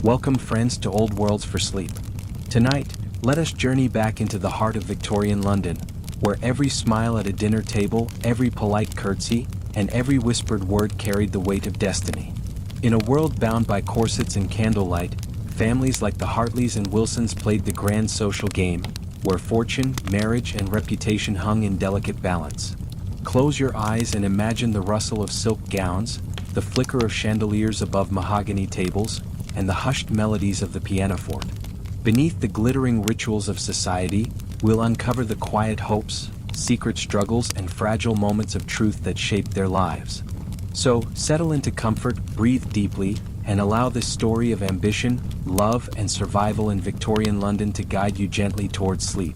Welcome friends to Old Worlds for Sleep. Tonight, let us journey back into the heart of Victorian London, where every smile at a dinner table, every polite curtsy, and every whispered word carried the weight of destiny. In a world bound by corsets and candlelight, families like the Hartleys and Wilsons played the grand social game, where fortune, marriage, and reputation hung in delicate balance. Close your eyes and imagine the rustle of silk gowns, the flicker of chandeliers above mahogany tables, and the hushed melodies of the pianoforte. Beneath the glittering rituals of society, we'll uncover the quiet hopes, secret struggles, and fragile moments of truth that shaped their lives. So, settle into comfort, breathe deeply, and allow this story of ambition, love, and survival in Victorian London to guide you gently towards sleep.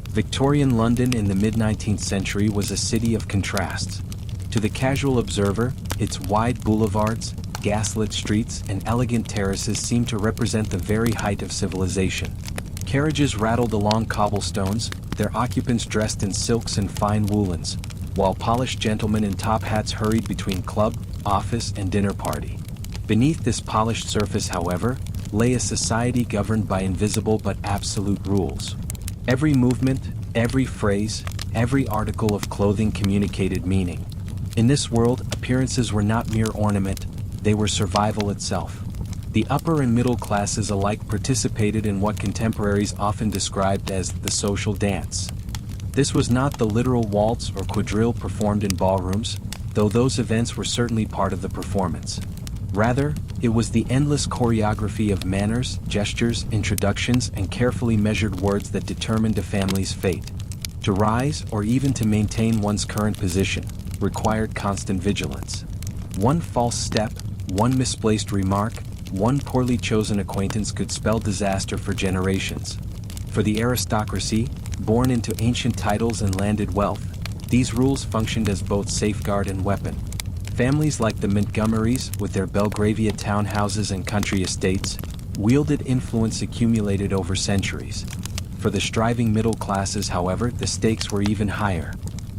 Victorian London in the mid-19th century was a city of contrasts. To the casual observer, its wide boulevards, gaslit streets, and elegant terraces seemed to represent the very height of civilization. Carriages rattled along cobblestones, their occupants dressed in silks and fine woolens, while polished gentlemen in top hats hurried between club, office, and dinner party. Beneath this polished surface, however, lay a society governed by invisible but absolute rules. Every movement, every phrase, every article of clothing communicated meaning. In this world, appearances were not mere ornament, they were survival itself. The upper and middle classes alike participated in what contemporaries often described as the social dance. This was not the literal waltz or quadrille performed in ballrooms, though those events were certainly part of the performance. Rather, it was the endless choreography of manners, gestures, introductions, and carefully measured words that determined a family's fate. To rise, or even to maintain one's current position, required constant vigilance. One false step, one misplaced remark, one poorly chosen acquaintance could spell disaster for generations. For the aristocracy, born into ancient titles and landed wealth, these rules functioned as both safeguard and weapon. Families like the Montgomerys, with their Belgravia townhouses and country estates, wielded influence accumulated over centuries. For the striving middle classes, however, the stakes were even higher.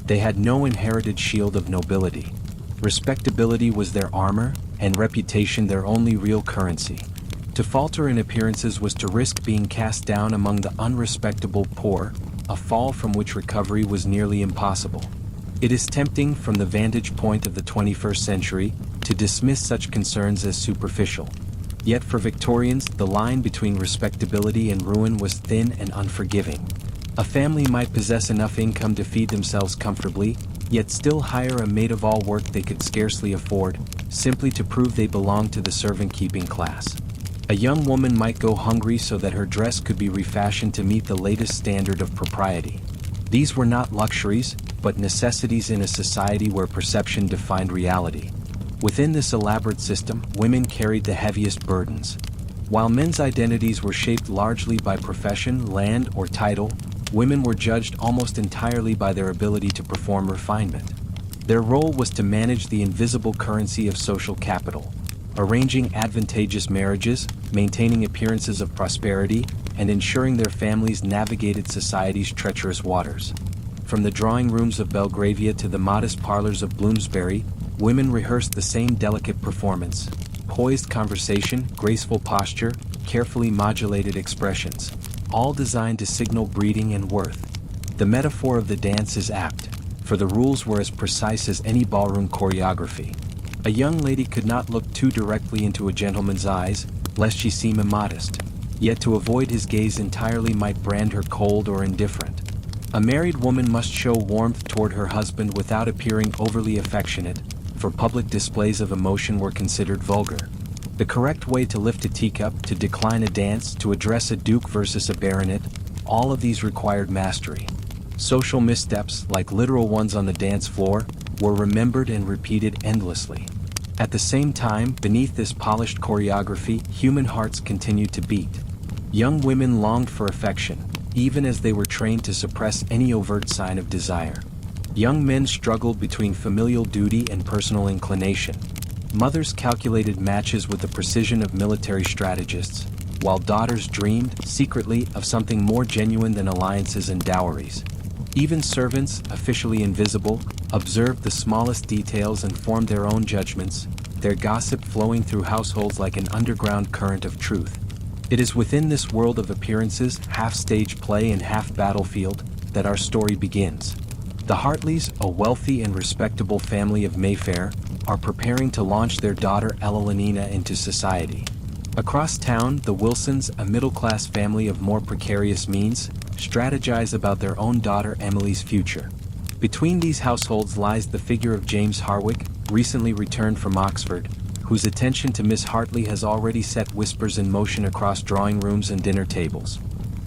They had no inherited shield of nobility. Respectability was their armor, and reputation their only real currency. To falter in appearances was to risk being cast down among the unrespectable poor, a fall from which recovery was nearly impossible. It is tempting, from the vantage point of the 21st century, to dismiss such concerns as superficial. Yet for Victorians, the line between respectability and ruin was thin and unforgiving. A family might possess enough income to feed themselves comfortably, yet still hire a maid-of-all-work they could scarcely afford, simply to prove they belonged to the servant-keeping class. A young woman might go hungry so that her dress could be refashioned to meet the latest standard of propriety. These were not luxuries, but necessities in a society where perception defined reality. Within this elaborate system, women carried the heaviest burdens. While men's identities were shaped largely by profession, land, or title, women were judged almost entirely by their ability to perform refinement. Their role was to manage the invisible currency of social capital, arranging advantageous marriages, maintaining appearances of prosperity, and ensuring their families navigated society's treacherous waters. From the drawing rooms of Belgravia to the modest parlors of Bloomsbury, women rehearsed the same delicate performance: poised conversation, graceful posture, carefully modulated expressions, all designed to signal breeding and worth. The metaphor of the dance is apt, for the rules were as precise as any ballroom choreography. A young lady could not look too directly into a gentleman's eyes, lest she seem immodest. Yet to avoid his gaze entirely might brand her cold or indifferent. A married woman must show warmth toward her husband without appearing overly affectionate, for public displays of emotion were considered vulgar. The correct way to lift a teacup, to decline a dance, to address a duke versus a baronet, all of these required mastery. Social missteps, like literal ones on the dance floor, were remembered and repeated endlessly. At the same time, beneath this polished choreography, human hearts continued to beat. Young women longed for affection, even as they were trained to suppress any overt sign of desire. Young men struggled between familial duty and personal inclination. Mothers calculated matches with the precision of military strategists, while daughters dreamed, secretly, of something more genuine than alliances and dowries. Even servants, officially invisible, observed the smallest details and formed their own judgments, their gossip flowing through households like an underground current of truth. It is within this world of appearances, half stage play and half battlefield, that our story begins. The Hartleys, a wealthy and respectable family of Mayfair, are preparing to launch their daughter Elenina into society. Across town, the Wilsons, a middle-class family of more precarious means, strategize about their own daughter Emily's future. Between these households lies the figure of James Harwick, recently returned from Oxford, whose attention to Miss Hartley has already set whispers in motion across drawing rooms and dinner tables.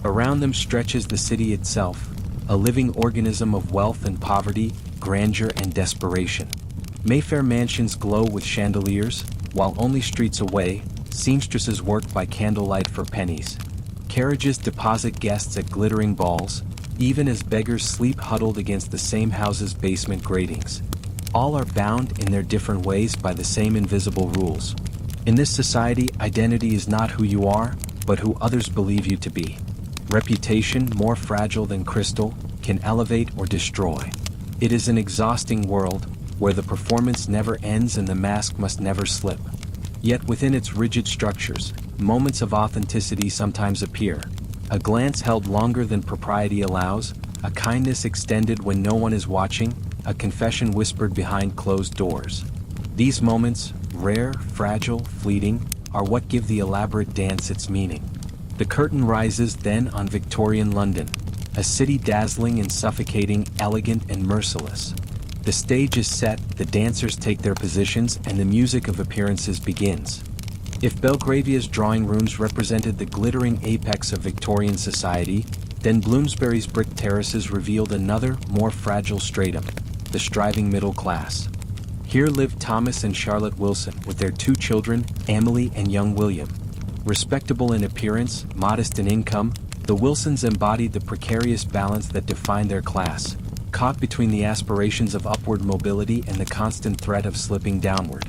Around them stretches the city itself, a living organism of wealth and poverty, grandeur and desperation. Mayfair mansions glow with chandeliers, while only streets away, seamstresses work by candlelight for pennies. Carriages deposit guests at glittering balls, even as beggars sleep huddled against the same house's basement gratings. All are bound in their different ways by the same invisible rules. In this society, identity is not who you are, but who others believe you to be. Reputation, more fragile than crystal, can elevate or destroy. It is an exhausting world, where the performance never ends and the mask must never slip. Yet within its rigid structures, moments of authenticity sometimes appear. A glance held longer than propriety allows, a kindness extended when no one is watching, a confession whispered behind closed doors. These moments, rare, fragile, fleeting, are what give the elaborate dance its meaning. The curtain rises then on Victorian London, a city dazzling and suffocating, elegant and merciless. The stage is set, the dancers take their positions, and the music of appearances begins. If Belgravia's drawing rooms represented the glittering apex of Victorian society, then Bloomsbury's brick terraces revealed another, more fragile stratum, the striving middle class. Here lived Thomas and Charlotte Wilson with their two children, Emily and young William. Respectable in appearance, modest in income, the Wilsons embodied the precarious balance that defined their class, caught between the aspirations of upward mobility and the constant threat of slipping downward.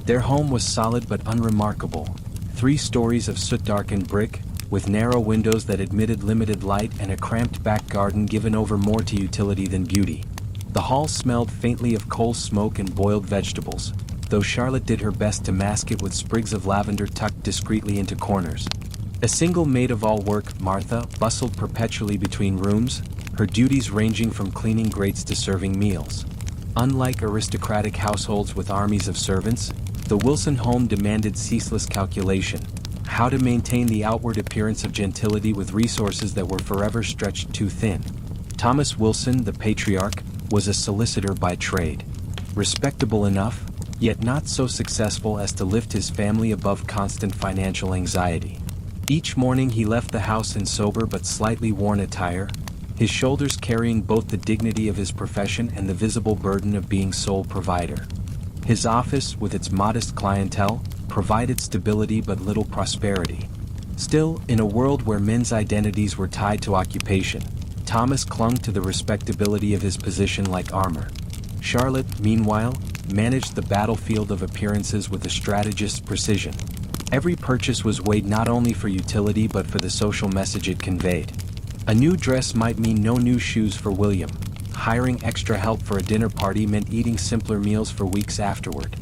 Their home was solid but unremarkable, 3 stories of soot-darkened brick, with narrow windows that admitted limited light and a cramped back garden given over more to utility than beauty. The hall smelled faintly of coal smoke and boiled vegetables, though Charlotte did her best to mask it with sprigs of lavender tucked discreetly into corners. A single maid-of-all-work, Martha, bustled perpetually between rooms, her duties ranging from cleaning grates to serving meals. Unlike aristocratic households with armies of servants, the Wilson home demanded ceaseless calculation, how to maintain the outward appearance of gentility with resources that were forever stretched too thin. Thomas Wilson, the patriarch, was a solicitor by trade. Respectable enough, yet not so successful as to lift his family above constant financial anxiety. Each morning he left the house in sober but slightly worn attire, his shoulders carrying both the dignity of his profession and the visible burden of being sole provider. His office, with its modest clientele, provided stability but little prosperity. Still, in a world where men's identities were tied to occupation, Thomas clung to the respectability of his position like armor. Charlotte, meanwhile, managed the battlefield of appearances with a strategist's precision. Every purchase was weighed not only for utility but for the social message it conveyed. A new dress might mean no new shoes for William. Hiring extra help for a dinner party meant eating simpler meals for weeks afterward.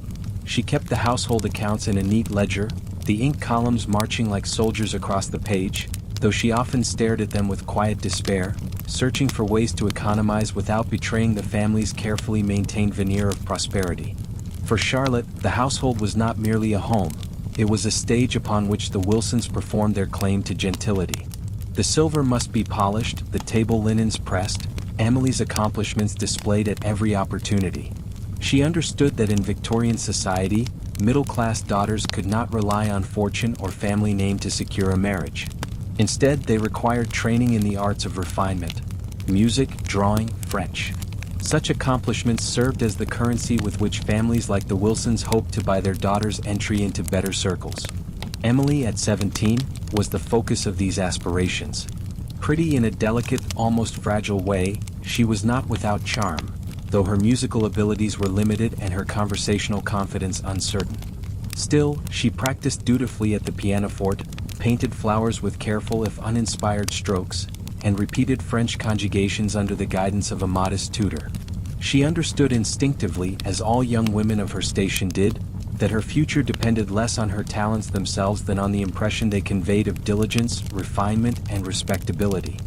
She kept the household accounts in a neat ledger, the ink columns marching like soldiers across the page, though she often stared at them with quiet despair, searching for ways to economize without betraying the family's carefully maintained veneer of prosperity. For Charlotte, the household was not merely a home, it was a stage upon which the Wilsons performed their claim to gentility. The silver must be polished, the table linens pressed, Emily's accomplishments displayed at every opportunity. She understood that in Victorian society, middle-class daughters could not rely on fortune or family name to secure a marriage. Instead, they required training in the arts of refinement: music, drawing, French. Such accomplishments served as the currency with which families like the Wilsons hoped to buy their daughters' entry into better circles. Emily, at 17, was the focus of these aspirations. Pretty in a delicate, almost fragile way, she was not without charm, though her musical abilities were limited and her conversational confidence uncertain. Still, she practiced dutifully at the pianoforte, painted flowers with careful if uninspired strokes, and repeated French conjugations under the guidance of a modest tutor. She understood instinctively, as all young women of her station did, that her future depended less on her talents themselves than on the impression they conveyed of diligence, refinement, and respectability.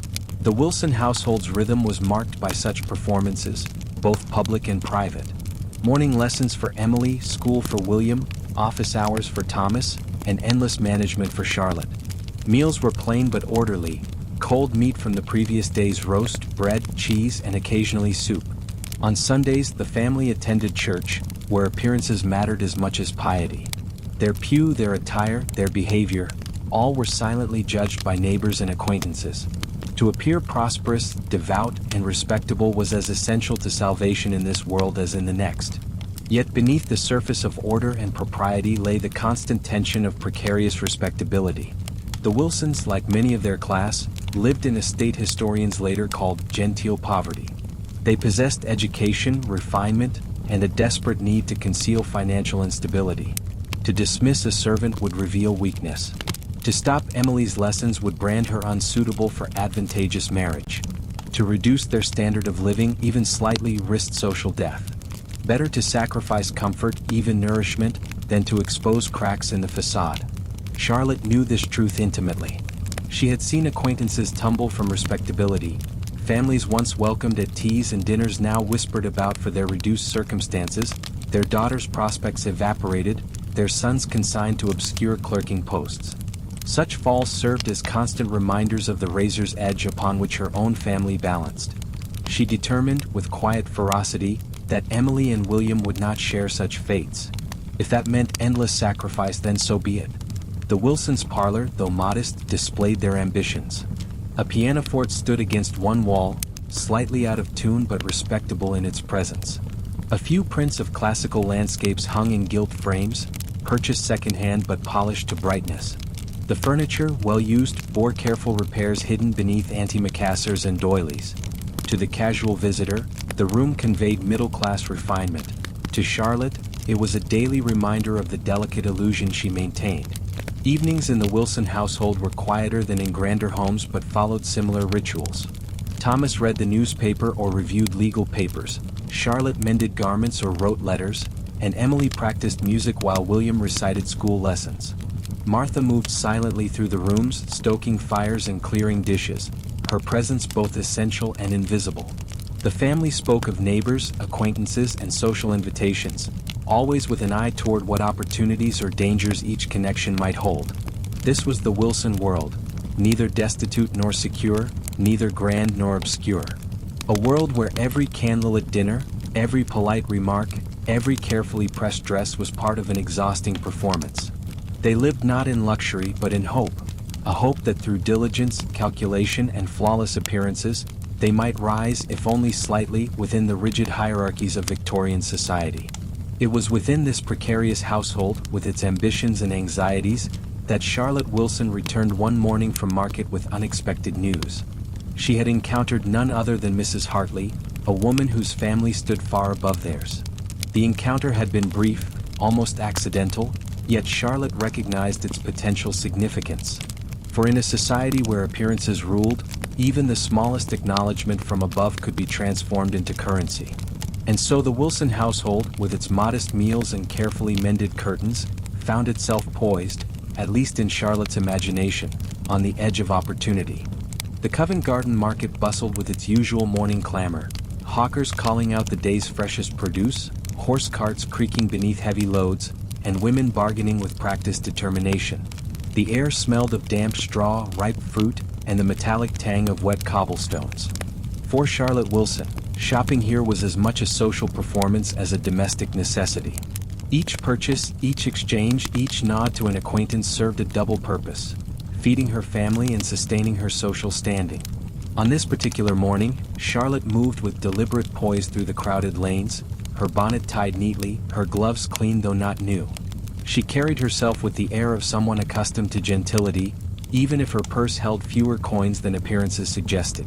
The Wilson household's rhythm was marked by such performances, both public and private. Morning lessons for Emily, school for William, office hours for Thomas, and endless management for Charlotte. Meals were plain but orderly, cold meat from the previous day's roast, bread, cheese, and occasionally soup. On Sundays, the family attended church, where appearances mattered as much as piety. Their pew, their attire, their behavior, all were silently judged by neighbors and acquaintances. To appear prosperous, devout, and respectable was as essential to salvation in this world as in the next. Yet beneath the surface of order and propriety lay the constant tension of precarious respectability. The Wilsons, like many of their class, lived in a state historians later called genteel poverty. They possessed education, refinement, and a desperate need to conceal financial instability. To dismiss a servant would reveal weakness. To stop Emily's lessons would brand her unsuitable for advantageous marriage. To reduce their standard of living even slightly risked social death. Better to sacrifice comfort, even nourishment, than to expose cracks in the facade. Charlotte knew this truth intimately. She had seen acquaintances tumble from respectability, families once welcomed at teas and dinners now whispered about for their reduced circumstances, their daughters' prospects evaporated, their sons consigned to obscure clerking posts. Such falls served as constant reminders of the razor's edge upon which her own family balanced. She determined, with quiet ferocity, that Emily and William would not share such fates. If that meant endless sacrifice, then so be it. The Wilsons' parlor, though modest, displayed their ambitions. A pianoforte stood against one wall, slightly out of tune but respectable in its presence. A few prints of classical landscapes hung in gilt frames, purchased second-hand but polished to brightness. The furniture, well used, bore careful repairs hidden beneath antimacassars and doilies. To the casual visitor, the room conveyed middle-class refinement. To Charlotte, it was a daily reminder of the delicate illusion she maintained. Evenings in the Wilson household were quieter than in grander homes but followed similar rituals. Thomas read the newspaper or reviewed legal papers, Charlotte mended garments or wrote letters, and Emily practiced music while William recited school lessons. Martha moved silently through the rooms, stoking fires and clearing dishes, her presence both essential and invisible. The family spoke of neighbors, acquaintances, and social invitations, always with an eye toward what opportunities or dangers each connection might hold. This was the Wilson world, neither destitute nor secure, neither grand nor obscure. A world where every candlelit dinner, every polite remark, every carefully pressed dress was part of an exhausting performance. They lived not in luxury but in hope, a hope that through diligence, calculation, and flawless appearances, they might rise, if only slightly, within the rigid hierarchies of Victorian society. It was within this precarious household, with its ambitions and anxieties, that Charlotte Wilson returned one morning from market with unexpected news. She had encountered none other than Mrs. Hartley, a woman whose family stood far above theirs. The encounter had been brief, almost accidental, yet Charlotte recognized its potential significance. For in a society where appearances ruled, even the smallest acknowledgement from above could be transformed into currency. And so the Wilson household, with its modest meals and carefully mended curtains, found itself poised, at least in Charlotte's imagination, on the edge of opportunity. The Covent Garden market bustled with its usual morning clamor, hawkers calling out the day's freshest produce, horse carts creaking beneath heavy loads, and women bargaining with practiced determination. The air smelled of damp straw, ripe fruit, and the metallic tang of wet cobblestones. For Charlotte Wilson, shopping here was as much a social performance as a domestic necessity. Each purchase, each exchange, each nod to an acquaintance served a double purpose, feeding her family and sustaining her social standing. On this particular morning, Charlotte moved with deliberate poise through the crowded lanes, her bonnet tied neatly, her gloves clean though not new. She carried herself with the air of someone accustomed to gentility, even if her purse held fewer coins than appearances suggested.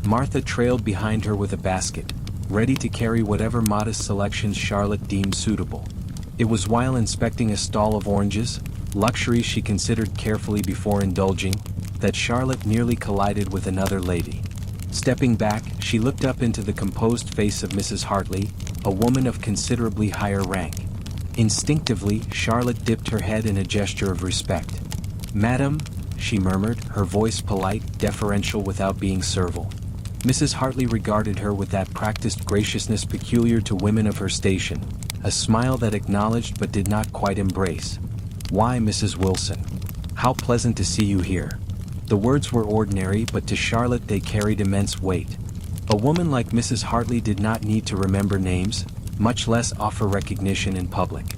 Martha trailed behind her with a basket, ready to carry whatever modest selections Charlotte deemed suitable. It was while inspecting a stall of oranges, luxuries she considered carefully before indulging, that Charlotte nearly collided with another lady. Stepping back, she looked up into the composed face of Mrs. Hartley, a woman of considerably higher rank. Instinctively, Charlotte dipped her head in a gesture of respect. "Madam," she murmured, her voice polite, deferential without being servile. Mrs. Hartley regarded her with that practiced graciousness peculiar to women of her station, a smile that acknowledged but did not quite embrace. "Why, Mrs. Wilson? How pleasant to see you here." The words were ordinary, but to Charlotte they carried immense weight. A woman like Mrs. Hartley did not need to remember names, much less offer recognition in public.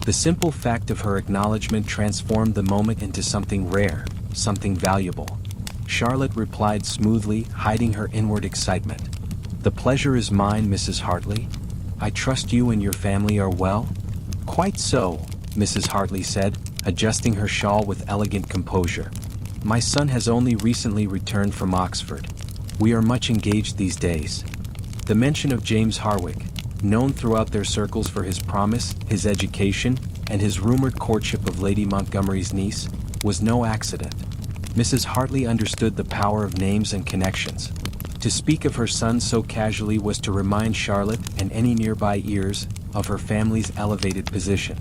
The simple fact of her acknowledgement transformed the moment into something rare, something valuable. Charlotte replied smoothly, hiding her inward excitement. "The pleasure is mine, Mrs. Hartley. I trust you and your family are well?" "Quite so," Mrs. Hartley said, adjusting her shawl with elegant composure. "My son has only recently returned from Oxford. We are much engaged these days." The mention of James Harwick, known throughout their circles for his promise, his education, and his rumored courtship of Lady Montgomery's niece, was no accident. Mrs. Hartley understood the power of names and connections. To speak of her son so casually was to remind Charlotte and any nearby ears of her family's elevated position.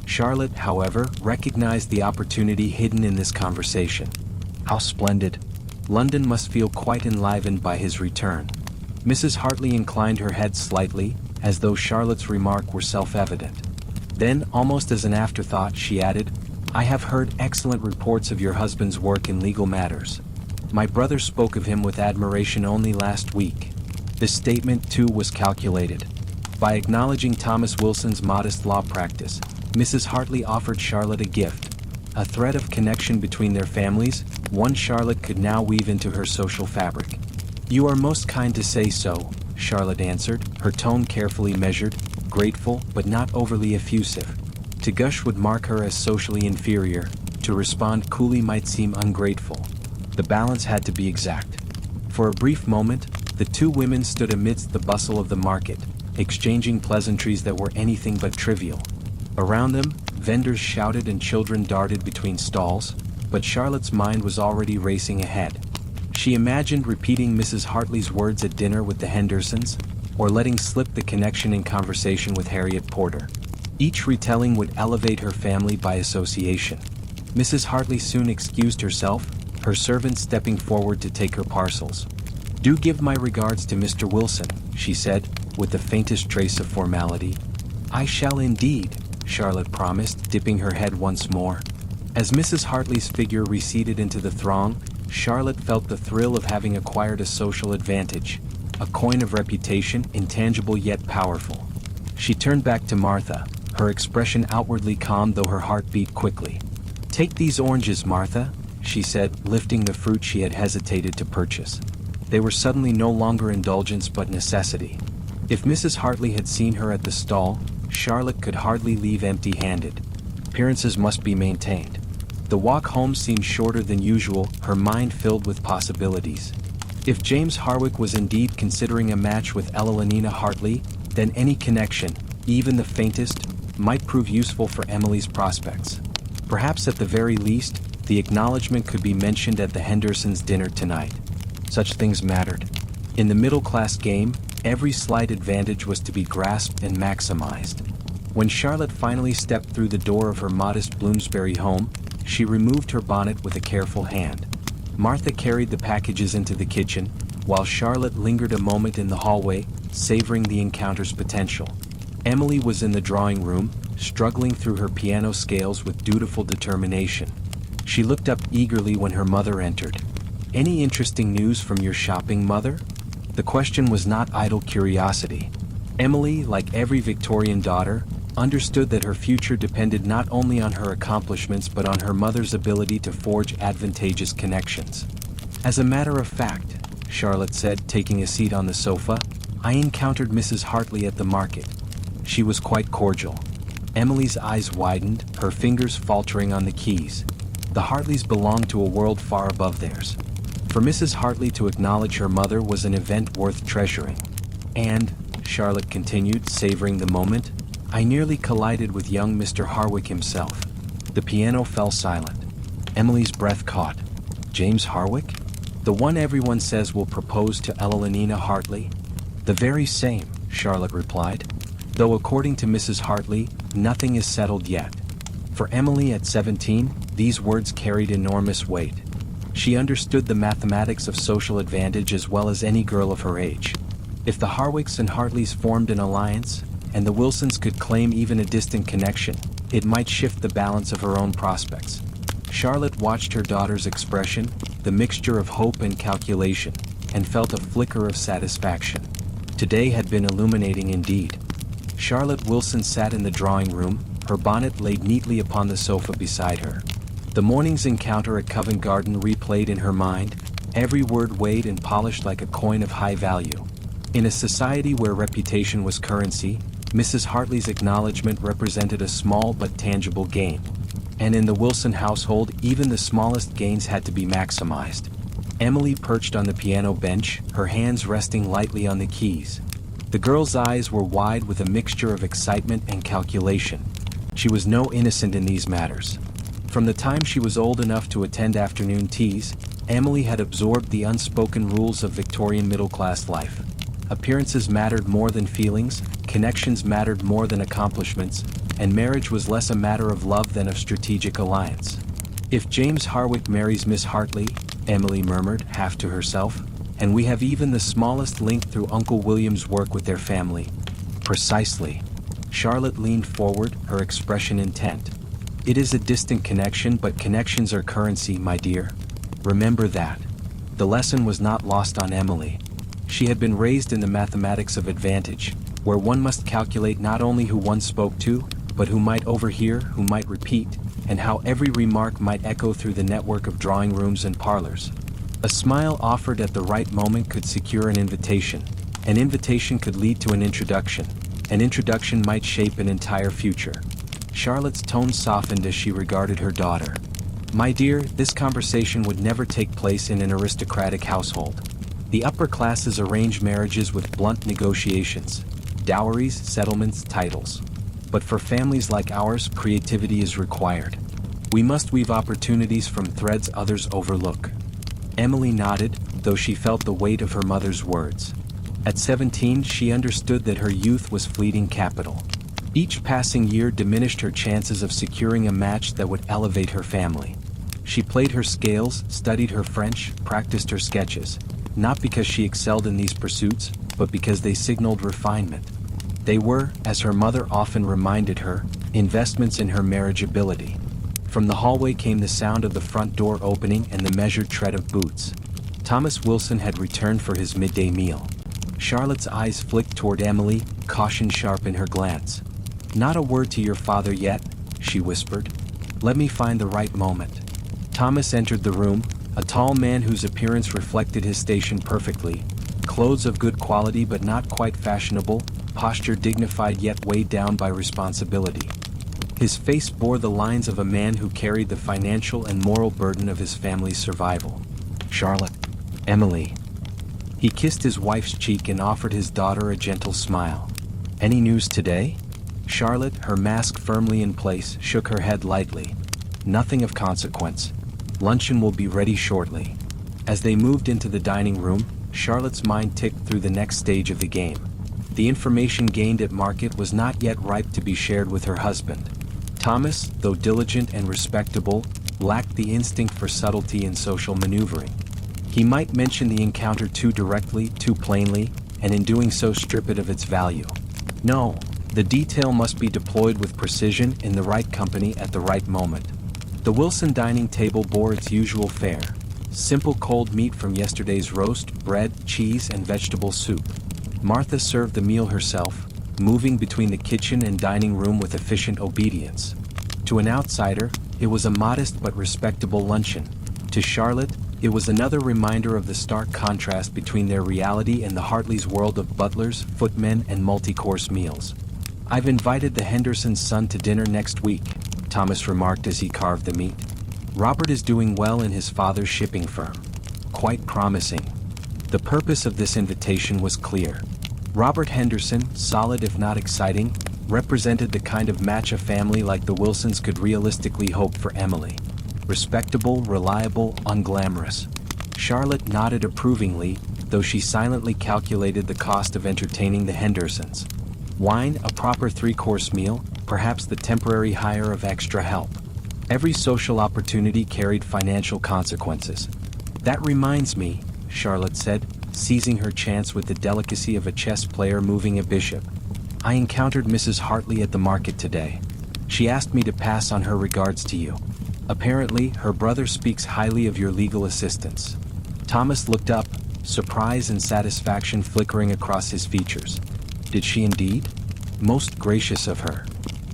Charlotte, however, recognized the opportunity hidden in this conversation. How splendid! London must feel quite enlivened by his return. Mrs. Hartley inclined her head slightly, as though Charlotte's remark were self-evident. Then, almost as an afterthought, she added, "I have heard excellent reports of your husband's work in legal matters. My brother spoke of him with admiration only last week." This statement, too, was calculated. By acknowledging Thomas Wilson's modest law practice, Mrs. Hartley offered Charlotte a gift, a thread of connection between their families, one Charlotte could now weave into her social fabric. "You are most kind to say so," Charlotte answered, her tone carefully measured, grateful but not overly effusive. To gush would mark her as socially inferior, to respond coolly might seem ungrateful. The balance had to be exact. For a brief moment, the two women stood amidst the bustle of the market, exchanging pleasantries that were anything but trivial. Around them, vendors shouted and children darted between stalls, but Charlotte's mind was already racing ahead. She imagined repeating Mrs. Hartley's words at dinner with the Hendersons, or letting slip the connection in conversation with Harriet Porter. Each retelling would elevate her family by association. Mrs. Hartley soon excused herself, her servant stepping forward to take her parcels. "Do give my regards to Mr. Wilson," she said, with the faintest trace of formality. "I shall indeed," Charlotte promised, dipping her head once more. As Mrs. Hartley's figure receded into the throng, Charlotte felt the thrill of having acquired a social advantage, a coin of reputation, intangible yet powerful. She turned back to Martha, her expression outwardly calm though her heart beat quickly. "Take these oranges, Martha," she said, lifting the fruit she had hesitated to purchase. They were suddenly no longer indulgence but necessity. If Mrs. Hartley had seen her at the stall, Charlotte could hardly leave empty-handed. Appearances must be maintained. The walk home seemed shorter than usual, her mind filled with possibilities. If James Harwick was indeed considering a match with Evelina Hartley, then any connection, even the faintest, might prove useful for Emily's prospects. Perhaps at the very least, the acknowledgement could be mentioned at the Hendersons' dinner tonight. Such things mattered. In the middle-class game, every slight advantage was to be grasped and maximized. When Charlotte finally stepped through the door of her modest Bloomsbury home, she removed her bonnet with a careful hand. Martha carried the packages into the kitchen, while Charlotte lingered a moment in the hallway, savoring the encounter's potential. Emily was in the drawing room, struggling through her piano scales with dutiful determination. She looked up eagerly when her mother entered. "Any interesting news from your shopping, mother?" The question was not idle curiosity. Emily, like every Victorian daughter, understood that her future depended not only on her accomplishments but on her mother's ability to forge advantageous connections. "As a matter of fact," Charlotte said, taking a seat on the sofa, "I encountered Mrs. Hartley at the market. She was quite cordial." Emily's eyes widened, her fingers faltering on the keys. The Hartleys belonged to a world far above theirs. For Mrs. Hartley to acknowledge her mother was an event worth treasuring. "And," Charlotte continued, savoring the moment, "I nearly collided with young Mr. Harwick himself." The piano fell silent. Emily's breath caught. "James Harwick? The one everyone says will propose to Evelina Hartley?" "The very same," Charlotte replied. Though according to Mrs. Hartley, nothing is settled yet. For Emily at 17, these words carried enormous weight. She understood the mathematics of social advantage as well as any girl of her age. If the Harwicks and Hartleys formed an alliance, and the Wilsons could claim even a distant connection, it might shift the balance of her own prospects. Charlotte watched her daughter's expression, the mixture of hope and calculation, and felt a flicker of satisfaction. Today had been illuminating indeed. Charlotte Wilson sat in the drawing room, her bonnet laid neatly upon the sofa beside her. The morning's encounter at Covent Garden replayed in her mind, every word weighed and polished like a coin of high value. In a society where reputation was currency, Mrs. Hartley's acknowledgement represented a small but tangible gain. And in the Wilson household, even the smallest gains had to be maximized. Emily perched on the piano bench, her hands resting lightly on the keys. The girl's eyes were wide with a mixture of excitement and calculation. She was no innocent in these matters. From the time she was old enough to attend afternoon teas, Emily had absorbed the unspoken rules of Victorian middle-class life. Appearances mattered more than feelings, connections mattered more than accomplishments, and marriage was less a matter of love than of strategic alliance. If James Harwick marries Miss Hartley, Emily murmured, half to herself, and we have even the smallest link through Uncle William's work with their family. Precisely. Charlotte leaned forward, her expression intent. It is a distant connection, but connections are currency, my dear. Remember that. The lesson was not lost on Emily. She had been raised in the mathematics of advantage, where one must calculate not only who one spoke to, but who might overhear, who might repeat, and how every remark might echo through the network of drawing rooms and parlors. A smile offered at the right moment could secure an invitation. An invitation could lead to an introduction. An introduction might shape an entire future. Charlotte's tone softened as she regarded her daughter. My dear, this conversation would never take place in an aristocratic household. The upper classes arrange marriages with blunt negotiations, dowries, settlements, titles. But for families like ours, creativity is required. We must weave opportunities from threads others overlook. Emily nodded, though she felt the weight of her mother's words. At 17, she understood that her youth was fleeting capital. Each passing year diminished her chances of securing a match that would elevate her family. She played her scales, studied her French, practiced her sketches, not because she excelled in these pursuits, but because they signaled refinement. They were, as her mother often reminded her, investments in her marriageability. From the hallway came the sound of the front door opening and the measured tread of boots. Thomas Wilson had returned for his midday meal. Charlotte's eyes flicked toward Emily, caution sharp in her glance. Not a word to your father yet, she whispered. Let me find the right moment. Thomas entered the room, a tall man whose appearance reflected his station perfectly. Clothes of good quality but not quite fashionable, posture dignified yet weighed down by responsibility. His face bore the lines of a man who carried the financial and moral burden of his family's survival. Charlotte. Emily. He kissed his wife's cheek and offered his daughter a gentle smile. Any news today? Charlotte, her mask firmly in place, shook her head lightly. Nothing of consequence. Luncheon will be ready shortly. As they moved into the dining room, Charlotte's mind ticked through the next stage of the game. The information gained at market was not yet ripe to be shared with her husband. Thomas, though diligent and respectable, lacked the instinct for subtlety in social maneuvering. He might mention the encounter too directly, too plainly, and in doing so strip it of its value. No, the detail must be deployed with precision in the right company at the right moment. The Wilson dining table bore its usual fare. Simple cold meat from yesterday's roast, bread, cheese, and vegetable soup. Martha served the meal herself, moving between the kitchen and dining room with efficient obedience. To an outsider, it was a modest but respectable luncheon. To Charlotte, it was another reminder of the stark contrast between their reality and the Hartleys' world of butlers, footmen, and multi-course meals. I've invited the Henderson's son to dinner next week, Thomas remarked as he carved the meat. Robert is doing well in his father's shipping firm. Quite promising. The purpose of this invitation was clear. Robert Henderson, solid if not exciting, represented the kind of match a family like the Wilsons could realistically hope for Emily. Respectable, reliable, unglamorous. Charlotte nodded approvingly, though she silently calculated the cost of entertaining the Hendersons. Wine, a proper three-course meal, perhaps the temporary hire of extra help. Every social opportunity carried financial consequences. That reminds me, Charlotte said, seizing her chance with the delicacy of a chess player moving a bishop. I encountered Mrs. Hartley at the market today. She asked me to pass on her regards to you. Apparently, her brother speaks highly of your legal assistance. Thomas looked up, surprise and satisfaction flickering across his features. Did she indeed? Most gracious of her.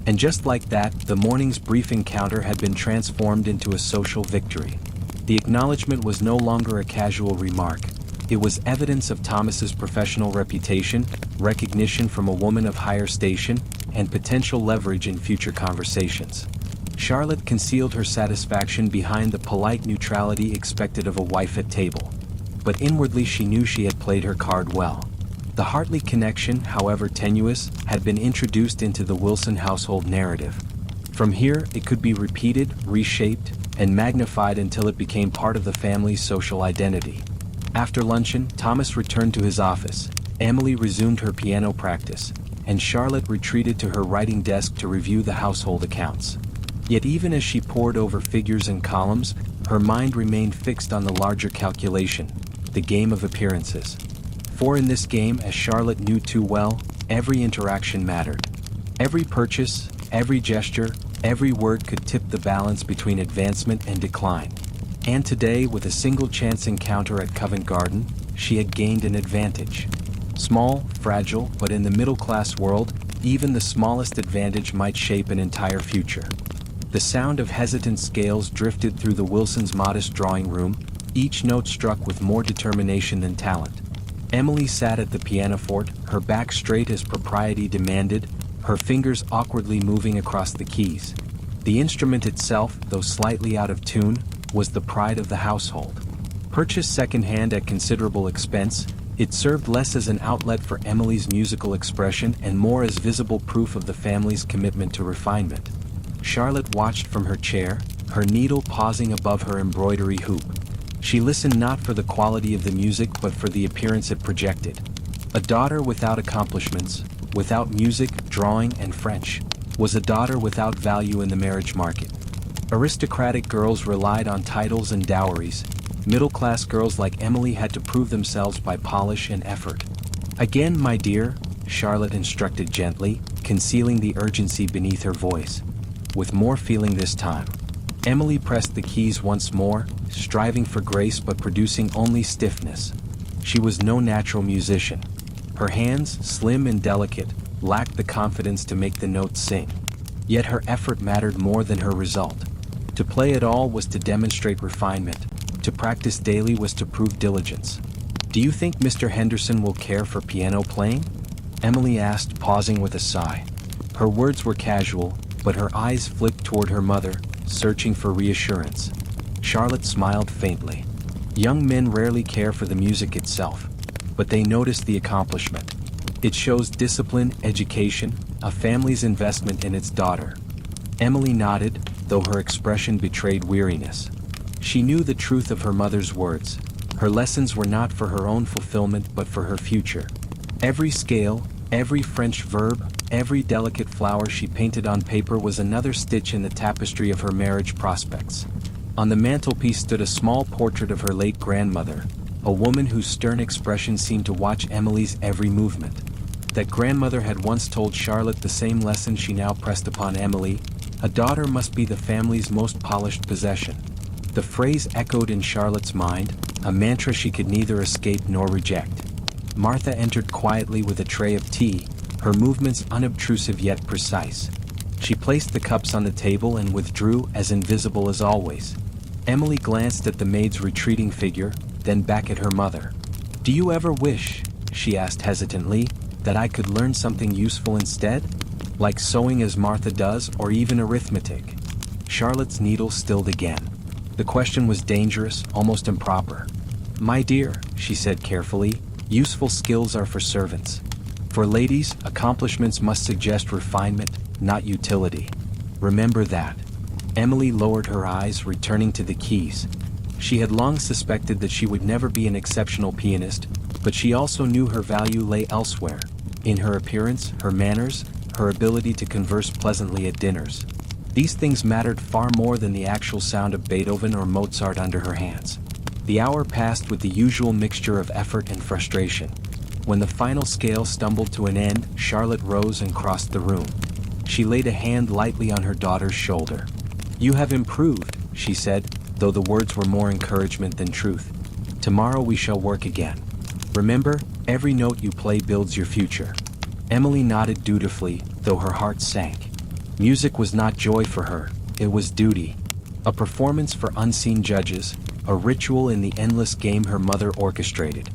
And just like that, the morning's brief encounter had been transformed into a social victory. The acknowledgement was no longer a casual remark. It was evidence of Thomas's professional reputation, recognition from a woman of higher station, and potential leverage in future conversations. Charlotte concealed her satisfaction behind the polite neutrality expected of a wife at table. But inwardly she knew she had played her card well. The Hartley connection, however tenuous, had been introduced into the Wilson household narrative. From here, it could be repeated, reshaped, and magnified until it became part of the family's social identity. After luncheon, Thomas returned to his office, Emily resumed her piano practice, and Charlotte retreated to her writing desk to review the household accounts. Yet even as she pored over figures and columns, her mind remained fixed on the larger calculation, the game of appearances. For in this game, as Charlotte knew too well, every interaction mattered. Every purchase, every gesture, every word could tip the balance between advancement and decline. And today, with a single chance encounter at Covent Garden, she had gained an advantage. Small, fragile, but in the middle-class world, even the smallest advantage might shape an entire future. The sound of hesitant scales drifted through the Wilsons' modest drawing room, each note struck with more determination than talent. Emily sat at the pianoforte, her back straight as propriety demanded, her fingers awkwardly moving across the keys. The instrument itself, though slightly out of tune, was the pride of the household. Purchased second-hand at considerable expense, it served less as an outlet for Emily's musical expression and more as visible proof of the family's commitment to refinement. Charlotte watched from her chair, her needle pausing above her embroidery hoop. She listened not for the quality of the music but for the appearance it projected. A daughter without accomplishments, without music, drawing, and French, was a daughter without value in the marriage market. Aristocratic girls relied on titles and dowries. Middle-class girls like Emily had to prove themselves by polish and effort. Again, my dear, Charlotte instructed gently, concealing the urgency beneath her voice. With more feeling this time. Emily pressed the keys once more, striving for grace but producing only stiffness. She was no natural musician. Her hands, slim and delicate, lacked the confidence to make the notes sing. Yet her effort mattered more than her result. To play at all was to demonstrate refinement. To practice daily was to prove diligence. Do you think Mr. Henderson will care for piano playing? Emily asked, pausing with a sigh. Her words were casual, but her eyes flicked toward her mother, searching for reassurance. Charlotte smiled faintly. Young men rarely care for the music itself, but they notice the accomplishment. It shows discipline, education, a family's investment in its daughter. Emily nodded, though her expression betrayed weariness. She knew the truth of her mother's words. Her lessons were not for her own fulfillment but for her future. Every scale, every French verb, every delicate flower she painted on paper was another stitch in the tapestry of her marriage prospects. On the mantelpiece stood a small portrait of her late grandmother, a woman whose stern expression seemed to watch Emily's every movement. That grandmother had once told Charlotte the same lesson she now pressed upon Emily: a daughter must be the family's most polished possession. The phrase echoed in Charlotte's mind, a mantra she could neither escape nor reject. Martha entered quietly with a tray of tea, her movements unobtrusive yet precise. She placed the cups on the table and withdrew as invisible as always. Emily glanced at the maid's retreating figure, then back at her mother. "Do you ever wish," she asked hesitantly, "that I could learn something useful instead? Like sewing as Martha does, or even arithmetic?" Charlotte's needle stilled again. The question was dangerous, almost improper. "My dear," she said carefully, "useful skills are for servants. For ladies, accomplishments must suggest refinement, not utility. Remember that." Emily lowered her eyes, returning to the keys. She had long suspected that she would never be an exceptional pianist, but she also knew her value lay elsewhere, in her appearance, her manners, her ability to converse pleasantly at dinners. These things mattered far more than the actual sound of Beethoven or Mozart under her hands. The hour passed with the usual mixture of effort and frustration. When the final scale stumbled to an end, Charlotte rose and crossed the room. She laid a hand lightly on her daughter's shoulder. "You have improved," she said, though the words were more encouragement than truth. "Tomorrow we shall work again. Remember, every note you play builds your future." Emily nodded dutifully, though her heart sank. Music was not joy for her, it was duty. A performance for unseen judges, a ritual in the endless game her mother orchestrated.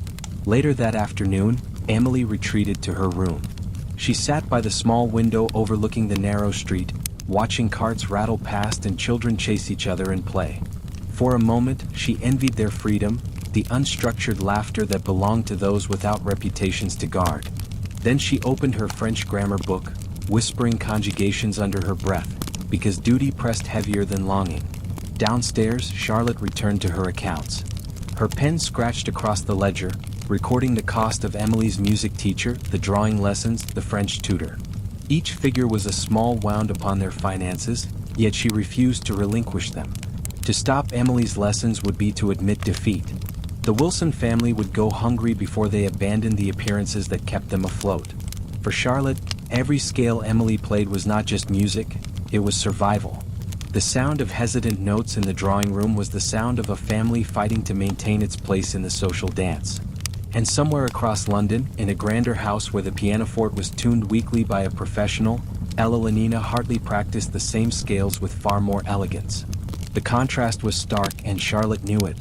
Later that afternoon, Emily retreated to her room. She sat by the small window overlooking the narrow street, watching carts rattle past and children chase each other in play. For a moment, she envied their freedom, the unstructured laughter that belonged to those without reputations to guard. Then she opened her French grammar book, whispering conjugations under her breath, because duty pressed heavier than longing. Downstairs, Charlotte returned to her accounts. Her pen scratched across the ledger, recording the cost of Emily's music teacher, the drawing lessons, the French tutor. Each figure was a small wound upon their finances, yet she refused to relinquish them. To stop Emily's lessons would be to admit defeat. The Wilson family would go hungry before they abandoned the appearances that kept them afloat. For Charlotte, every scale Emily played was not just music, it was survival. The sound of hesitant notes in the drawing room was the sound of a family fighting to maintain its place in the social dance. And somewhere across London, in a grander house where the pianoforte was tuned weekly by a professional, Ella Lenina Hartley practiced the same scales with far more elegance. The contrast was stark and Charlotte knew it.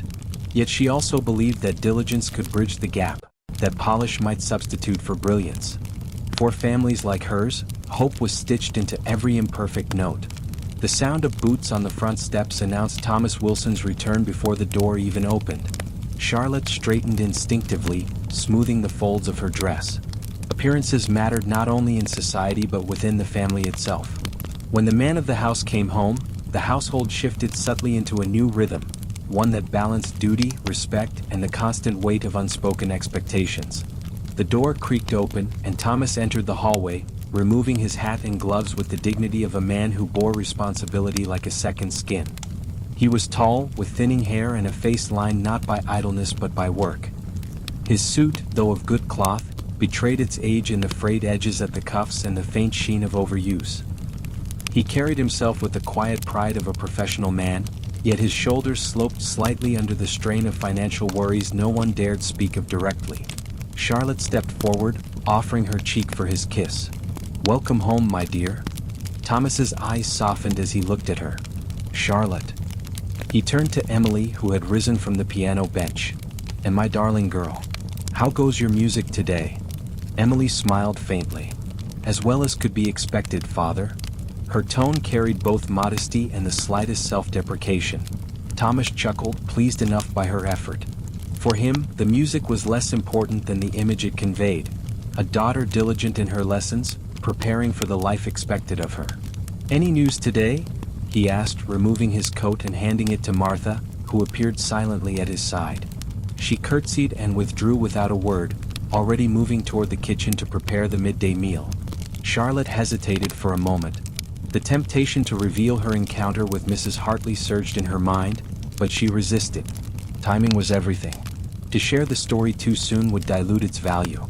Yet she also believed that diligence could bridge the gap, that polish might substitute for brilliance. For families like hers, hope was stitched into every imperfect note. The sound of boots on the front steps announced Thomas Wilson's return before the door even opened. Charlotte straightened instinctively, smoothing the folds of her dress. Appearances mattered not only in society but within the family itself. When the man of the house came home, the household shifted subtly into a new rhythm, one that balanced duty, respect, and the constant weight of unspoken expectations. The door creaked open, and Thomas entered the hallway, removing his hat and gloves with the dignity of a man who bore responsibility like a second skin. He was tall, with thinning hair and a face lined not by idleness but by work. His suit, though of good cloth, betrayed its age in the frayed edges at the cuffs and the faint sheen of overuse. He carried himself with the quiet pride of a professional man, yet his shoulders sloped slightly under the strain of financial worries no one dared speak of directly. Charlotte stepped forward, offering her cheek for his kiss. "Welcome home, my dear." Thomas's eyes softened as he looked at her. "Charlotte." He turned to Emily, who had risen from the piano bench. "And my darling girl, how goes your music today?" Emily smiled faintly. "As well as could be expected, father." Her tone carried both modesty and the slightest self-deprecation. Thomas chuckled, pleased enough by her effort. For him, the music was less important than the image it conveyed. A daughter diligent in her lessons, preparing for the life expected of her. "Any news today?" he asked, removing his coat and handing it to Martha, who appeared silently at his side. She curtsied and withdrew without a word, already moving toward the kitchen to prepare the midday meal. Charlotte hesitated for a moment. The temptation to reveal her encounter with Mrs. Hartley surged in her mind, but she resisted. Timing was everything. To share the story too soon would dilute its value.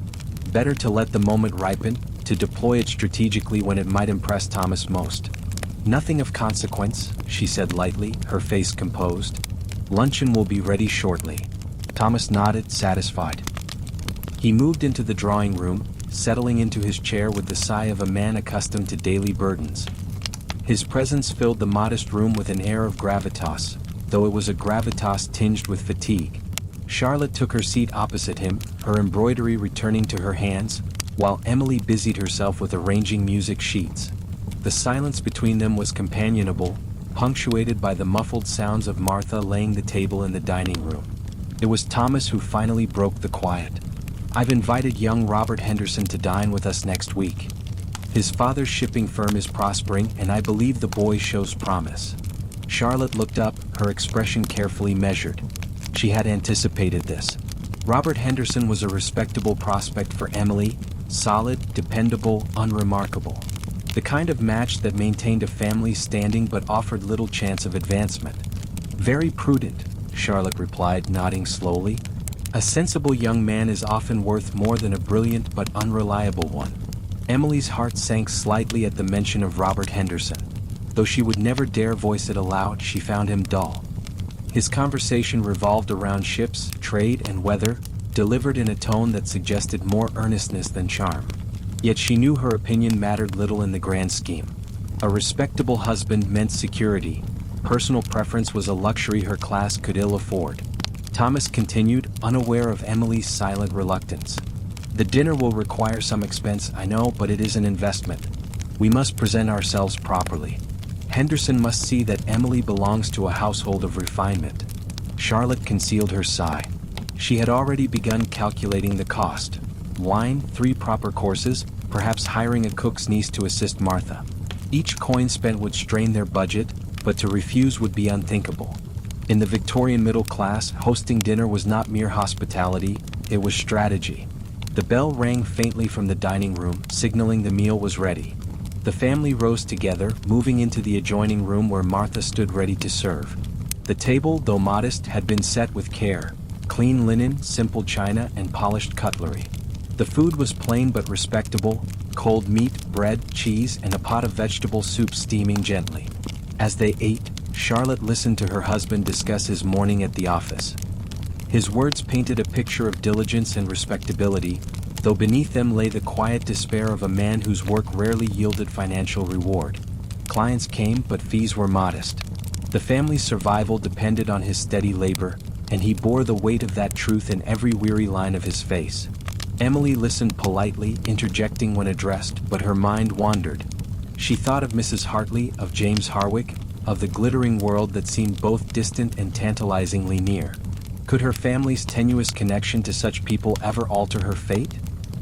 Better to let the moment ripen, to deploy it strategically when it might impress Thomas most. "Nothing of consequence," she said lightly, her face composed. "Luncheon will be ready shortly." Thomas nodded, satisfied. He moved into the drawing room, settling into his chair with the sigh of a man accustomed to daily burdens. His presence filled the modest room with an air of gravitas, though it was a gravitas tinged with fatigue. Charlotte took her seat opposite him, her embroidery returning to her hands, while Emily busied herself with arranging music sheets. The silence between them was companionable, punctuated by the muffled sounds of Martha laying the table in the dining room. It was Thomas who finally broke the quiet. "I've invited young Robert Henderson to dine with us next week. His father's shipping firm is prospering and I believe the boy shows promise." Charlotte looked up, her expression carefully measured. She had anticipated this. Robert Henderson was a respectable prospect for Emily, solid, dependable, unremarkable. The kind of match that maintained a family standing but offered little chance of advancement. Very prudent, Charlotte replied, nodding slowly. A sensible young man is often worth more than a brilliant but unreliable one. Emily's heart sank slightly at the mention of Robert Henderson. Though she would never dare voice it aloud, she found him dull. His conversation revolved around ships, trade, and weather, delivered in a tone that suggested more earnestness than charm. Yet she knew her opinion mattered little in the grand scheme. A respectable husband meant security. Personal preference was a luxury her class could ill afford. Thomas continued, unaware of Emily's silent reluctance. The dinner will require some expense, I know, but it is an investment. We must present ourselves properly. Henderson must see that Emily belongs to a household of refinement. Charlotte concealed her sigh. She had already begun calculating the cost. Wine, 3 proper courses, perhaps hiring a cook's niece to assist Martha. Each coin spent would strain their budget, but to refuse would be unthinkable. In the Victorian middle class, hosting dinner was not mere hospitality, it was strategy. The bell rang faintly from the dining room, signaling the meal was ready. The family rose together, moving into the adjoining room where Martha stood ready to serve. The table, though modest, had been set with care. Clean linen, simple china, and polished cutlery. The food was plain but respectable, cold meat, bread, cheese, and a pot of vegetable soup steaming gently. As they ate, Charlotte listened to her husband discuss his morning at the office. His words painted a picture of diligence and respectability, though beneath them lay the quiet despair of a man whose work rarely yielded financial reward. Clients came, but fees were modest. The family's survival depended on his steady labor, and he bore the weight of that truth in every weary line of his face. Emily listened politely, interjecting when addressed, but her mind wandered. She thought of Mrs. Hartley, of James Harwick, of the glittering world that seemed both distant and tantalizingly near. Could her family's tenuous connection to such people ever alter her fate?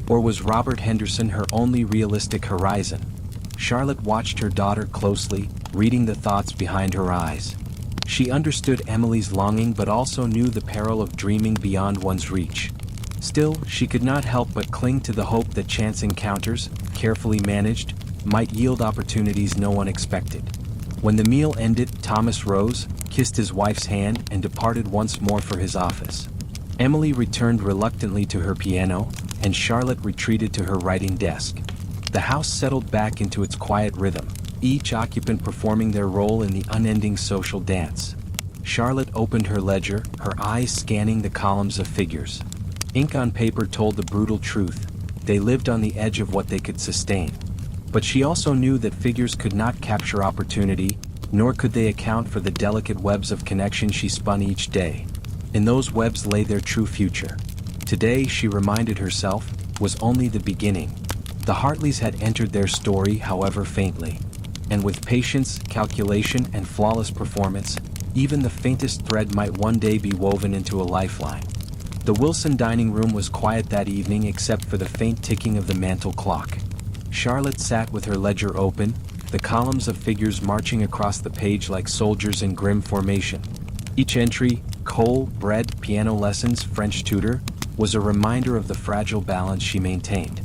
Or was Robert Henderson her only realistic horizon? Charlotte watched her daughter closely, reading the thoughts behind her eyes. She understood Emily's longing but also knew the peril of dreaming beyond one's reach. Still, she could not help but cling to the hope that chance encounters, carefully managed, might yield opportunities no one expected. When the meal ended, Thomas rose, kissed his wife's hand, and departed once more for his office. Emily returned reluctantly to her piano, and Charlotte retreated to her writing desk. The house settled back into its quiet rhythm, each occupant performing their role in the unending social dance. Charlotte opened her ledger, her eyes scanning the columns of figures. Ink on paper told the brutal truth. They lived on the edge of what they could sustain. But she also knew that figures could not capture opportunity, nor could they account for the delicate webs of connection she spun each day. In those webs lay their true future. Today, she reminded herself, was only the beginning. The Hartleys had entered their story, however faintly. And with patience, calculation, and flawless performance, even the faintest thread might one day be woven into a lifeline. The Wilson dining room was quiet that evening except for the faint ticking of the mantel clock. Charlotte sat with her ledger open, the columns of figures marching across the page like soldiers in grim formation. Each entry, coal, bread, piano lessons, French tutor, was a reminder of the fragile balance she maintained.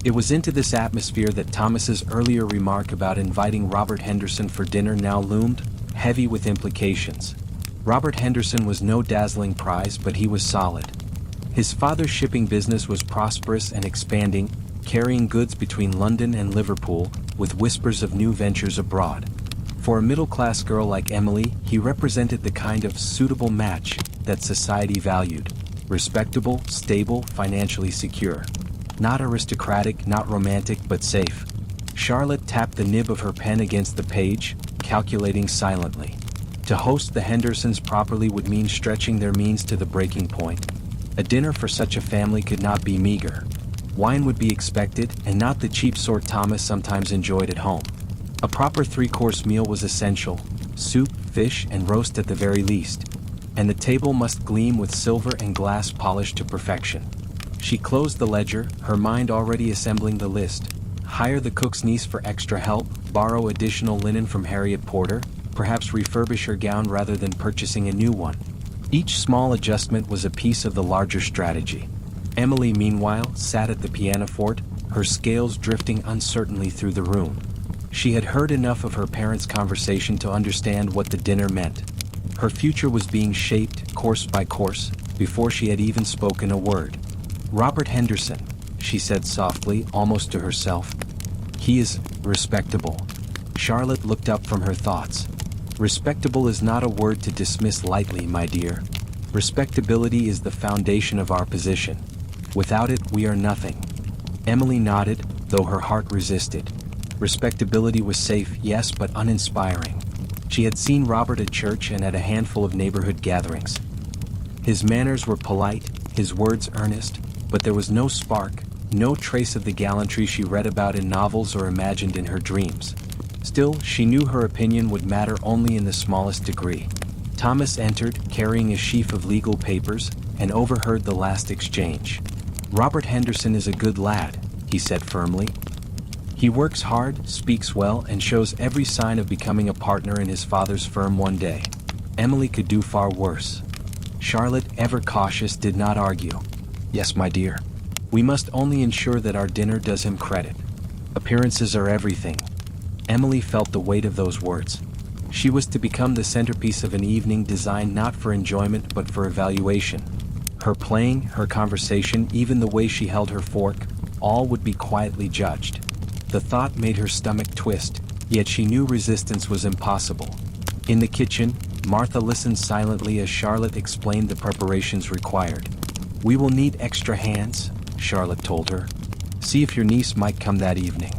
It was into this atmosphere that Thomas's earlier remark about inviting Robert Henderson for dinner now loomed, heavy with implications. Robert Henderson was no dazzling prize, but he was solid. His father's shipping business was prosperous and expanding, carrying goods between London and Liverpool, with whispers of new ventures abroad. For a middle-class girl like Emily, he represented the kind of suitable match that society valued. Respectable, stable, financially secure. Not aristocratic, not romantic, but safe. Charlotte tapped the nib of her pen against the page, calculating silently. To host the Hendersons properly would mean stretching their means to the breaking point. A dinner for such a family could not be meager. Wine would be expected, and not the cheap sort Thomas sometimes enjoyed at home. A proper 3-course meal was essential, soup, fish, and roast at the very least. And the table must gleam with silver and glass polished to perfection. She closed the ledger, her mind already assembling the list. Hire the cook's niece for extra help, borrow additional linen from Harriet Porter, perhaps refurbish her gown rather than purchasing a new one. Each small adjustment was a piece of the larger strategy. Emily, meanwhile, sat at the pianoforte, her scales drifting uncertainly through the room. She had heard enough of her parents' conversation to understand what the dinner meant. Her future was being shaped, course by course, before she had even spoken a word. "Robert Henderson," she said softly, almost to herself. "He is respectable." Charlotte looked up from her thoughts. "Respectable is not a word to dismiss lightly, my dear. Respectability is the foundation of our position. Without it, we are nothing." Emily nodded, though her heart resisted. Respectability was safe, yes, but uninspiring. She had seen Robert at church and at a handful of neighborhood gatherings. His manners were polite, his words earnest, but there was no spark, no trace of the gallantry she read about in novels or imagined in her dreams. Still, she knew her opinion would matter only in the smallest degree. Thomas entered, carrying a sheaf of legal papers, and overheard the last exchange. "Robert Henderson is a good lad," he said firmly. "He works hard, speaks well, and shows every sign of becoming a partner in his father's firm one day. Emily could do far worse." Charlotte, ever cautious, did not argue. "Yes, my dear. We must only ensure that our dinner does him credit. Appearances are everything." Emily felt the weight of those words. She was to become the centerpiece of an evening designed not for enjoyment but for evaluation. Her playing, her conversation, even the way she held her fork, all would be quietly judged. The thought made her stomach twist, yet she knew resistance was impossible. In the kitchen, Martha listened silently as Charlotte explained the preparations required. "We will need extra hands," Charlotte told her. "See if your niece might come that evening.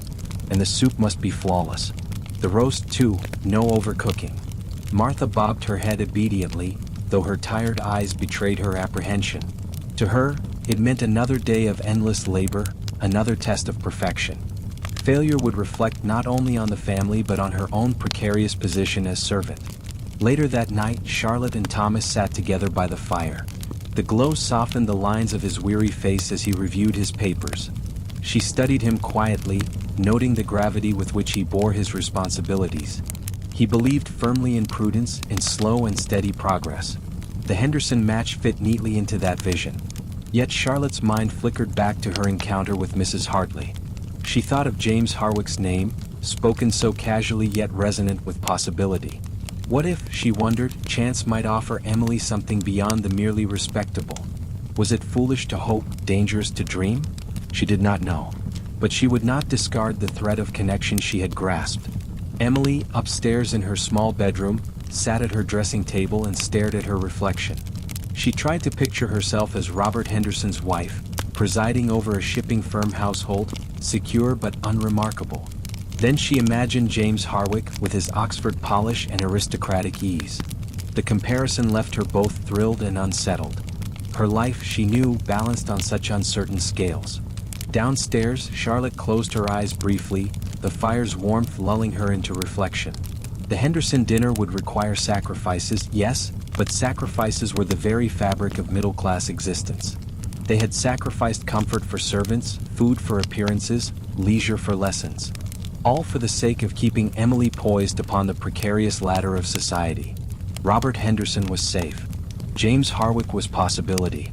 And the soup must be flawless. The roast too, no overcooking." Martha bobbed her head obediently, though her tired eyes betrayed her apprehension. To her, it meant another day of endless labor, another test of perfection. Failure would reflect not only on the family but on her own precarious position as servant. Later that night, Charlotte and Thomas sat together by the fire. The glow softened the lines of his weary face as he reviewed his papers. She studied him quietly, noting the gravity with which he bore his responsibilities. He believed firmly in prudence, in slow and steady progress. The Henderson match fit neatly into that vision. Yet Charlotte's mind flickered back to her encounter with Mrs. Hartley. She thought of James Harwick's name, spoken so casually yet resonant with possibility. What if, she wondered, chance might offer Emily something beyond the merely respectable? Was it foolish to hope, dangerous to dream? She did not know. But she would not discard the thread of connection she had grasped. Emily, upstairs in her small bedroom, sat at her dressing table and stared at her reflection. She tried to picture herself as Robert Henderson's wife, presiding over a shipping firm household, secure but unremarkable. Then she imagined James Harwick with his Oxford polish and aristocratic ease. The comparison left her both thrilled and unsettled. Her life, she knew, balanced on such uncertain scales. Downstairs, Charlotte closed her eyes briefly, the fire's warmth lulling her into reflection. The Henderson dinner would require sacrifices, yes, but sacrifices were the very fabric of middle-class existence. They had sacrificed comfort for servants, food for appearances, leisure for lessons. All for the sake of keeping Emily poised upon the precarious ladder of society. Robert Henderson was safe. James Harwick was possibility.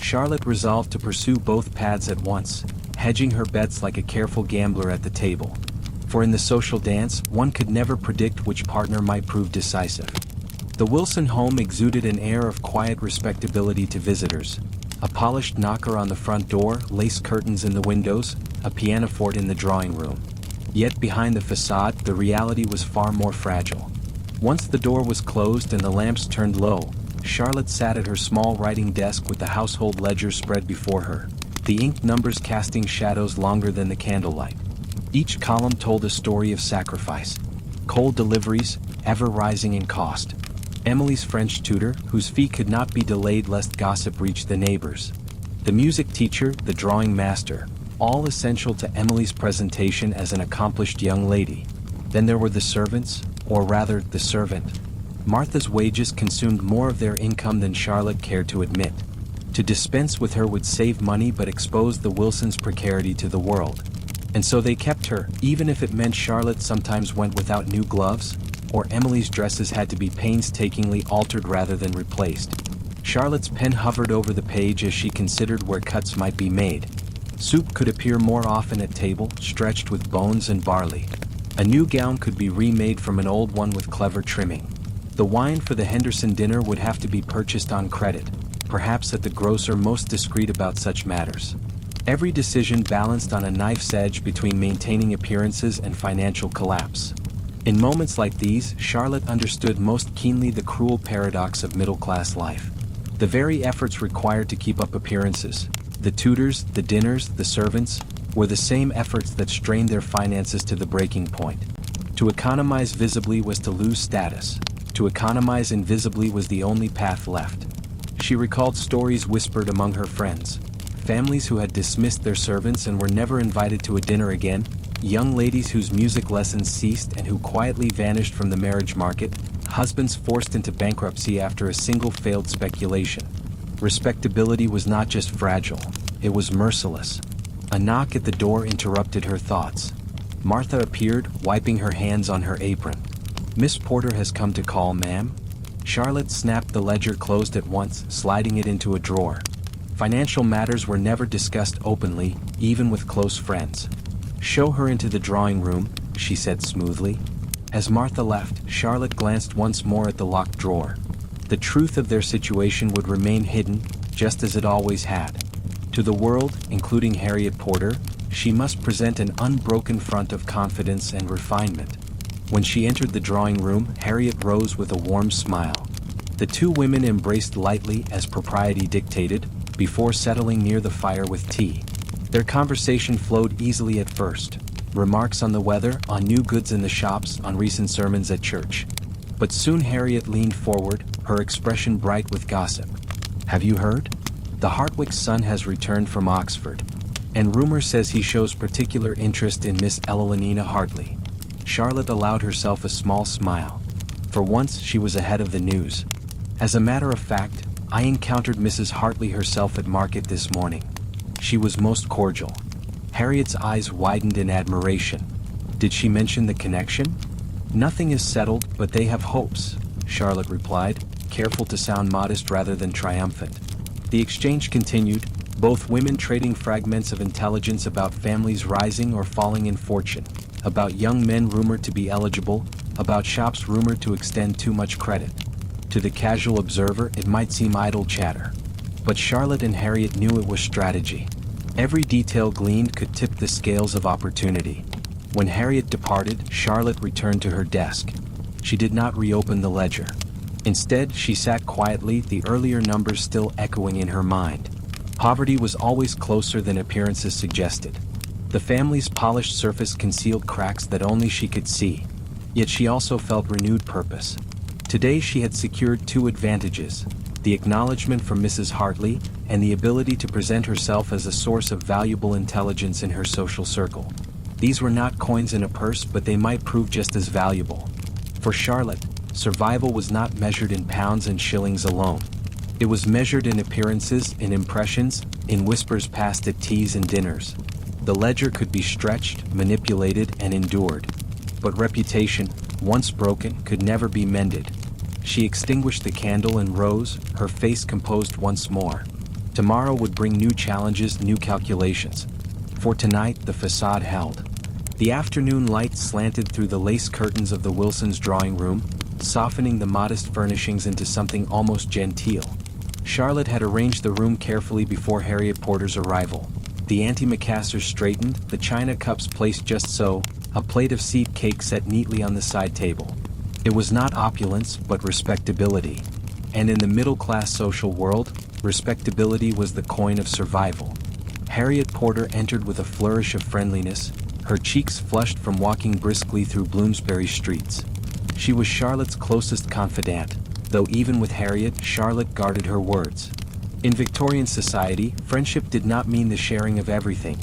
Charlotte resolved to pursue both paths at once, hedging her bets like a careful gambler at the table. For in the social dance, one could never predict which partner might prove decisive. The Wilson home exuded an air of quiet respectability to visitors. A polished knocker on the front door, lace curtains in the windows, a pianoforte in the drawing room. Yet behind the facade, the reality was far more fragile. Once the door was closed and the lamps turned low, Charlotte sat at her small writing desk with the household ledger spread before her, the ink numbers casting shadows longer than the candlelight. Each column told a story of sacrifice. Coal deliveries, ever rising in cost. Emily's French tutor, whose fee could not be delayed lest gossip reached the neighbors. The music teacher, the drawing master, all essential to Emily's presentation as an accomplished young lady. Then there were the servants, or rather, the servant. Martha's wages consumed more of their income than Charlotte cared to admit. To dispense with her would save money but expose the Wilsons' precarity to the world. And so they kept her, even if it meant Charlotte sometimes went without new gloves, or Emily's dresses had to be painstakingly altered rather than replaced. Charlotte's pen hovered over the page as she considered where cuts might be made. Soup could appear more often at table, stretched with bones and barley. A new gown could be remade from an old one with clever trimming. The wine for the Henderson dinner would have to be purchased on credit, perhaps at the grocer most discreet about such matters. Every decision balanced on a knife's edge between maintaining appearances and financial collapse. In moments like these, Charlotte understood most keenly the cruel paradox of middle-class life. The very efforts required to keep up appearances, the tutors, the dinners, the servants, were the same efforts that strained their finances to the breaking point. To economize visibly was to lose status. To economize invisibly was the only path left. She recalled stories whispered among her friends. Families who had dismissed their servants and were never invited to a dinner again, young ladies whose music lessons ceased and who quietly vanished from the marriage market, husbands forced into bankruptcy after a single failed speculation. Respectability was not just fragile, it was merciless. A knock at the door interrupted her thoughts. Martha appeared, wiping her hands on her apron. "Miss Porter has come to call, ma'am." Charlotte snapped the ledger closed at once, sliding it into a drawer. Financial matters were never discussed openly, even with close friends. "Show her into the drawing room," she said smoothly. As Martha left, Charlotte glanced once more at the locked drawer. The truth of their situation would remain hidden, just as it always had. To the world, including Harriet Porter, she must present an unbroken front of confidence and refinement. When she entered the drawing room, Harriet rose with a warm smile. The two women embraced lightly as propriety dictated, before settling near the fire with tea. Their conversation flowed easily at first. Remarks on the weather, on new goods in the shops, on recent sermons at church. But soon Harriet leaned forward, her expression bright with gossip. "Have you heard? The Hartwicks' son has returned from Oxford. And rumor says he shows particular interest in Miss Evelina Hartley." Charlotte allowed herself a small smile. For once she was ahead of the news. "As a matter of fact, I encountered Mrs. Hartley herself at market this morning. She was most cordial." Harriet's eyes widened in admiration. "Did she mention the connection?" "Nothing is settled, but they have hopes," Charlotte replied, careful to sound modest rather than triumphant. The exchange continued, both women trading fragments of intelligence about families rising or falling in fortune, about young men rumored to be eligible, about shops rumored to extend too much credit. To the casual observer, it might seem idle chatter. But Charlotte and Harriet knew it was strategy. Every detail gleaned could tip the scales of opportunity. When Harriet departed, Charlotte returned to her desk. She did not reopen the ledger. Instead, she sat quietly, the earlier numbers still echoing in her mind. Poverty was always closer than appearances suggested. The family's polished surface concealed cracks that only she could see. Yet she also felt renewed purpose. Today she had secured two advantages: the acknowledgement from Mrs. Hartley, and the ability to present herself as a source of valuable intelligence in her social circle. These were not coins in a purse, but they might prove just as valuable. For Charlotte, survival was not measured in pounds and shillings alone. It was measured in appearances, in impressions, in whispers passed at teas and dinners. The ledger could be stretched, manipulated, and endured. But reputation, once broken, could never be mended. She extinguished the candle and rose, her face composed once more. Tomorrow would bring new challenges, new calculations. For tonight, the facade held. The afternoon light slanted through the lace curtains of the Wilsons' drawing room, softening the modest furnishings into something almost genteel. Charlotte had arranged the room carefully before Harriet Porter's arrival. The antimacassars straightened, the china cups placed just so, a plate of seed cake set neatly on the side table. It was not opulence, but respectability. And in the middle-class social world, respectability was the coin of survival. Harriet Porter entered with a flourish of friendliness, her cheeks flushed from walking briskly through Bloomsbury streets. She was Charlotte's closest confidant, though even with Harriet, Charlotte guarded her words. In Victorian society, friendship did not mean the sharing of everything.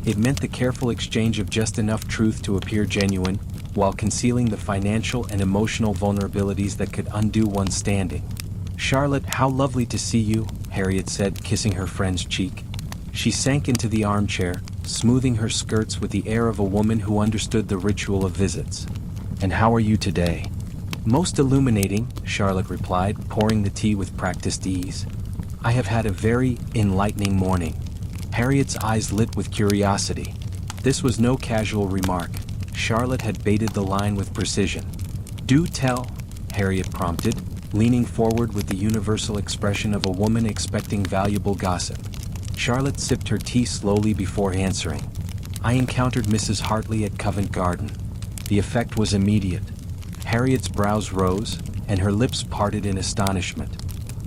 It meant the careful exchange of just enough truth to appear genuine, while concealing the financial and emotional vulnerabilities that could undo one's standing. "Charlotte, how lovely to see you," Harriet said, kissing her friend's cheek. She sank into the armchair, smoothing her skirts with the air of a woman who understood the ritual of visits. "And how are you today?" "Most illuminating," Charlotte replied, pouring the tea with practiced ease. "I have had a very enlightening morning." Harriet's eyes lit with curiosity. This was no casual remark. Charlotte had baited the line with precision. "Do tell," Harriet prompted, leaning forward with the universal expression of a woman expecting valuable gossip. Charlotte sipped her tea slowly before answering. "I encountered Mrs. Hartley at Covent Garden." The effect was immediate. Harriet's brows rose, and her lips parted in astonishment.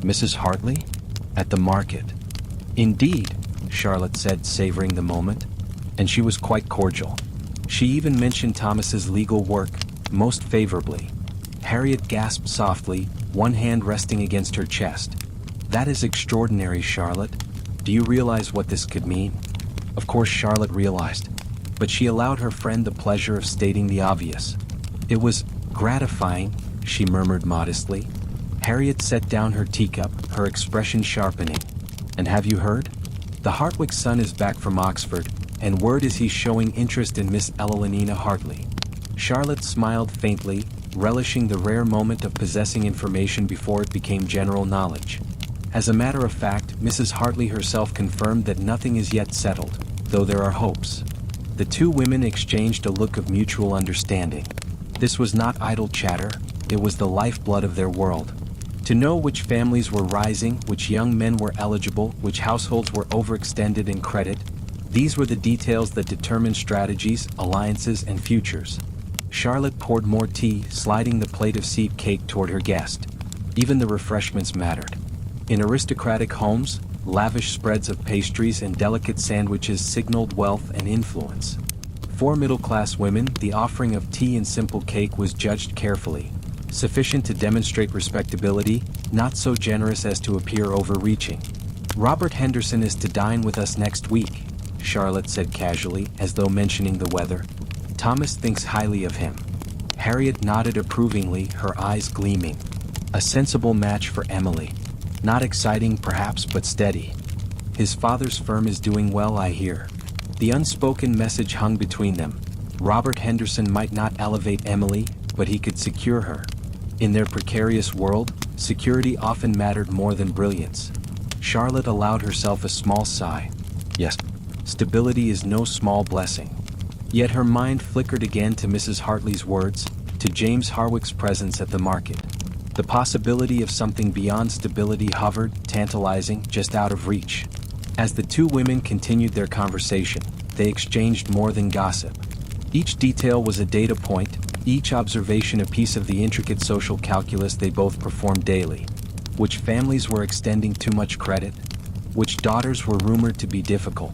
"Mrs. Hartley? At the market?" "Indeed," Charlotte said, savoring the moment. "And she was quite cordial. She even mentioned Thomas's legal work, most favorably." Harriet gasped softly, one hand resting against her chest. "That is extraordinary, Charlotte. Do you realize what this could mean?" Of course Charlotte realized, but she allowed her friend the pleasure of stating the obvious. "It was gratifying," she murmured modestly. Harriet set down her teacup, her expression sharpening. "And have you heard? The Hartwicks' son is back from Oxford, and word is he's showing interest in Miss Elegance Hartley." Charlotte smiled faintly, relishing the rare moment of possessing information before it became general knowledge. As a matter of fact, Mrs. Hartley herself confirmed that nothing is yet settled, though there are hopes. The two women exchanged a look of mutual understanding. This was not idle chatter, it was the lifeblood of their world. To know which families were rising, which young men were eligible, which households were overextended in credit, these were the details that determined strategies, alliances, and futures. Charlotte poured more tea, sliding the plate of seed cake toward her guest. Even the refreshments mattered. In aristocratic homes, lavish spreads of pastries and delicate sandwiches signaled wealth and influence. For middle-class women, the offering of tea and simple cake was judged carefully, sufficient to demonstrate respectability, not so generous as to appear overreaching. "Robert Henderson is to dine with us next week," Charlotte said casually, as though mentioning the weather. "Thomas thinks highly of him." Harriet nodded approvingly, her eyes gleaming. A sensible match for Emily. Not exciting perhaps, but steady. "His father's firm is doing well, I hear." The unspoken message hung between them. Robert Henderson might not elevate Emily, but he could secure her. In their precarious world, security often mattered more than brilliance. Charlotte allowed herself a small sigh. Yes, stability is no small blessing. Yet her mind flickered again to Mrs. Hartley's words, to James Harwick's presence at the market. The possibility of something beyond stability hovered, tantalizing, just out of reach. As the two women continued their conversation, they exchanged more than gossip. Each detail was a data point, each observation a piece of the intricate social calculus they both performed daily. Which families were extending too much credit? Which daughters were rumored to be difficult?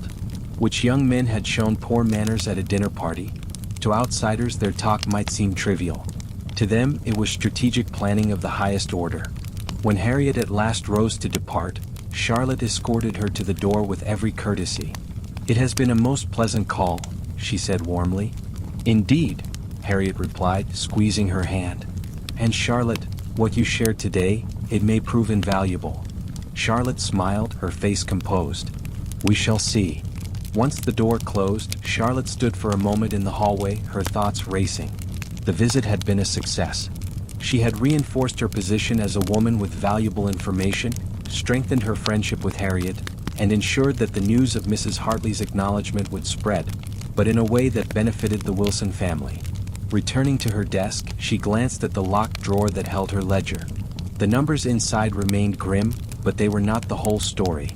Which young men had shown poor manners at a dinner party? To outsiders their talk might seem trivial. To them it was strategic planning of the highest order. When Harriet at last rose to depart, Charlotte escorted her to the door with every courtesy. "It has been a most pleasant call," she said warmly. "Indeed," Harriet replied, squeezing her hand. "And Charlotte, what you shared today, it may prove invaluable." Charlotte smiled, her face composed. "We shall see." Once the door closed, Charlotte stood for a moment in the hallway, her thoughts racing. The visit had been a success. She had reinforced her position as a woman with valuable information, strengthened her friendship with Harriet, and ensured that the news of Mrs. Hartley's acknowledgement would spread, but in a way that benefited the Wilson family. Returning to her desk, she glanced at the locked drawer that held her ledger. The numbers inside remained grim, but they were not the whole story.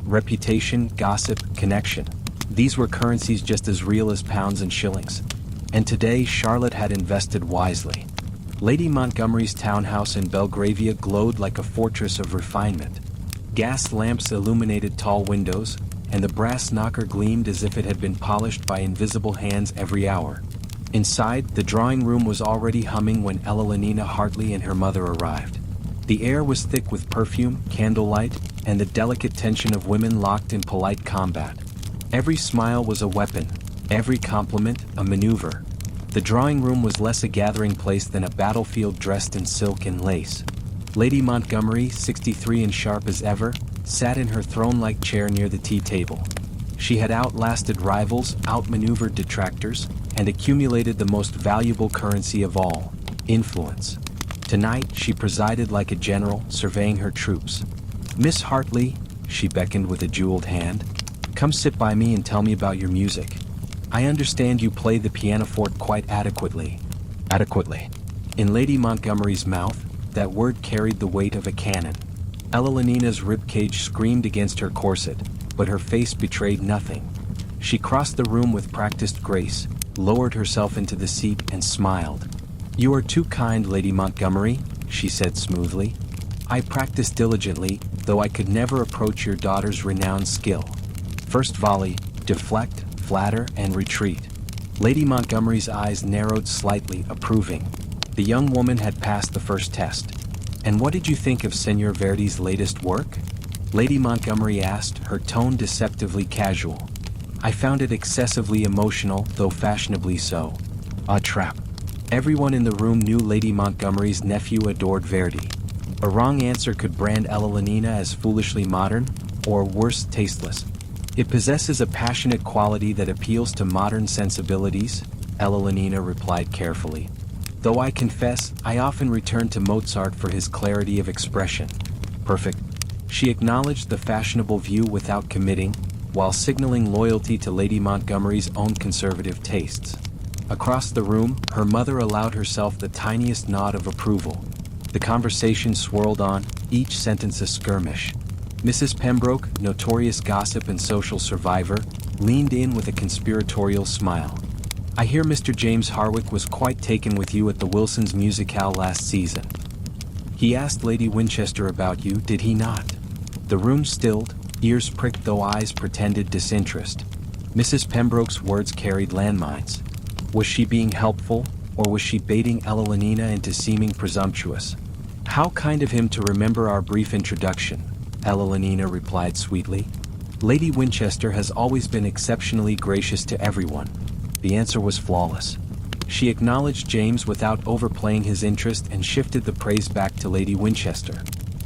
Reputation, gossip, connection. These were currencies just as real as pounds and shillings. And today Charlotte had invested wisely. Lady Montgomery's townhouse in Belgravia glowed like a fortress of refinement. Gas lamps illuminated tall windows, and the brass knocker gleamed as if it had been polished by invisible hands every hour. Inside, the drawing room was already humming when Elegance Hartley and her mother arrived. The air was thick with perfume, candlelight, and the delicate tension of women locked in polite combat. Every smile was a weapon, every compliment a maneuver. The drawing room was less a gathering place than a battlefield dressed in silk and lace. Lady Montgomery, 63 and sharp as ever, sat in her throne-like chair near the tea table. She had outlasted rivals, outmaneuvered detractors, and accumulated the most valuable currency of all, influence. Tonight she presided like a general, surveying her troops. "Miss Hartley," she beckoned with a jeweled hand. Come sit by me and tell me about your music. I understand you play the pianoforte quite adequately. Adequately. In Lady Montgomery's mouth, that word carried the weight of a cannon. Evelina's ribcage screamed against her corset, but her face betrayed nothing. She crossed the room with practiced grace, lowered herself into the seat and smiled. "You are too kind, Lady Montgomery," she said smoothly. "I practice diligently, though I could never approach your daughter's renowned skill. First volley, deflect, flatter, and retreat." Lady Montgomery's eyes narrowed slightly, approving. The young woman had passed the first test. "And what did you think of Senor Verdi's latest work?" Lady Montgomery asked, her tone deceptively casual. "I found it excessively emotional, though fashionably so." A trap. Everyone in the room knew Lady Montgomery's nephew adored Verdi. A wrong answer could brand Evelina as foolishly modern, or worse, tasteless. "It possesses a passionate quality that appeals to modern sensibilities," Evelina replied carefully. "Though I confess, I often return to Mozart for his clarity of expression." Perfect. She acknowledged the fashionable view without committing, while signaling loyalty to Lady Montgomery's own conservative tastes. Across the room, her mother allowed herself the tiniest nod of approval. The conversation swirled on, each sentence a skirmish. Mrs. Pembroke, notorious gossip and social survivor, leaned in with a conspiratorial smile. "I hear Mr. James Harwick was quite taken with you at the Wilsons' musicale last season. He asked Lady Winchester about you, did he not?" The room stilled, ears pricked though eyes pretended disinterest. Mrs. Pembroke's words carried landmines. Was she being helpful, or was she baiting Evelina into seeming presumptuous? "How kind of him to remember our brief introduction," Evelina replied sweetly. "Lady Winchester has always been exceptionally gracious to everyone." The answer was flawless. She acknowledged James without overplaying his interest and shifted the praise back to Lady Winchester.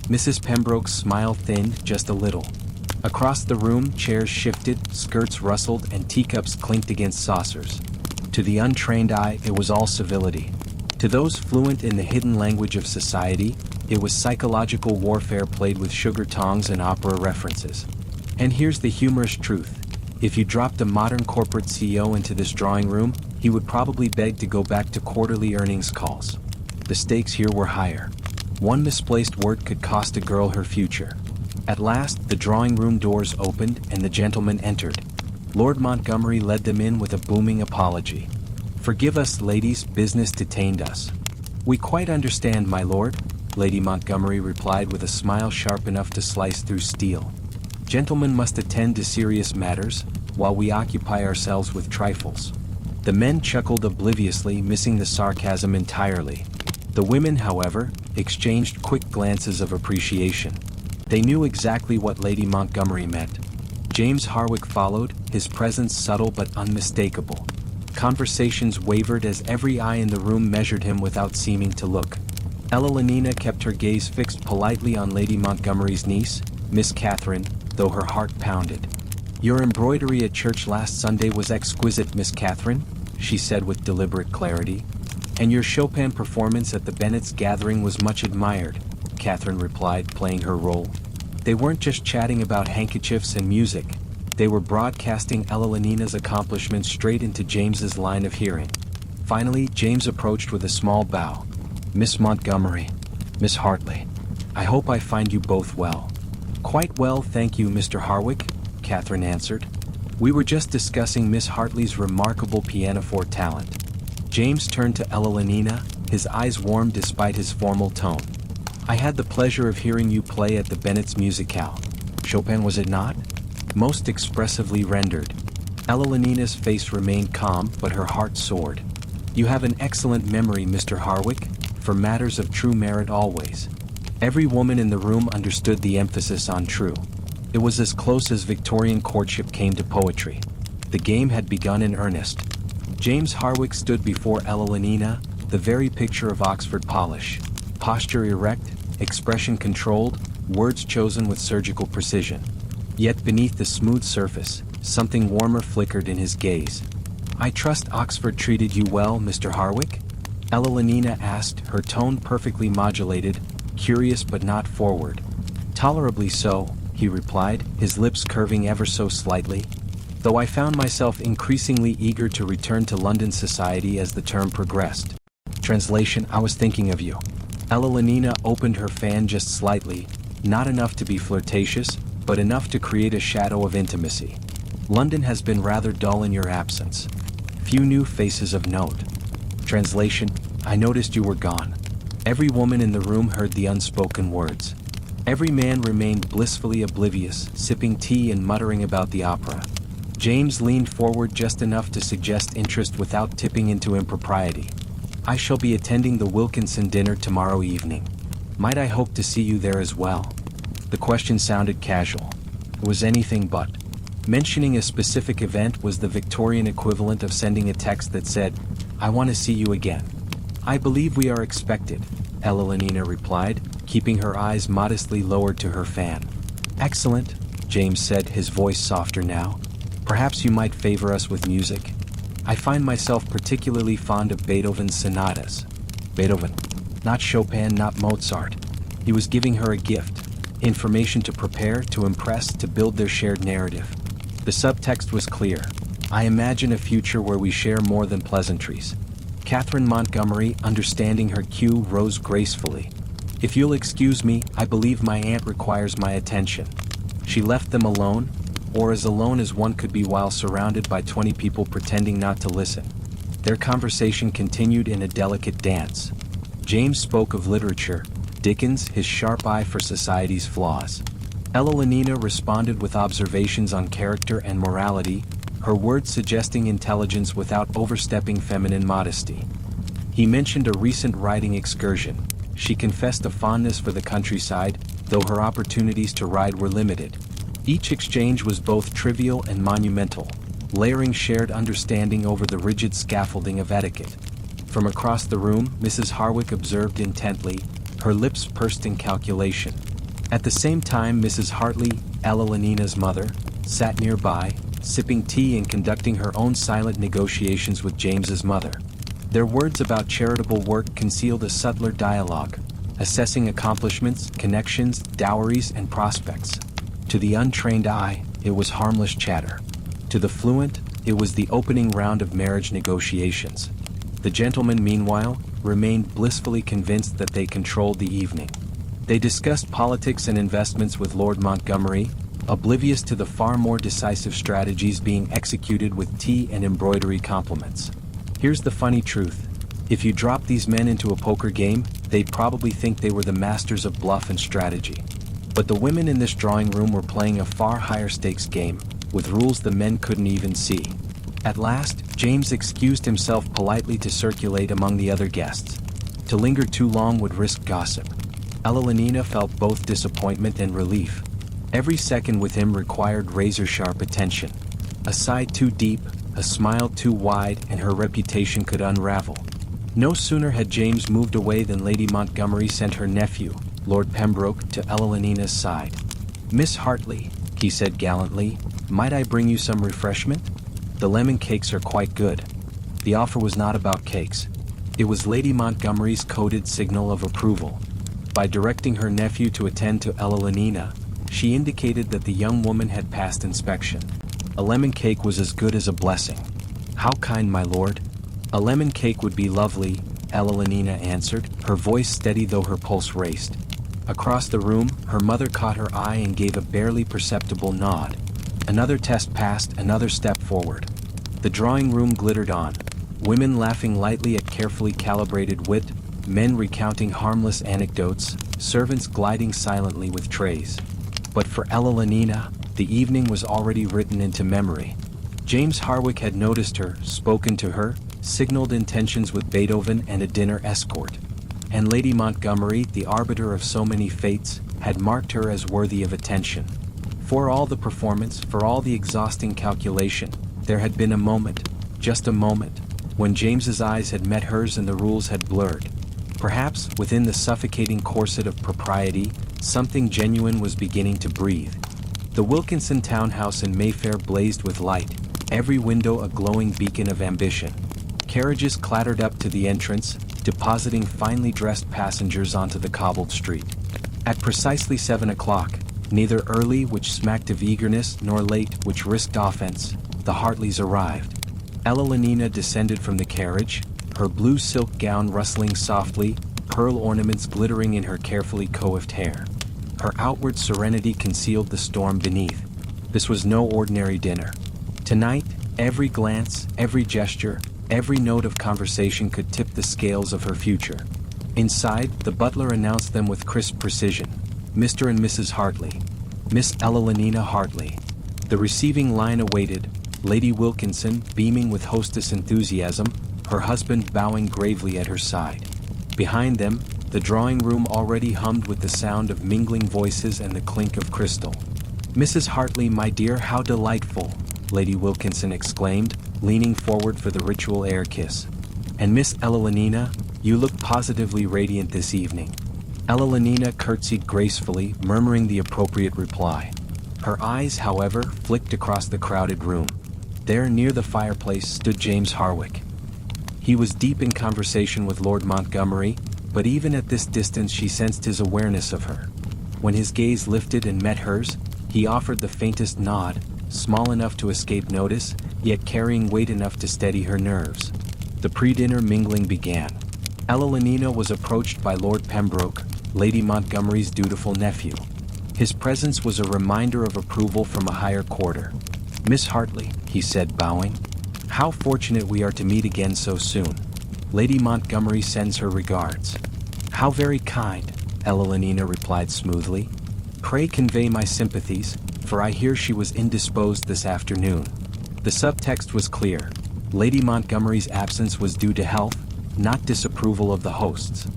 Mrs. Pembroke's smile thinned just a little. Across the room, chairs shifted, skirts rustled, and teacups clinked against saucers. To the untrained eye, it was all civility. To those fluent in the hidden language of society, it was psychological warfare played with sugar tongs and opera references. And here's the humorous truth. If you dropped a modern corporate CEO into this drawing room, he would probably beg to go back to quarterly earnings calls. The stakes here were higher. One misplaced word could cost a girl her future. At last, the drawing room doors opened and the gentlemen entered. Lord Montgomery led them in with a booming apology. "Forgive us, ladies, business detained us." "We quite understand, my lord," Lady Montgomery replied with a smile sharp enough to slice through steel. "Gentlemen must attend to serious matters, while we occupy ourselves with trifles." The men chuckled obliviously, missing the sarcasm entirely. The women, however, exchanged quick glances of appreciation. They knew exactly what Lady Montgomery meant. James Harwick followed, his presence subtle but unmistakable. Conversations wavered as every eye in the room measured him without seeming to look. Evelina kept her gaze fixed politely on Lady Montgomery's niece, Miss Catherine, though her heart pounded. "Your embroidery at church last Sunday was exquisite, Miss Catherine," she said with deliberate clarity. "And your Chopin performance at the Bennets' gathering was much admired," Catherine replied, playing her role. They weren't just chatting about handkerchiefs and music. They were broadcasting Evelina's accomplishments straight into James's line of hearing. Finally, James approached with a small bow. "Miss Montgomery, Miss Hartley, I hope I find you both well." "Quite well, thank you, Mr. Harwick," Catherine answered. "We were just discussing Miss Hartley's remarkable pianoforte talent." James turned to Evelina, his eyes warm despite his formal tone. "I had the pleasure of hearing you play at the Bennets' musicale. Chopin, was it not?" Most expressively rendered. Evelina's face remained calm, but her heart soared. "You have an excellent memory, Mr. Harwick, for matters of true merit always." Every woman in the room understood the emphasis on true. It was as close as Victorian courtship came to poetry. The game had begun in earnest. James Harwick stood before Evelina, the very picture of Oxford polish. Posture erect, expression controlled, words chosen with surgical precision. Yet beneath the smooth surface, something warmer flickered in his gaze. "I trust Oxford treated you well, Mr. Harwick?" Evelina asked, her tone perfectly modulated, curious but not forward. "Tolerably so," he replied, his lips curving ever so slightly. Though I found myself increasingly eager to return to London society as the term progressed. Translation: I was thinking of you. Elenina opened her fan just slightly, not enough to be flirtatious, but enough to create a shadow of intimacy. London has been rather dull in your absence. Few new faces of note. Translation: I noticed you were gone. Every woman in the room heard the unspoken words. Every man remained blissfully oblivious, sipping tea and muttering about the opera. James leaned forward just enough to suggest interest without tipping into impropriety. I shall be attending the Wilkinson dinner tomorrow evening. Might I hope to see you there as well? The question sounded casual. It was anything but. Mentioning a specific event was the Victorian equivalent of sending a text that said, I want to see you again. I believe we are expected, Elenina replied, keeping her eyes modestly lowered to her fan. Excellent, James said, his voice softer now. Perhaps you might favor us with music. I find myself particularly fond of Beethoven's sonatas. Beethoven. Not Chopin, not Mozart. He was giving her a gift. Information to prepare, to impress, to build their shared narrative. The subtext was clear. I imagine a future where we share more than pleasantries. Catherine Montgomery, understanding her cue, rose gracefully. If you'll excuse me, I believe my aunt requires my attention. She left them alone, or as alone as one could be while surrounded by 20 people pretending not to listen. Their conversation continued in a delicate dance. James spoke of literature, Dickens, his sharp eye for society's flaws. Elenina responded with observations on character and morality, her words suggesting intelligence without overstepping feminine modesty. He mentioned a recent riding excursion. She confessed a fondness for the countryside, though her opportunities to ride were limited. Each exchange was both trivial and monumental, layering shared understanding over the rigid scaffolding of etiquette. From across the room, Mrs. Harwick observed intently, her lips pursed in calculation. At the same time, Mrs. Hartley, Elenina's mother, sat nearby, sipping tea and conducting her own silent negotiations with James's mother. Their words about charitable work concealed a subtler dialogue, assessing accomplishments, connections, dowries, and prospects. To the untrained eye, it was harmless chatter. To the fluent, it was the opening round of marriage negotiations. The gentlemen, meanwhile, remained blissfully convinced that they controlled the evening. They discussed politics and investments with Lord Montgomery, oblivious to the far more decisive strategies being executed with tea and embroidery compliments. Here's the funny truth. If you drop these men into a poker game, they'd probably think they were the masters of bluff and strategy. But the women in this drawing room were playing a far higher stakes game, with rules the men couldn't even see. At last, James excused himself politely to circulate among the other guests. To linger too long would risk gossip. Elenina felt both disappointment and relief. Every second with him required razor-sharp attention. A sigh too deep, a smile too wide, and her reputation could unravel. No sooner had James moved away than Lady Montgomery sent her nephew, Lord Pembroke, to Elenina's side. Miss Hartley, he said gallantly, might I bring you some refreshment? The lemon cakes are quite good. The offer was not about cakes. It was Lady Montgomery's coded signal of approval. By directing her nephew to attend to Elenina, she indicated that the young woman had passed inspection. A lemon cake was as good as a blessing. How kind, my lord. A lemon cake would be lovely, Elenina answered, her voice steady though her pulse raced. Across the room, her mother caught her eye and gave a barely perceptible nod. Another test passed, another step forward. The drawing room glittered on. Women laughing lightly at carefully calibrated wit, men recounting harmless anecdotes, servants gliding silently with trays. But for Elenina, the evening was already written into memory. James Harwick had noticed her, spoken to her, signaled intentions with Beethoven and a dinner escort. And Lady Montgomery, the arbiter of so many fates, had marked her as worthy of attention. For all the performance, for all the exhausting calculation, there had been a moment, just a moment, when James's eyes had met hers and the rules had blurred. Perhaps, within the suffocating corset of propriety, something genuine was beginning to breathe. The Wilkinson townhouse in Mayfair blazed with light, every window a glowing beacon of ambition. Carriages clattered up to the entrance, depositing finely dressed passengers onto the cobbled street. At precisely 7 o'clock, Neither early, which smacked of eagerness, nor late, which risked offense, the Hartleys arrived. Evelina descended from the carriage, her blue silk gown rustling softly, pearl ornaments glittering in her carefully coiffed hair. Her outward serenity concealed the storm beneath. This was no ordinary dinner. Tonight, every glance, every gesture, every note of conversation could tip the scales of her future. Inside, the butler announced them with crisp precision. Mr. and Mrs. Hartley. Miss Evelina Hartley. The receiving line awaited, Lady Wilkinson beaming with hostess enthusiasm, her husband bowing gravely at her side. Behind them, the drawing room already hummed with the sound of mingling voices and the clink of crystal. "Mrs. Hartley, my dear, how delightful," Lady Wilkinson exclaimed, leaning forward for the ritual air kiss. "And Miss Evelina, you look positively radiant this evening." Evelina curtsied gracefully, murmuring the appropriate reply. Her eyes, however, flicked across the crowded room. There, near the fireplace, stood James Harwick. He was deep in conversation with Lord Montgomery, but even at this distance she sensed his awareness of her. When his gaze lifted and met hers, he offered the faintest nod, small enough to escape notice, yet carrying weight enough to steady her nerves. The pre-dinner mingling began. Evelina was approached by Lord Pembroke, Lady Montgomery's dutiful nephew. His presence was a reminder of approval from a higher quarter. "Miss Hartley," he said, bowing. "How fortunate we are to meet again so soon. Lady Montgomery sends her regards." "How very kind," Evelina replied smoothly. "Pray convey my sympathies, for I hear she was indisposed this afternoon." The subtext was clear. Lady Montgomery's absence was due to health, not disapproval of the hosts.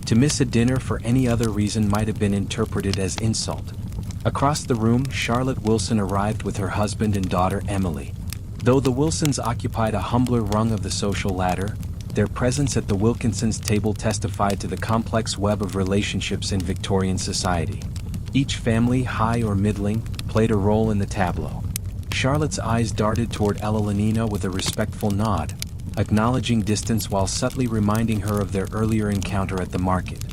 To miss a dinner for any other reason might have been interpreted as insult. Across the room, Charlotte Wilson arrived with her husband and daughter Emily. Though the Wilsons occupied a humbler rung of the social ladder, their presence at the Wilkinsons' table testified to the complex web of relationships in Victorian society. Each family, high or middling, played a role in the tableau. Charlotte's eyes darted toward Evelina with a respectful nod, acknowledging distance while subtly reminding her of their earlier encounter at the market.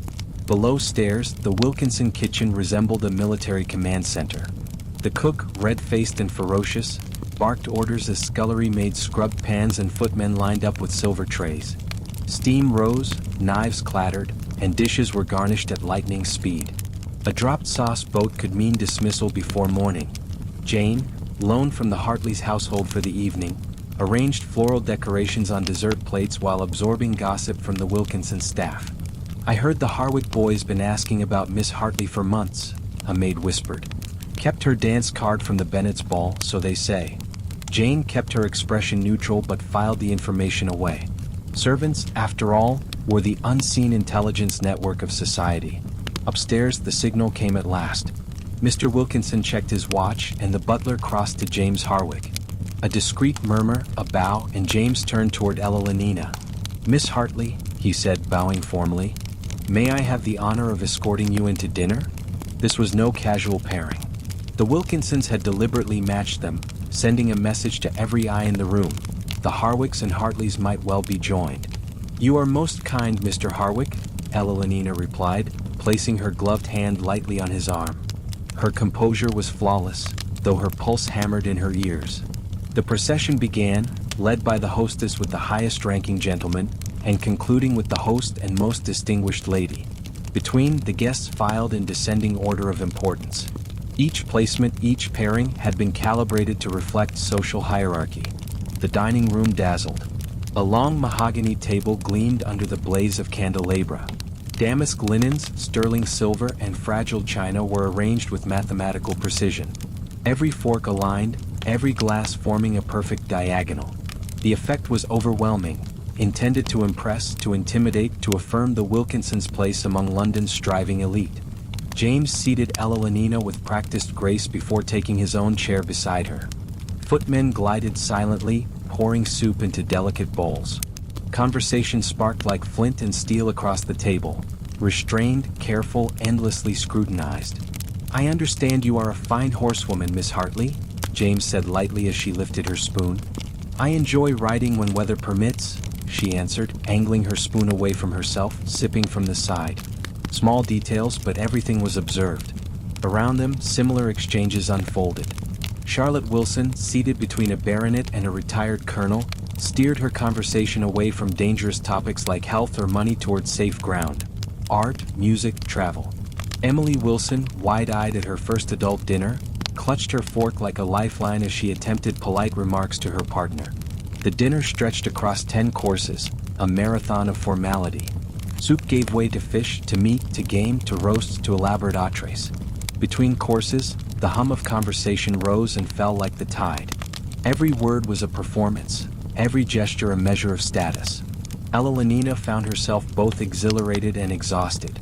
Below stairs, the Wilkinson kitchen resembled a military command center. The cook, red-faced and ferocious, barked orders as scullery maids scrubbed pans and footmen lined up with silver trays. Steam rose, knives clattered, and dishes were garnished at lightning speed. A dropped sauce boat could mean dismissal before morning. Jane, loaned from the Hartleys' household for the evening, arranged floral decorations on dessert plates while absorbing gossip from the Wilkinson staff. "I heard the Harwick boys been asking about Miss Hartley for months," a maid whispered. "Kept her dance card from the Bennets' ball, so they say." Jane kept her expression neutral but filed the information away. Servants, after all, were the unseen intelligence network of society. Upstairs, the signal came at last. Mr. Wilkinson checked his watch, and the butler crossed to James Harwick. A discreet murmur, a bow, and James turned toward Evelina. "Miss Hartley," he said, bowing formally, "may I have the honor of escorting you into dinner?" This was no casual pairing. The Wilkinsons had deliberately matched them, sending a message to every eye in the room. The Harwicks and Hartleys might well be joined. "You are most kind, Mr. Harwick," Evelina replied, placing her gloved hand lightly on his arm. Her composure was flawless, though her pulse hammered in her ears. The procession began, led by the hostess with the highest-ranking gentleman, and concluding with the host and most distinguished lady. Between, the guests filed in descending order of importance. Each placement, each pairing, had been calibrated to reflect social hierarchy. The dining room dazzled. A long mahogany table gleamed under the blaze of candelabra. Damask linens, sterling silver, and fragile china were arranged with mathematical precision. Every fork aligned, every glass forming a perfect diagonal. The effect was overwhelming, intended to impress, to intimidate, to affirm the Wilkinsons' place among London's striving elite. James seated Evelina with practiced grace before taking his own chair beside her. Footmen glided silently, pouring soup into delicate bowls. Conversation sparked like flint and steel across the table, restrained, careful, endlessly scrutinized. "I understand you are a fine horsewoman, Miss Hartley," James said lightly as she lifted her spoon. "I enjoy riding when weather permits," she answered, angling her spoon away from herself, sipping from the side. Small details, but everything was observed. Around them, similar exchanges unfolded. Charlotte Wilson, seated between a baronet and a retired colonel, steered her conversation away from dangerous topics like health or money towards safe ground: art, music, travel. Emily Wilson, wide-eyed at her first adult dinner, clutched her fork like a lifeline as she attempted polite remarks to her partner. The dinner stretched across 10 courses, a marathon of formality. Soup gave way to fish, to meat, to game, to roasts, to elaborate entrees. Between courses, the hum of conversation rose and fell like the tide. Every word was a performance, every gesture a measure of status. Ella Lenina found herself both exhilarated and exhausted.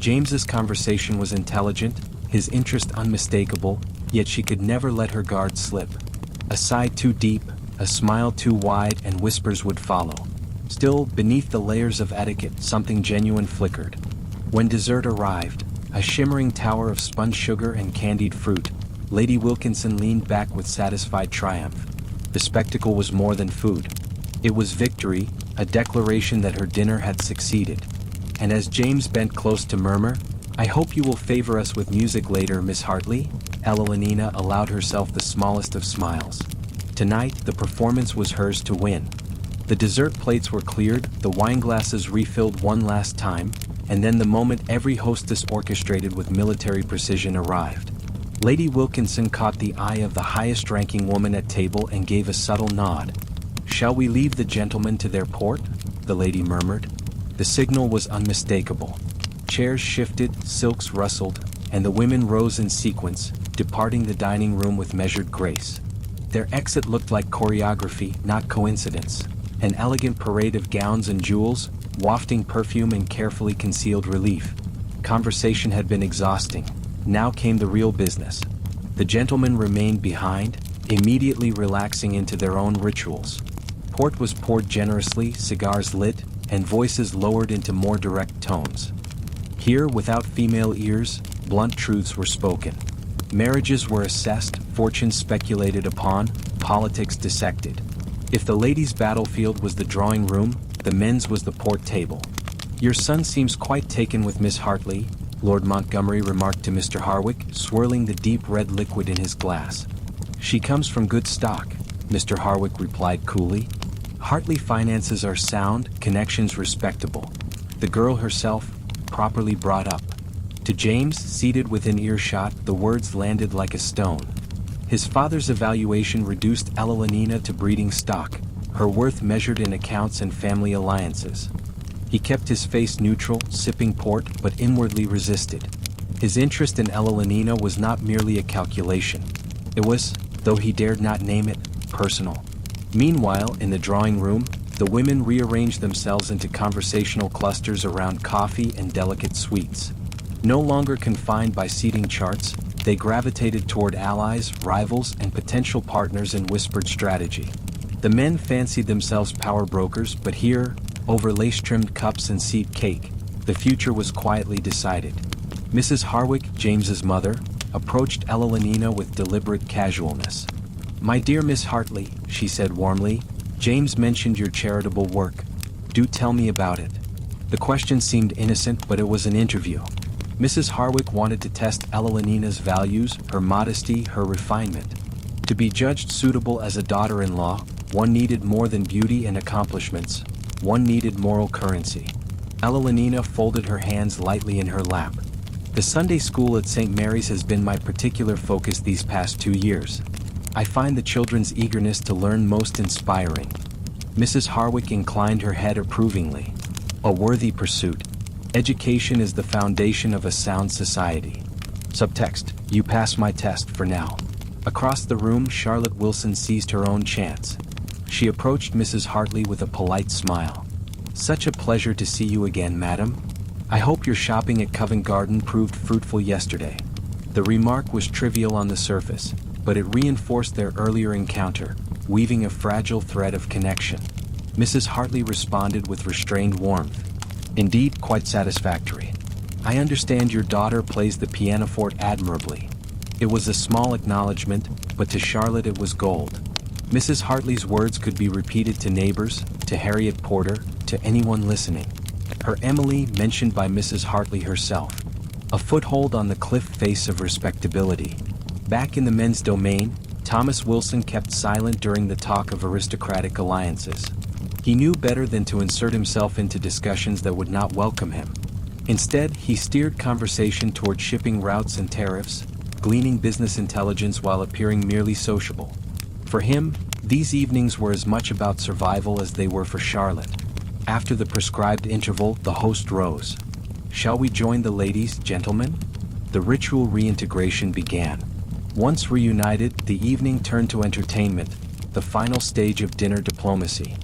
James's conversation was intelligent, his interest unmistakable, yet she could never let her guard slip. A sigh too deep, a smile too wide, and whispers would follow. Still, beneath the layers of etiquette, something genuine flickered. When dessert arrived, a shimmering tower of spun sugar and candied fruit, Lady Wilkinson leaned back with satisfied triumph. The spectacle was more than food. It was victory, a declaration that her dinner had succeeded. And as James bent close to murmur, "I hope you will favor us with music later, Miss Hartley," Ella Lenina allowed herself the smallest of smiles. Tonight, the performance was hers to win. The dessert plates were cleared, the wineglasses refilled one last time, and then the moment every hostess orchestrated with military precision arrived. Lady Wilkinson caught the eye of the highest-ranking woman at table and gave a subtle nod. "Shall we leave the gentlemen to their port?" the lady murmured. The signal was unmistakable. Chairs shifted, silks rustled, and the women rose in sequence, departing the dining room with measured grace. Their exit looked like choreography, not coincidence. An elegant parade of gowns and jewels, wafting perfume and carefully concealed relief. Conversation had been exhausting. Now came the real business. The gentlemen remained behind, immediately relaxing into their own rituals. Port was poured generously, cigars lit, and voices lowered into more direct tones. Here, without female ears, blunt truths were spoken. Marriages were assessed, fortunes speculated upon, politics dissected. If the ladies' battlefield was the drawing room, the men's was the port table. "Your son seems quite taken with Miss Hartley," Lord Montgomery remarked to Mr. Harwick, swirling the deep red liquid in his glass. "She comes from good stock," Mr. Harwick replied coolly. "Hartley finances are sound, connections respectable. The girl herself, properly brought up." To James, seated within earshot, the words landed like a stone. His father's evaluation reduced Ella Lenina to breeding stock, her worth measured in accounts and family alliances. He kept his face neutral, sipping port, but inwardly resisted. His interest in Ella Lenina was not merely a calculation. It was, though he dared not name it, personal. Meanwhile, in the drawing room, the women rearranged themselves into conversational clusters around coffee and delicate sweets. No longer confined by seating charts, they gravitated toward allies, rivals, and potential partners in whispered strategy. The men fancied themselves power brokers, but here, over lace-trimmed cups and seed cake, the future was quietly decided. Mrs. Harwick, James's mother, approached Ella Lenina with deliberate casualness. "My dear Miss Hartley," she said warmly, "James mentioned your charitable work. Do tell me about it." The question seemed innocent, but it was an interview. Mrs. Harwick wanted to test Ella Lenina's values, her modesty, her refinement. To be judged suitable as a daughter-in-law, one needed more than beauty and accomplishments. One needed moral currency. Ella Lenina folded her hands lightly in her lap. "The Sunday school at St. Mary's has been my particular focus these past 2 years. I find the children's eagerness to learn most inspiring." Mrs. Harwick inclined her head approvingly. "A worthy pursuit. Education is the foundation of a sound society." Subtext: "You pass my test for now." Across the room, Charlotte Wilson seized her own chance. She approached Mrs. Hartley with a polite smile. "Such a pleasure to see you again, madam. I hope your shopping at Covent Garden proved fruitful yesterday." The remark was trivial on the surface, but it reinforced their earlier encounter, weaving a fragile thread of connection. Mrs. Hartley responded with restrained warmth. "Indeed, quite satisfactory. I understand your daughter plays the pianoforte admirably." It was a small acknowledgement, but to Charlotte it was gold. Mrs. Hartley's words could be repeated to neighbors, to Harriet Porter, to anyone listening. Her Emily mentioned by Mrs. Hartley herself. a foothold on the cliff face of respectability. Back in the men's domain, Thomas Wilson kept silent during the talk of aristocratic alliances. He knew better than to insert himself into discussions that would not welcome him. Instead, he steered conversation toward shipping routes and tariffs, gleaning business intelligence while appearing merely sociable. For him, these evenings were as much about survival as they were for Charlotte. After the prescribed interval, the host rose. "Shall we join the ladies, gentlemen?" The ritual reintegration began. Once reunited, the evening turned to entertainment, the final stage of dinner diplomacy.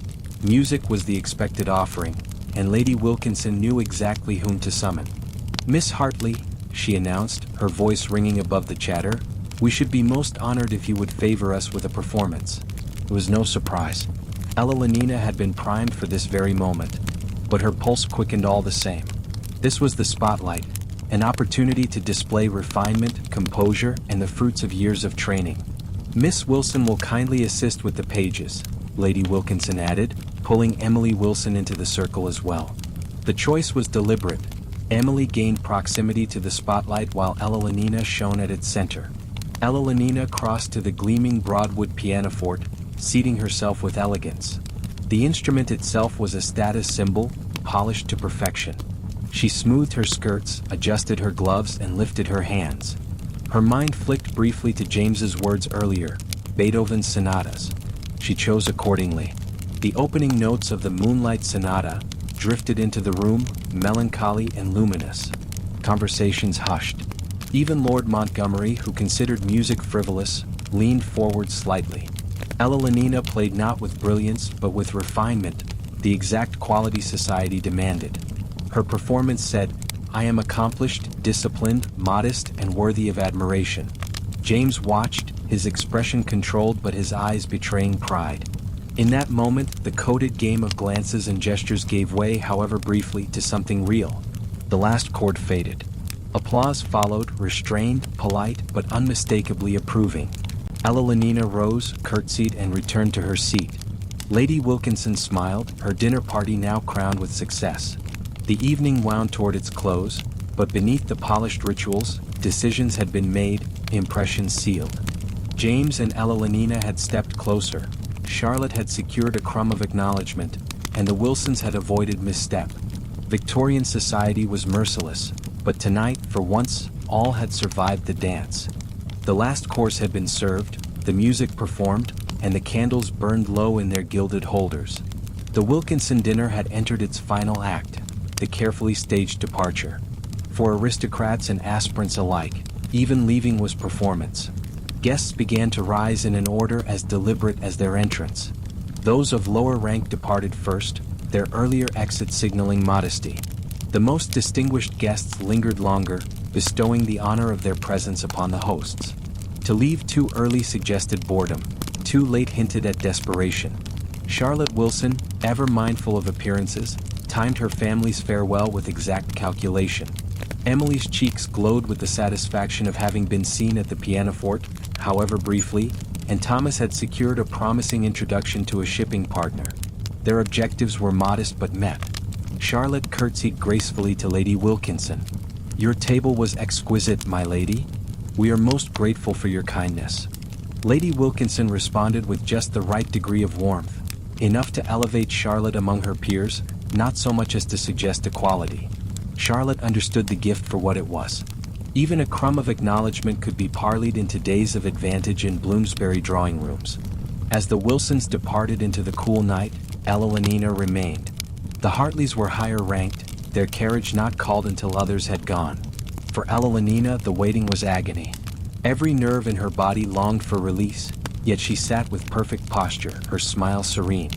Music was the expected offering, and Lady Wilkinson knew exactly whom to summon. "Miss Hartley," she announced, her voice ringing above the chatter, "we should be most honored if you would favor us with a performance." It was no surprise. Ella Lenina had been primed for this very moment, but her pulse quickened all the same. This was the spotlight, an opportunity to display refinement, composure, and the fruits of years of training. "Miss Wilson will kindly assist with the pages," Lady Wilkinson added, pulling Emily Wilson into the circle as well. The choice was deliberate. Emily gained proximity to the spotlight while Ella Lenina shone at its center. Ella Lenina crossed to the gleaming broadwood pianoforte, seating herself with elegance. The instrument itself was a status symbol, polished to perfection. She smoothed her skirts, adjusted her gloves, and lifted her hands. Her mind flicked briefly to James's words earlier, Beethoven's sonatas. She chose accordingly. The opening notes of the Moonlight Sonata drifted into the room, melancholy and luminous. Conversations hushed. Even Lord Montgomery, who considered music frivolous, leaned forward slightly. Ella Lenina played not with brilliance but with refinement, the exact quality society demanded. Her performance said, "I am accomplished, disciplined, modest, and worthy of admiration." James watched, his expression controlled but his eyes betraying pride. In that moment, the coded game of glances and gestures gave way, however briefly, to something real. The last chord faded. Applause followed, restrained, polite, but unmistakably approving. Ella Lenina rose, curtsied, and returned to her seat. Lady Wilkinson smiled, her dinner party now crowned with success. The evening wound toward its close, but beneath the polished rituals, decisions had been made, impressions sealed. James and Ella Lenina had stepped closer. Charlotte had secured a crumb of acknowledgement, and the Wilsons had avoided misstep. Victorian society was merciless, but tonight, for once, all had survived the dance. The last course had been served, the music performed, and the candles burned low in their gilded holders. The Wilkinson dinner had entered its final act, the carefully staged departure. For aristocrats and aspirants alike, even leaving was performance. Guests began to rise in an order as deliberate as their entrance. Those of lower rank departed first, their earlier exit signaling modesty. The most distinguished guests lingered longer, bestowing the honor of their presence upon the hosts. To leave too early suggested boredom, too late hinted at desperation. Charlotte Wilson, ever mindful of appearances, timed her family's farewell with exact calculation. Emily's cheeks glowed with the satisfaction of having been seen at the pianoforte, however briefly, and Thomas had secured a promising introduction to a shipping partner. Their objectives were modest but met. Charlotte curtsied gracefully to Lady Wilkinson. "Your table was exquisite, my lady. We are most grateful for your kindness." Lady Wilkinson responded with just the right degree of warmth, enough to elevate Charlotte among her peers, not so much as to suggest equality. Charlotte understood the gift for what it was. Even a crumb of acknowledgement could be parlayed into days of advantage in Bloomsbury drawing rooms. As the Wilsons departed into the cool night, Ella Lenina remained. The Hartleys were higher ranked, their carriage not called until others had gone. For Ella Lenina, the waiting was agony. Every nerve in her body longed for release, yet she sat with perfect posture, her smile serene.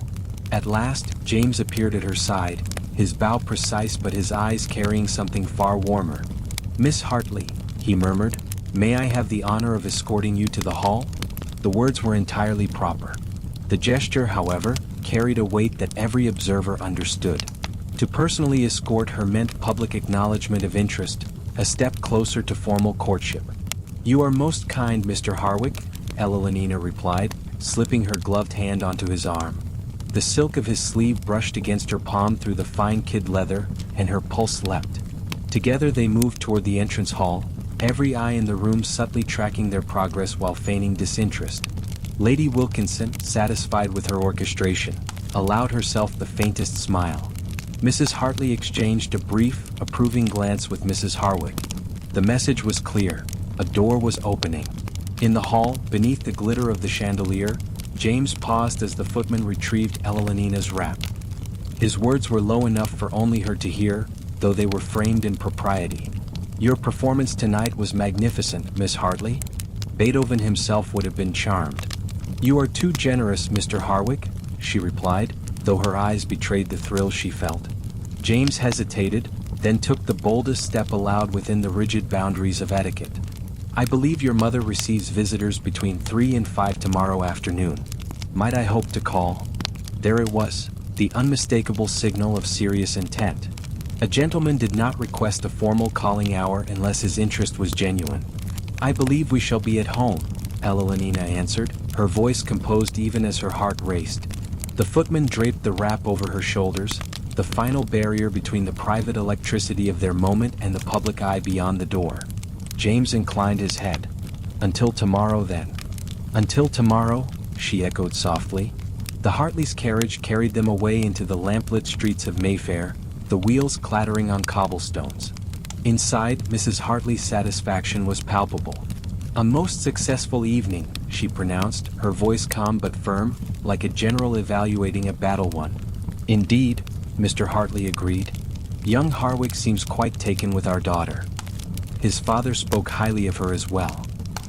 At last, James appeared at her side, his bow precise but his eyes carrying something far warmer. "Miss Hartley," he murmured, "may I have the honor of escorting you to the hall?" The words were entirely proper. The gesture, however, carried a weight that every observer understood. To personally escort her meant public acknowledgement of interest, a step closer to formal courtship. "You are most kind, Mr. Harwick," Ella Lenina replied, slipping her gloved hand onto his arm. The silk of his sleeve brushed against her palm through the fine kid leather, and her pulse leapt. Together they moved toward the entrance hall, every eye in the room subtly tracking their progress while feigning disinterest. Lady Wilkinson, satisfied with her orchestration, allowed herself the faintest smile. Mrs. Hartley exchanged a brief, approving glance with Mrs. Harwick. The message was clear. A door was opening. In the hall, beneath the glitter of the chandelier, James paused as the footman retrieved Elenina's wrap. His words were low enough for only her to hear, though they were framed in propriety. "Your performance tonight was magnificent, Miss Hartley." Beethoven himself would have been charmed. "You are too generous, Mr. Harwick," she replied, though her eyes betrayed the thrill she felt. James hesitated, then took the boldest step allowed within the rigid boundaries of etiquette. "I believe your mother receives visitors between 3 and 5 tomorrow afternoon. Might I hope to call?" There it was, the unmistakable signal of serious intent. A gentleman did not request a formal calling hour unless his interest was genuine. "I believe we shall be at home," Elenina answered, her voice composed even as her heart raced. The footman draped the wrap over her shoulders, the final barrier between the private electricity of their moment and the public eye beyond the door. James inclined his head. "Until tomorrow then." "Until tomorrow," she echoed softly. The Hartleys' carriage carried them away into the lamplit streets of Mayfair, the wheels clattering on cobblestones. Inside, Mrs. Hartley's satisfaction was palpable. "A most successful evening," she pronounced, her voice calm but firm, like a general evaluating a battle won. "Indeed," Mr. Hartley agreed. "Young Harwick seems quite taken with our daughter." His father spoke highly of her as well.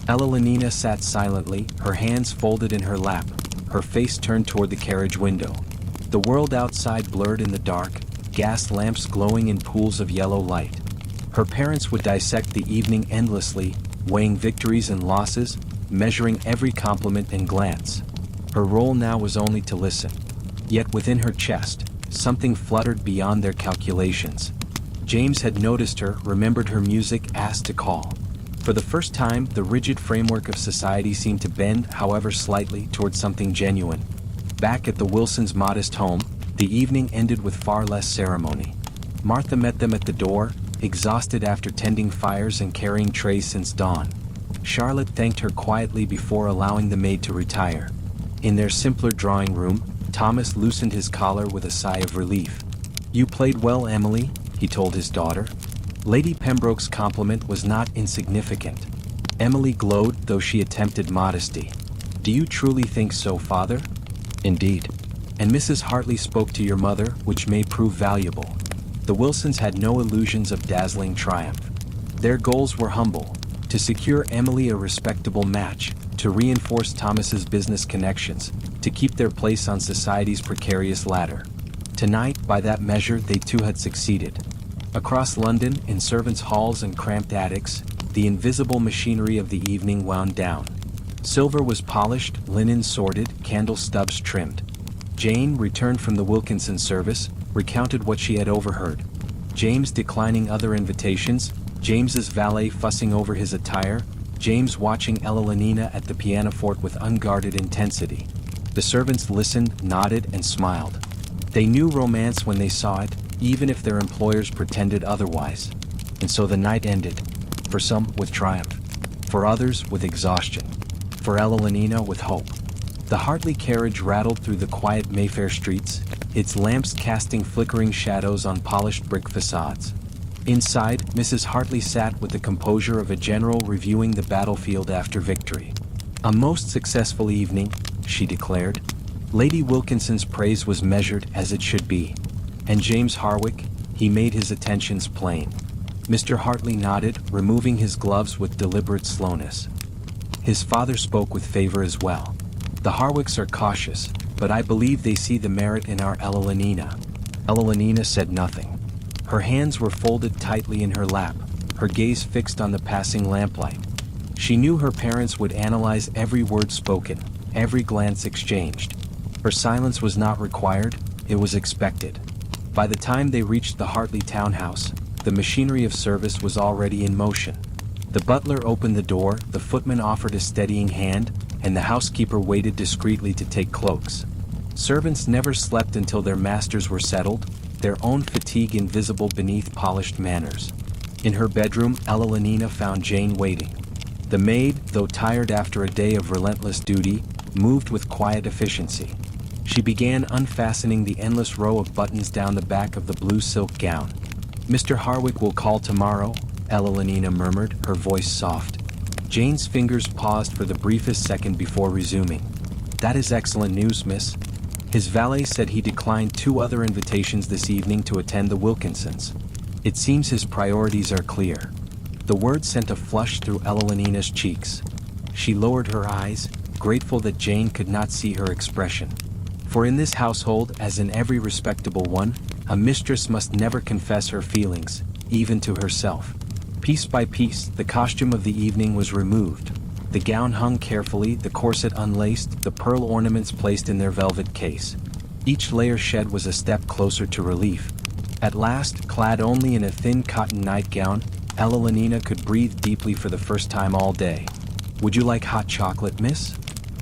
Elenina sat silently, her hands folded in her lap, her face turned toward the carriage window. The world outside blurred in the dark, gas lamps glowing in pools of yellow light. Her parents would dissect the evening endlessly, weighing victories and losses, measuring every compliment and glance. Her role now was only to listen. Yet within her chest, something fluttered beyond their calculations. James had noticed her, remembered her music, asked to call. For the first time, the rigid framework of society seemed to bend, however slightly, towards something genuine. Back at the Wilsons' modest home, the evening ended with far less ceremony. Martha met them at the door, exhausted after tending fires and carrying trays since dawn. Charlotte thanked her quietly before allowing the maid to retire. In their simpler drawing room, Thomas loosened his collar with a sigh of relief. "You played well, Emily," he told his daughter. Lady Pembroke's compliment was not insignificant. Emily glowed, though she attempted modesty. "Do you truly think so, father?" "Indeed. And Mrs. Hartley spoke to your mother, which may prove valuable." The Wilsons had no illusions of dazzling triumph. Their goals were humble: to secure Emily a respectable match, to reinforce Thomas's business connections, to keep their place on society's precarious ladder. Tonight, by that measure, they too had succeeded. Across London, in servants' halls and cramped attics, the invisible machinery of the evening wound down. Silver was polished, linen sorted, candle stubs trimmed. Jane, returned from the Wilkinson service, recounted what she had overheard. James declining other invitations, James's valet fussing over his attire, James watching Elenina at the pianoforte with unguarded intensity. The servants listened, nodded, and smiled. They knew romance when they saw it, even if their employers pretended otherwise. And so the night ended. For some, with triumph. For others, with exhaustion. For Elenina, with hope. The Hartley carriage rattled through the quiet Mayfair streets, its lamps casting flickering shadows on polished brick facades. Inside, Mrs. Hartley sat with the composure of a general reviewing the battlefield after victory. "A most successful evening," she declared. Lady Wilkinson's praise was measured as it should be. And James Harwick, he made his attentions plain. Mr. Hartley nodded, removing his gloves with deliberate slowness. His father spoke with favor as well. "The Harwicks are cautious, but I believe they see the merit in our Elenina." Elenina said nothing. Her hands were folded tightly in her lap, her gaze fixed on the passing lamplight. She knew her parents would analyze every word spoken, every glance exchanged. Her silence was not required, it was expected. By the time they reached the Hartley townhouse, the machinery of service was already in motion. The butler opened the door, the footman offered a steadying hand, and the housekeeper waited discreetly to take cloaks. Servants never slept until their masters were settled, their own fatigue invisible beneath polished manners. In her bedroom, Ella found Jane waiting. The maid, though tired after a day of relentless duty, moved with quiet efficiency. She began unfastening the endless row of buttons down the back of the blue silk gown. "Mr. Harwick will call tomorrow," Ella murmured, her voice soft. Jane's fingers paused for the briefest second before resuming. "That is excellent news, miss. His valet said he declined 2 other invitations this evening to attend the Wilkinsons. It seems his priorities are clear." The word sent a flush through Ella cheeks. She lowered her eyes, grateful that Jane could not see her expression. For in this household, as in every respectable one, a mistress must never confess her feelings, even to herself. Piece by piece, the costume of the evening was removed. The gown hung carefully, the corset unlaced, the pearl ornaments placed in their velvet case. Each layer shed was a step closer to relief. At last, clad only in a thin cotton nightgown, Ella could breathe deeply for the first time all day. "Would you like hot chocolate, miss?"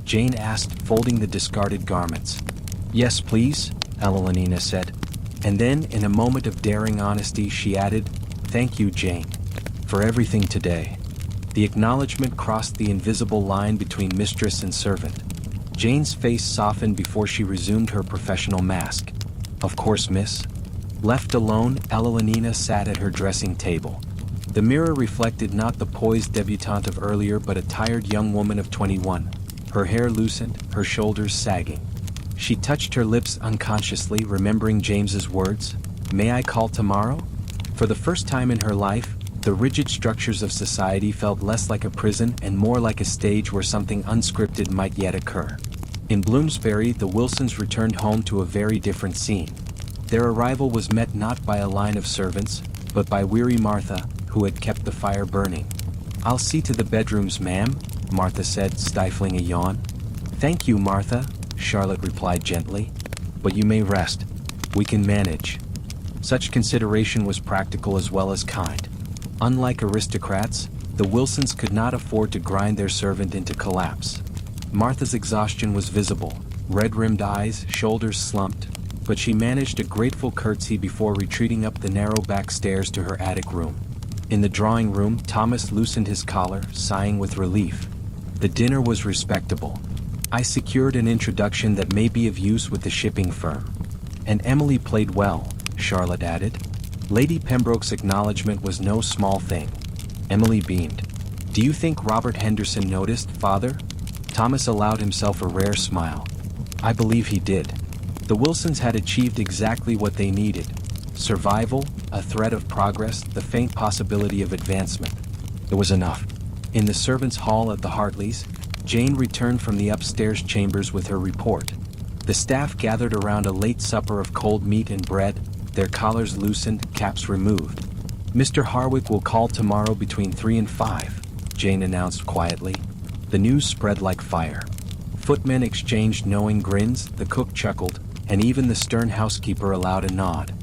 Jane asked, folding the discarded garments. "Yes, please," Ella said. And then, in a moment of daring honesty, she added, "Thank you, Jane, for everything today." The acknowledgement crossed the invisible line between mistress and servant. Jane's face softened before she resumed her professional mask. "Of course, miss." Left alone, Ella sat at her dressing table. The mirror reflected not the poised debutante of earlier but a tired young woman of 21, her hair loosened, her shoulders sagging. She touched her lips unconsciously, remembering James's words, "May I call tomorrow?" For the first time in her life, the rigid structures of society felt less like a prison and more like a stage where something unscripted might yet occur. In Bloomsbury, the Wilsons returned home to a very different scene. Their arrival was met not by a line of servants, but by weary Martha, who had kept the fire burning. "I'll see to the bedrooms, ma'am," Martha said, stifling a yawn. "Thank you, Martha," Charlotte replied gently. "But you may rest. We can manage." Such consideration was practical as well as kind. Unlike aristocrats, the Wilsons could not afford to grind their servant into collapse. Martha's exhaustion was visible, red-rimmed eyes, shoulders slumped, but she managed a grateful curtsy before retreating up the narrow back stairs to her attic room. In the drawing room, Thomas loosened his collar, sighing with relief. The dinner was respectable. "I secured an introduction that may be of use with the shipping firm. And Emily played well," Charlotte added. Lady Pembroke's acknowledgement was no small thing. Emily beamed. "Do you think Robert Henderson noticed, Father?" Thomas allowed himself a rare smile. "I believe he did." The Wilsons had achieved exactly what they needed. Survival, a thread of progress, the faint possibility of advancement. It was enough. In the servants' hall at the Hartleys, Jane returned from the upstairs chambers with her report. The staff gathered around a late supper of cold meat and bread, their collars loosened, caps removed. "Mr. Harwick will call tomorrow between 3 and 5, Jane announced quietly. The news spread like fire. Footmen exchanged knowing grins, the cook chuckled, and even the stern housekeeper allowed a nod.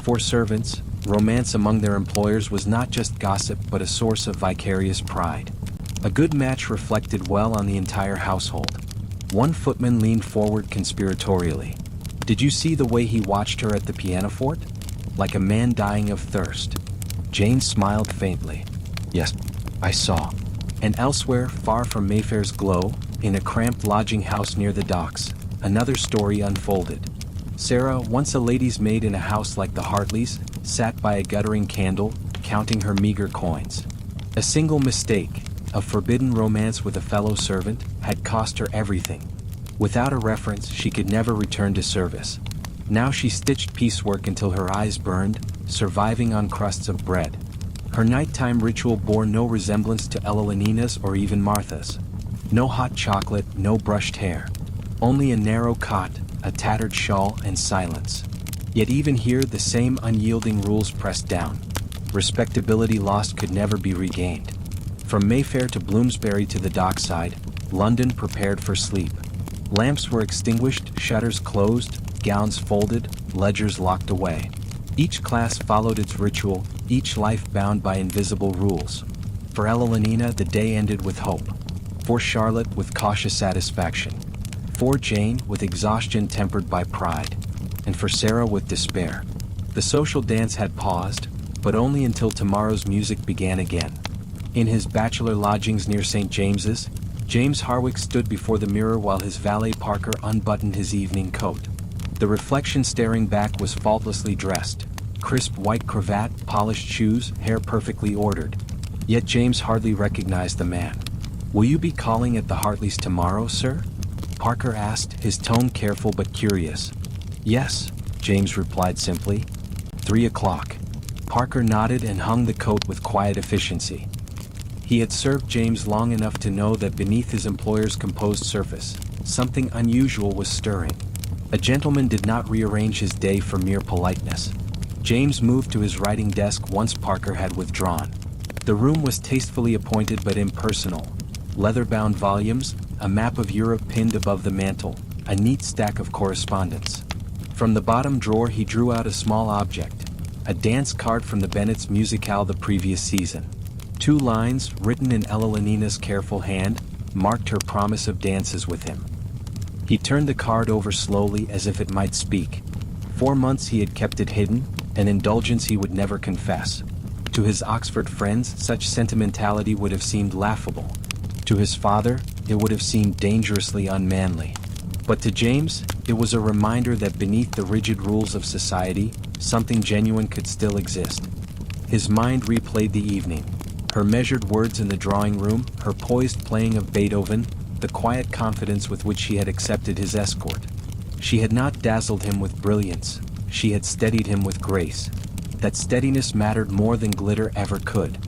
For servants, romance among their employers was not just gossip but a source of vicarious pride. A good match reflected well on the entire household. One footman leaned forward conspiratorially. "Did you see the way he watched her at the pianoforte? Like a man dying of thirst." Jane smiled faintly. "Yes, I saw." And elsewhere, far from Mayfair's glow, in a cramped lodging house near the docks, another story unfolded. Sarah, once a lady's maid in a house like the Hartleys, sat by a guttering candle, counting her meager coins. A single mistake, a forbidden romance with a fellow servant, had cost her everything. Without a reference, she could never return to service. Now she stitched piecework until her eyes burned, surviving on crusts of bread. Her nighttime ritual bore no resemblance to Ella or even Martha's. No hot chocolate, no brushed hair. Only a narrow cot, a tattered shawl, and silence. Yet even here the same unyielding rules pressed down. Respectability lost could never be regained. From Mayfair to Bloomsbury to the dockside, London prepared for sleep. Lamps were extinguished, shutters closed, gowns folded, ledgers locked away. Each class followed its ritual, each life bound by invisible rules. For Ella the day ended with hope. For Charlotte, with cautious satisfaction. For Jane, with exhaustion tempered by pride. And for Sarah, with despair. The social dance had paused, but only until tomorrow's music began again. In his bachelor lodgings near St. James's, James Harwicks stood before the mirror while his valet Parker unbuttoned his evening coat. The reflection staring back was faultlessly dressed. Crisp white cravat, polished shoes, hair perfectly ordered. Yet James hardly recognized the man. "Will you be calling at the Hartleys tomorrow, sir?" Parker asked, his tone careful but curious. "Yes," James replied simply. 3 o'clock. Parker nodded and hung the coat with quiet efficiency. He had served James long enough to know that beneath his employer's composed surface, something unusual was stirring. A gentleman did not rearrange his day for mere politeness. James moved to his writing desk once Parker had withdrawn. The room was tastefully appointed but impersonal. Leather-bound volumes, a map of Europe pinned above the mantel, a neat stack of correspondence. From the bottom drawer he drew out a small object, a dance card from the Bennett's musicale the previous season. 2 lines, written in Ella Lenina's careful hand, marked her promise of dances with him. He turned the card over slowly as if it might speak. 4 months he had kept it hidden, an indulgence he would never confess. To his Oxford friends, such sentimentality would have seemed laughable. To his father, it would have seemed dangerously unmanly. But to James, it was a reminder that beneath the rigid rules of society, something genuine could still exist. His mind replayed the evening. Her measured words in the drawing room, her poised playing of Beethoven, the quiet confidence with which she had accepted his escort. She had not dazzled him with brilliance, she had steadied him with grace. That steadiness mattered more than glitter ever could.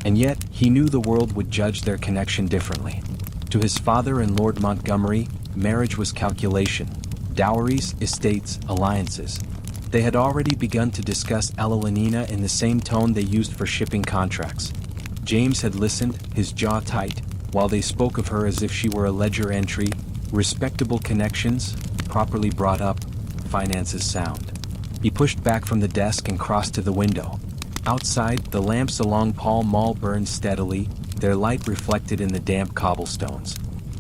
And yet, he knew the world would judge their connection differently. To his father and Lord Montgomery, marriage was calculation. Dowries, estates, alliances. They had already begun to discuss Ella Lenina in the same tone they used for shipping contracts. James had listened, his jaw tight, while they spoke of her as if she were a ledger entry, respectable connections, properly brought up, finances sound. He pushed back from the desk and crossed to the window. Outside, the lamps along Pall Mall burned steadily, their light reflected in the damp cobblestones.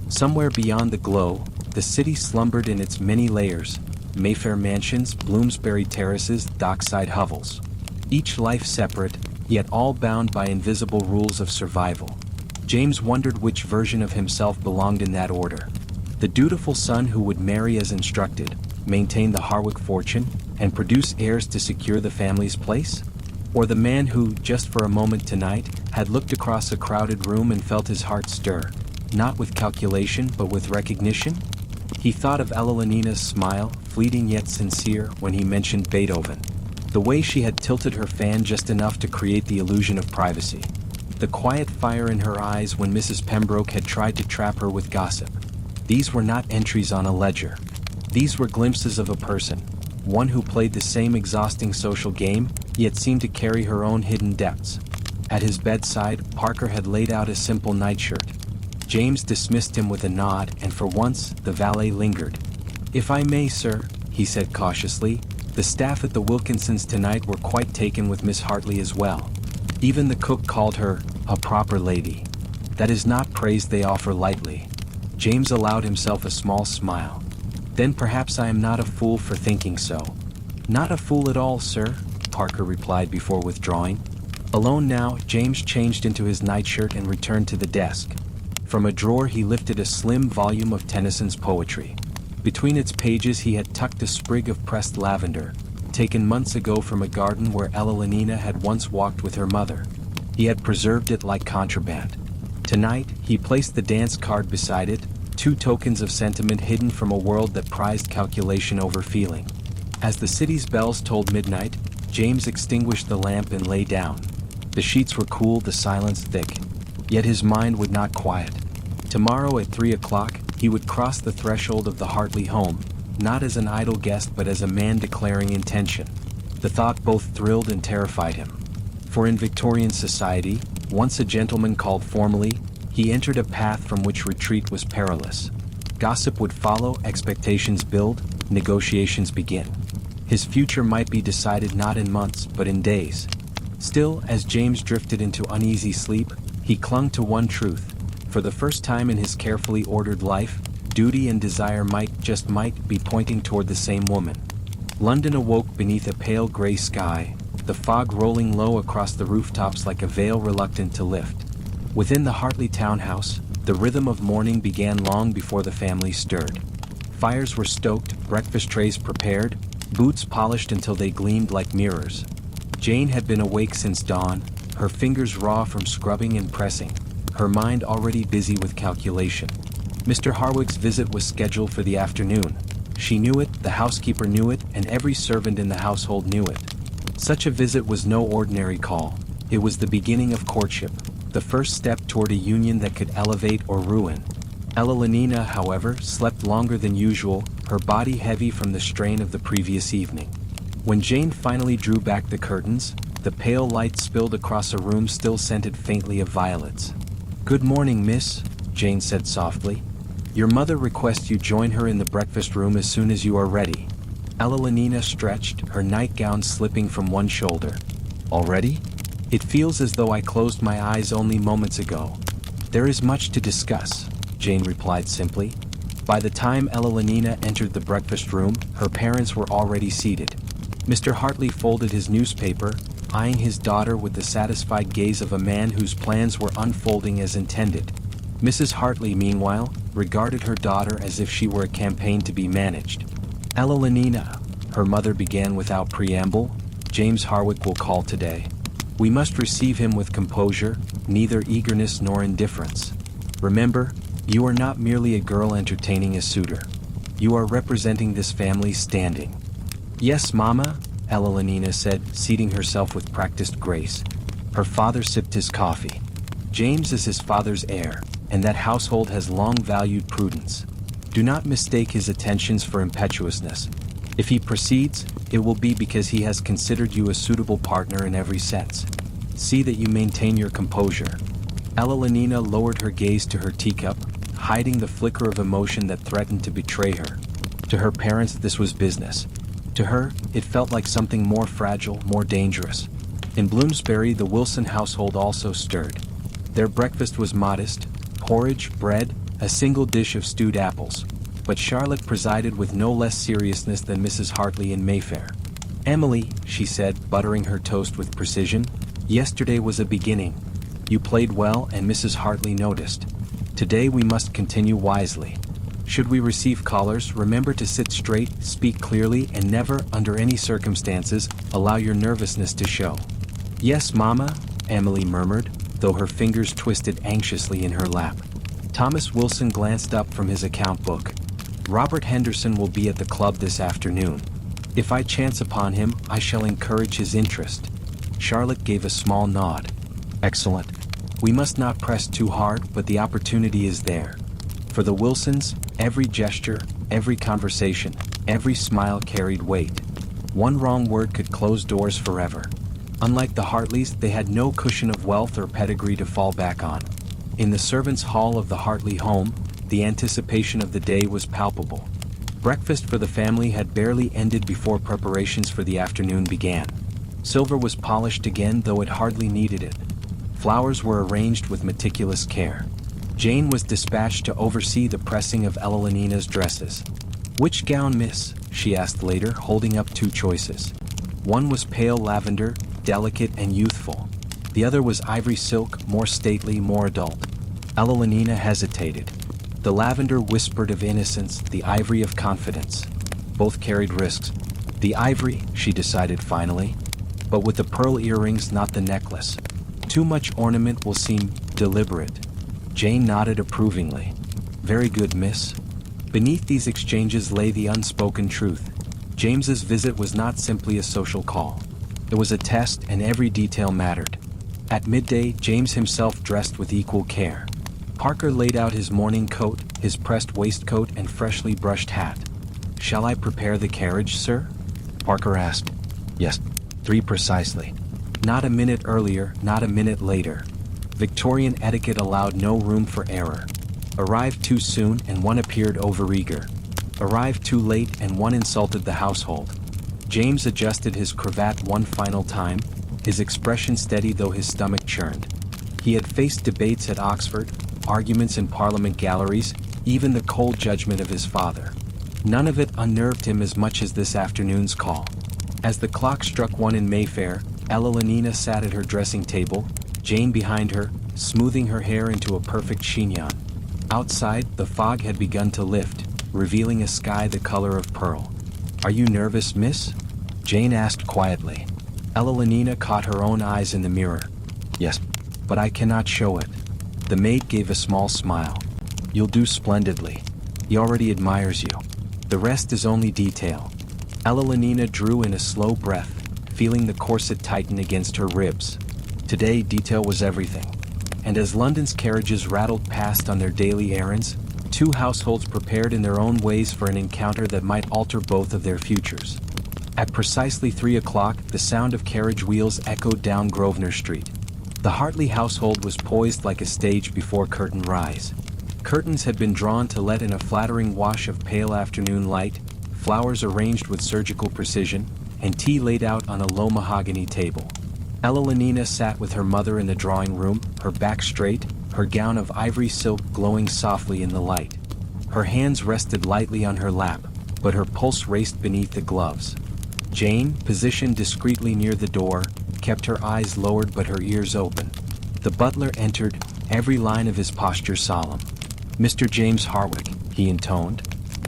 Somewhere beyond the glow, the city slumbered in its many layers, Mayfair mansions, Bloomsbury terraces, dockside hovels. Each life separate, yet all bound by invisible rules of survival. James wondered which version of himself belonged in that order. The dutiful son who would marry as instructed, maintain the Harwick fortune, and produce heirs to secure the family's place? Or the man who, just for a moment tonight, had looked across a crowded room and felt his heart stir, not with calculation but with recognition? He thought of Ella Lenina's smile, fleeting yet sincere, when he mentioned Beethoven. The way she had tilted her fan just enough to create the illusion of privacy. The quiet fire in her eyes when Mrs. Pembroke had tried to trap her with gossip. These were not entries on a ledger. These were glimpses of a person, one who played the same exhausting social game, yet seemed to carry her own hidden depths. At his bedside, Parker had laid out a simple nightshirt. James dismissed him with a nod, and for once, the valet lingered. "If I may, sir," he said cautiously, "the staff at the Wilkinsons tonight were quite taken with Miss Hartley as well. Even the cook called her a proper lady. That is not praise they offer lightly." James allowed himself a small smile. "Then perhaps I am not a fool for thinking so." "Not a fool at all, sir," Parker replied before withdrawing. Alone now, James changed into his nightshirt and returned to the desk. From a drawer he lifted a slim volume of Tennyson's poetry. Between its pages he had tucked a sprig of pressed lavender, taken months ago from a garden where Ella Lenina had once walked with her mother. He had preserved it like contraband. Tonight, he placed the dance card beside it, 2 tokens of sentiment hidden from a world that prized calculation over feeling. As the city's bells tolled midnight, James extinguished the lamp and lay down. The sheets were cool, the silence thick. Yet his mind would not quiet. Tomorrow at 3 o'clock, he would cross the threshold of the Hartley home, not as an idle guest but as a man declaring intention. The thought both thrilled and terrified him. For in Victorian society, once a gentleman called formally, he entered a path from which retreat was perilous. Gossip would follow, expectations build, negotiations begin. His future might be decided not in months but in days. Still, as James drifted into uneasy sleep, he clung to one truth. For the first time in his carefully ordered life, duty and desire might be pointing toward the same woman. London awoke beneath a pale gray sky, the fog rolling low across the rooftops like a veil reluctant to lift. Within the Hartley townhouse, the rhythm of morning began long before the family stirred. Fires were stoked, breakfast trays prepared, boots polished until they gleamed like mirrors. Jane had been awake since dawn, her fingers raw from scrubbing and pressing, her mind already busy with calculation. Mr. Harwick's visit was scheduled for the afternoon. She knew it, the housekeeper knew it, and every servant in the household knew it. Such a visit was no ordinary call. It was the beginning of courtship, the first step toward a union that could elevate or ruin. Ella Lenina, however, slept longer than usual, her body heavy from the strain of the previous evening. When Jane finally drew back the curtains, the pale light spilled across a room still scented faintly of violets. "Good morning, miss," Jane said softly. "Your mother requests you join her in the breakfast room as soon as you are ready." Ella Lenina stretched, her nightgown slipping from one shoulder. "Already? It feels as though I closed my eyes only moments ago." "There is much to discuss," Jane replied simply. By the time Ella Lenina entered the breakfast room, her parents were already seated. Mr. Hartley folded his newspaper, eyeing his daughter with the satisfied gaze of a man whose plans were unfolding as intended. Mrs. Hartley, meanwhile, regarded her daughter as if she were a campaign to be managed. "Ella Lenina," her mother began without preamble, "James Harwick will call today. We must receive him with composure, neither eagerness nor indifference. Remember, you are not merely a girl entertaining a suitor. You are representing this family's standing." "Yes, Mama," Ella Lenina said, seating herself with practiced grace. Her father sipped his coffee. "James is his father's heir, and that household has long valued prudence. Do not mistake his attentions for impetuousness. If he proceeds, it will be because he has considered you a suitable partner in every sense. See that you maintain your composure." Ella Lenina lowered her gaze to her teacup, hiding the flicker of emotion that threatened to betray her. To her parents, this was business. To her, it felt like something more fragile, more dangerous. In Bloomsbury, the Wilson household also stirred. Their breakfast was modest: porridge, bread, a single dish of stewed apples. But Charlotte presided with no less seriousness than Mrs. Hartley in Mayfair. "Emily," she said, buttering her toast with precision, "yesterday was a beginning. You played well, and Mrs. Hartley noticed. Today we must continue wisely. Should we receive callers, remember to sit straight, speak clearly, and never, under any circumstances, allow your nervousness to show." "Yes, Mama," Emily murmured, though her fingers twisted anxiously in her lap. Thomas Wilson glanced up from his account book. "Robert Henderson will be at the club this afternoon. If I chance upon him, I shall encourage his interest." Charlotte gave a small nod. "Excellent. We must not press too hard, but the opportunity is there. For the Wilsons, every gesture, every conversation, every smile carried weight. One wrong word could close doors forever. Unlike the Hartleys, they had no cushion of wealth or pedigree to fall back on. In the servants' hall of the Hartley home, the anticipation of the day was palpable. Breakfast for the family had barely ended before preparations for the afternoon began. Silver was polished again, though it hardly needed it. Flowers were arranged with meticulous care. Jane was dispatched to oversee the pressing of Ella Lenina's dresses. "Which gown, miss?" she asked later, holding up two choices. One was pale lavender, delicate and youthful. The other was ivory silk, more stately, more adult. Ella Lenina hesitated. The lavender whispered of innocence, the ivory of confidence. Both carried risks. The ivory, she decided finally, but with the pearl earrings, not the necklace. Too much ornament will seem deliberate. Jane nodded approvingly. "Very good, miss." Beneath these exchanges lay the unspoken truth. James's visit was not simply a social call. It was a test, and every detail mattered. At midday, James himself dressed with equal care. Parker laid out his morning coat, his pressed waistcoat and freshly brushed hat. "Shall I prepare the carriage, sir?" Parker asked. "Yes, 3 precisely. Not a minute earlier, not a minute later." Victorian etiquette allowed no room for error. Arrived too soon and one appeared overeager. Arrived too late and one insulted the household. James adjusted his cravat one final time, his expression steady though his stomach churned. He had faced debates at Oxford, arguments in Parliament galleries, even the cold judgment of his father. None of it unnerved him as much as this afternoon's call. As the clock struck 1 in Mayfair, Ella sat at her dressing table, Jane behind her, smoothing her hair into a perfect chignon. Outside, the fog had begun to lift, revealing a sky the color of pearl. "Are you nervous, miss?" Jane asked quietly. Ella caught her own eyes in the mirror. "Yes, but I cannot show it." The maid gave a small smile. "You'll do splendidly. He already admires you. The rest is only detail." Ella drew in a slow breath, feeling the corset tighten against her ribs. Today detail was everything. And as London's carriages rattled past on their daily errands, two households prepared in their own ways for an encounter that might alter both of their futures. At precisely 3 o'clock, the sound of carriage wheels echoed down Grosvenor Street. The Hartley household was poised like a stage before curtain rise. Curtains had been drawn to let in a flattering wash of pale afternoon light, flowers arranged with surgical precision, and tea laid out on a low mahogany table. Ella sat with her mother in the drawing room, her back straight, her gown of ivory silk glowing softly in the light. Her hands rested lightly on her lap, but her pulse raced beneath the gloves. Jane, positioned discreetly near the door, kept her eyes lowered but her ears open. The butler entered, every line of his posture solemn. "Mr. James Harwick," he intoned.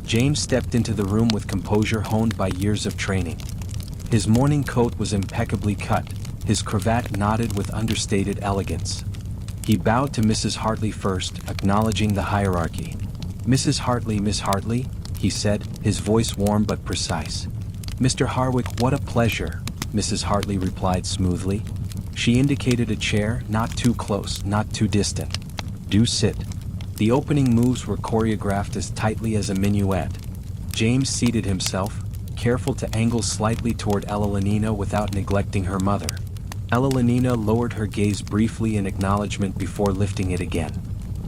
James stepped into the room with composure honed by years of training. His morning coat was impeccably cut, his cravat knotted with understated elegance. He bowed to Mrs. Hartley first, acknowledging the hierarchy. "Mrs. Hartley, Miss Hartley," he said, his voice warm but precise. "Mr. Harwick, what a pleasure," Mrs. Hartley replied smoothly. She indicated a chair, not too close, not too distant. "Do sit." The opening moves were choreographed as tightly as a minuet. James seated himself, careful to angle slightly toward Ella without neglecting her mother. Ella lowered her gaze briefly in acknowledgement before lifting it again.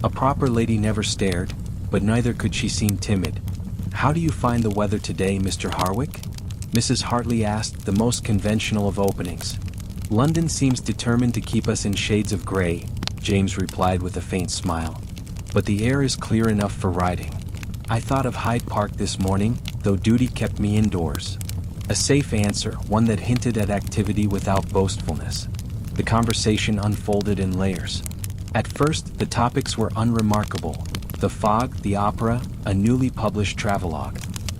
A proper lady never stared, but neither could she seem timid. "How do you find the weather today, Mr. Harwick?" Mrs. Hartley asked, the most conventional of openings. "London seems determined to keep us in shades of gray," James replied with a faint smile. "But the air is clear enough for riding. I thought of Hyde Park this morning, though duty kept me indoors." A safe answer, one that hinted at activity without boastfulness. The conversation unfolded in layers. At first, the topics were unremarkable. The fog, the opera, a newly published travelogue.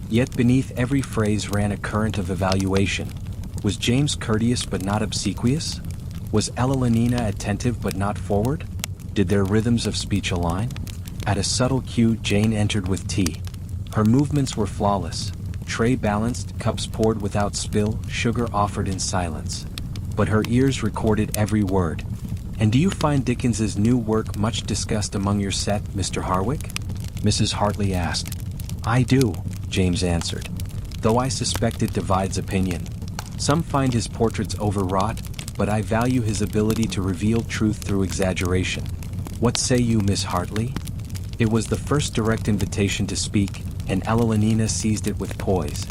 Yet beneath every phrase ran a current of evaluation. Was James courteous but not obsequious? Was Ella attentive but not forward? Did their rhythms of speech align? At a subtle cue, Jane entered with tea. Her movements were flawless. Tray balanced, cups poured without spill, sugar offered in silence. But her ears recorded every word. "And do you find Dickens's new work much discussed among your set, Mr. Harwick?" Mrs. Hartley asked. "I do," James answered, "though I suspect it divides opinion. Some find his portraits overwrought, but I value his ability to reveal truth through exaggeration. What say you, Miss Hartley?" It was the first direct invitation to speak, and Ella seized it with poise.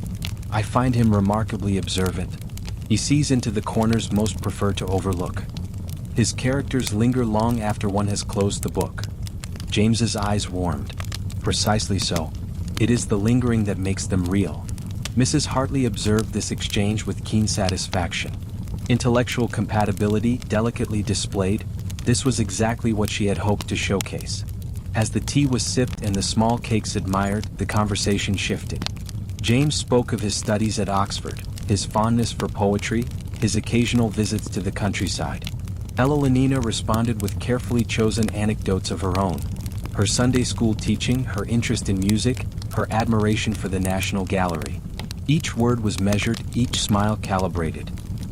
"I find him remarkably observant. He sees into the corners most prefer to overlook. His characters linger long after one has closed the book." James's eyes warmed. "Precisely so. It is the lingering that makes them real." Mrs. Hartley observed this exchange with keen satisfaction. Intellectual compatibility delicately displayed, this was exactly what she had hoped to showcase. As the tea was sipped and the small cakes admired, the conversation shifted. James spoke of his studies at Oxford, his fondness for poetry, his occasional visits to the countryside. Ella responded with carefully chosen anecdotes of her own. Her Sunday school teaching, her interest in music, her admiration for the National Gallery. Each word was measured, each smile calibrated.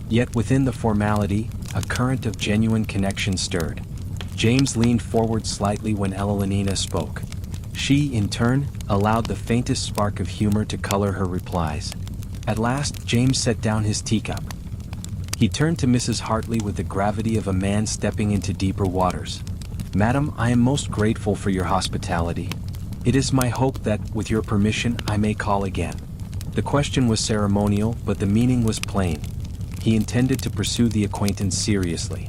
Yet within the formality, a current of genuine connection stirred. James leaned forward slightly when Ella spoke. She, in turn, allowed the faintest spark of humor to color her replies. At last, James set down his teacup. He turned to Mrs. Hartley with the gravity of a man stepping into deeper waters. "Madam, I am most grateful for your hospitality. It is my hope that, with your permission, I may call again." The question was ceremonial, but the meaning was plain. He intended to pursue the acquaintance seriously.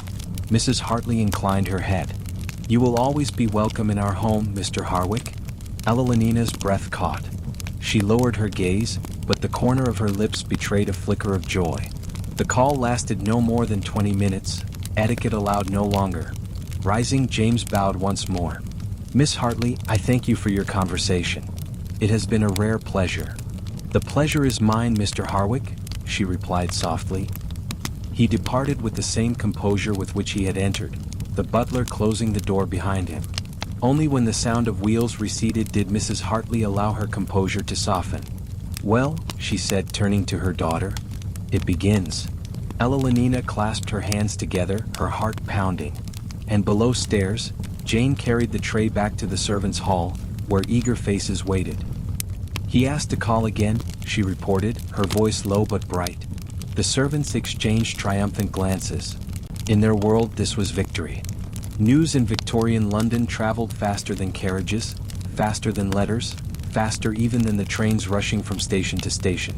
Mrs. Hartley inclined her head. "You will always be welcome in our home, Mr. Harwick." Ella breath caught. She lowered her gaze, but the corner of her lips betrayed a flicker of joy. The call lasted no more than 20 minutes, etiquette allowed no longer. Rising, James bowed once more. "Miss Hartley, I thank you for your conversation. It has been a rare pleasure." "The pleasure is mine, Mr. Harwick," she replied softly. He departed with the same composure with which he had entered, the butler closing the door behind him. Only when the sound of wheels receded did Mrs. Hartley allow her composure to soften. "Well," she said, turning to her daughter, "it begins." Evelina clasped her hands together, her heart pounding. And below stairs, Jane carried the tray back to the servants' hall, where eager faces waited. "He asked to call again," she reported, her voice low but bright. The servants exchanged triumphant glances. In their world this was victory. News in Victorian London traveled faster than carriages, faster than letters, faster even than the trains rushing from station to station.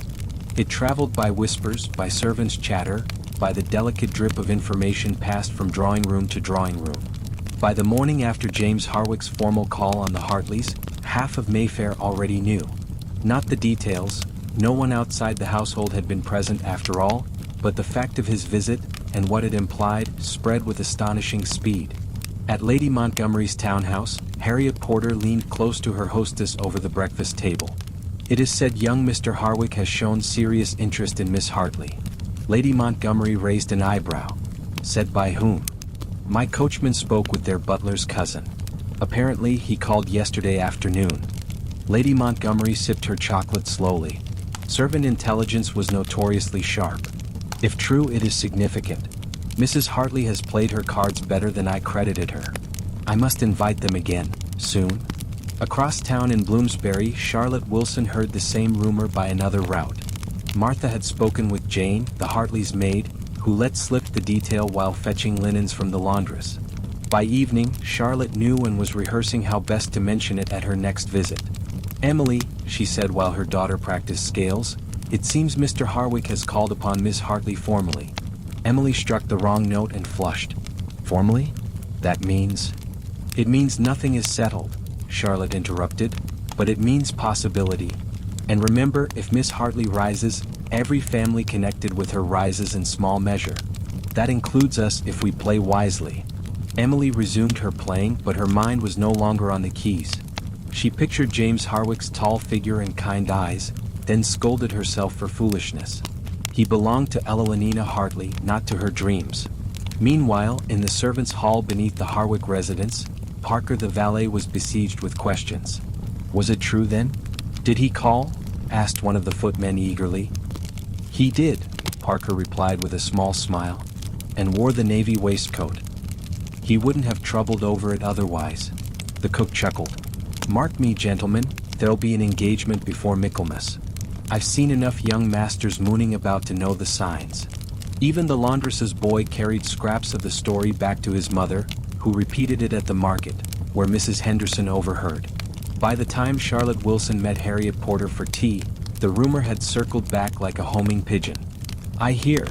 It traveled by whispers, by servants' chatter, by the delicate drip of information passed from drawing room to drawing room. By the morning after James Harwick's formal call on the Hartleys, half of Mayfair already knew. Not the details, no one outside the household had been present after all, but the fact of his visit, and what it implied, spread with astonishing speed. At Lady Montgomery's townhouse, Harriet Porter leaned close to her hostess over the breakfast table. "It is said young Mr. Harwick has shown serious interest in Miss Hartley." Lady Montgomery raised an eyebrow. "Said by whom?" "My coachman spoke with their butler's cousin. Apparently he called yesterday afternoon." Lady Montgomery sipped her chocolate slowly. Servant intelligence was notoriously sharp. "If true, it is significant. Mrs. Hartley has played her cards better than I credited her. I must invite them again, soon." Across town in Bloomsbury, Charlotte Wilson heard the same rumor by another route. Martha had spoken with Jane, the Hartleys' maid, who let slip the detail while fetching linens from the laundress. By evening, Charlotte knew and was rehearsing how best to mention it at her next visit. "Emily," she said while her daughter practiced scales, "it seems Mr. Harwick has called upon Miss Hartley formally." Emily struck the wrong note and flushed. "Formally? That means—" "It means nothing is settled," Charlotte interrupted, "but it means possibility. And remember, if Miss Hartley rises, every family connected with her rises in small measure. That includes us if we play wisely." Emily resumed her playing, but her mind was no longer on the keys. She pictured James Harwick's tall figure and kind eyes, then scolded herself for foolishness. He belonged to Evelina Hartley, not to her dreams. Meanwhile, in the servants' hall beneath the Harwick residence, Parker the valet was besieged with questions. Was it true then? "Did he call?" asked one of the footmen eagerly. "He did," Parker replied with a small smile, "and wore the navy waistcoat. He wouldn't have troubled over it otherwise." The cook chuckled. "Mark me, gentlemen, there'll be an engagement before Michaelmas. I've seen enough young masters mooning about to know the signs." Even the laundress's boy carried scraps of the story back to his mother, who repeated it at the market, where Mrs. Henderson overheard. By the time Charlotte Wilson met Harriet Porter for tea, the rumor had circled back like a homing pigeon. "I hear,"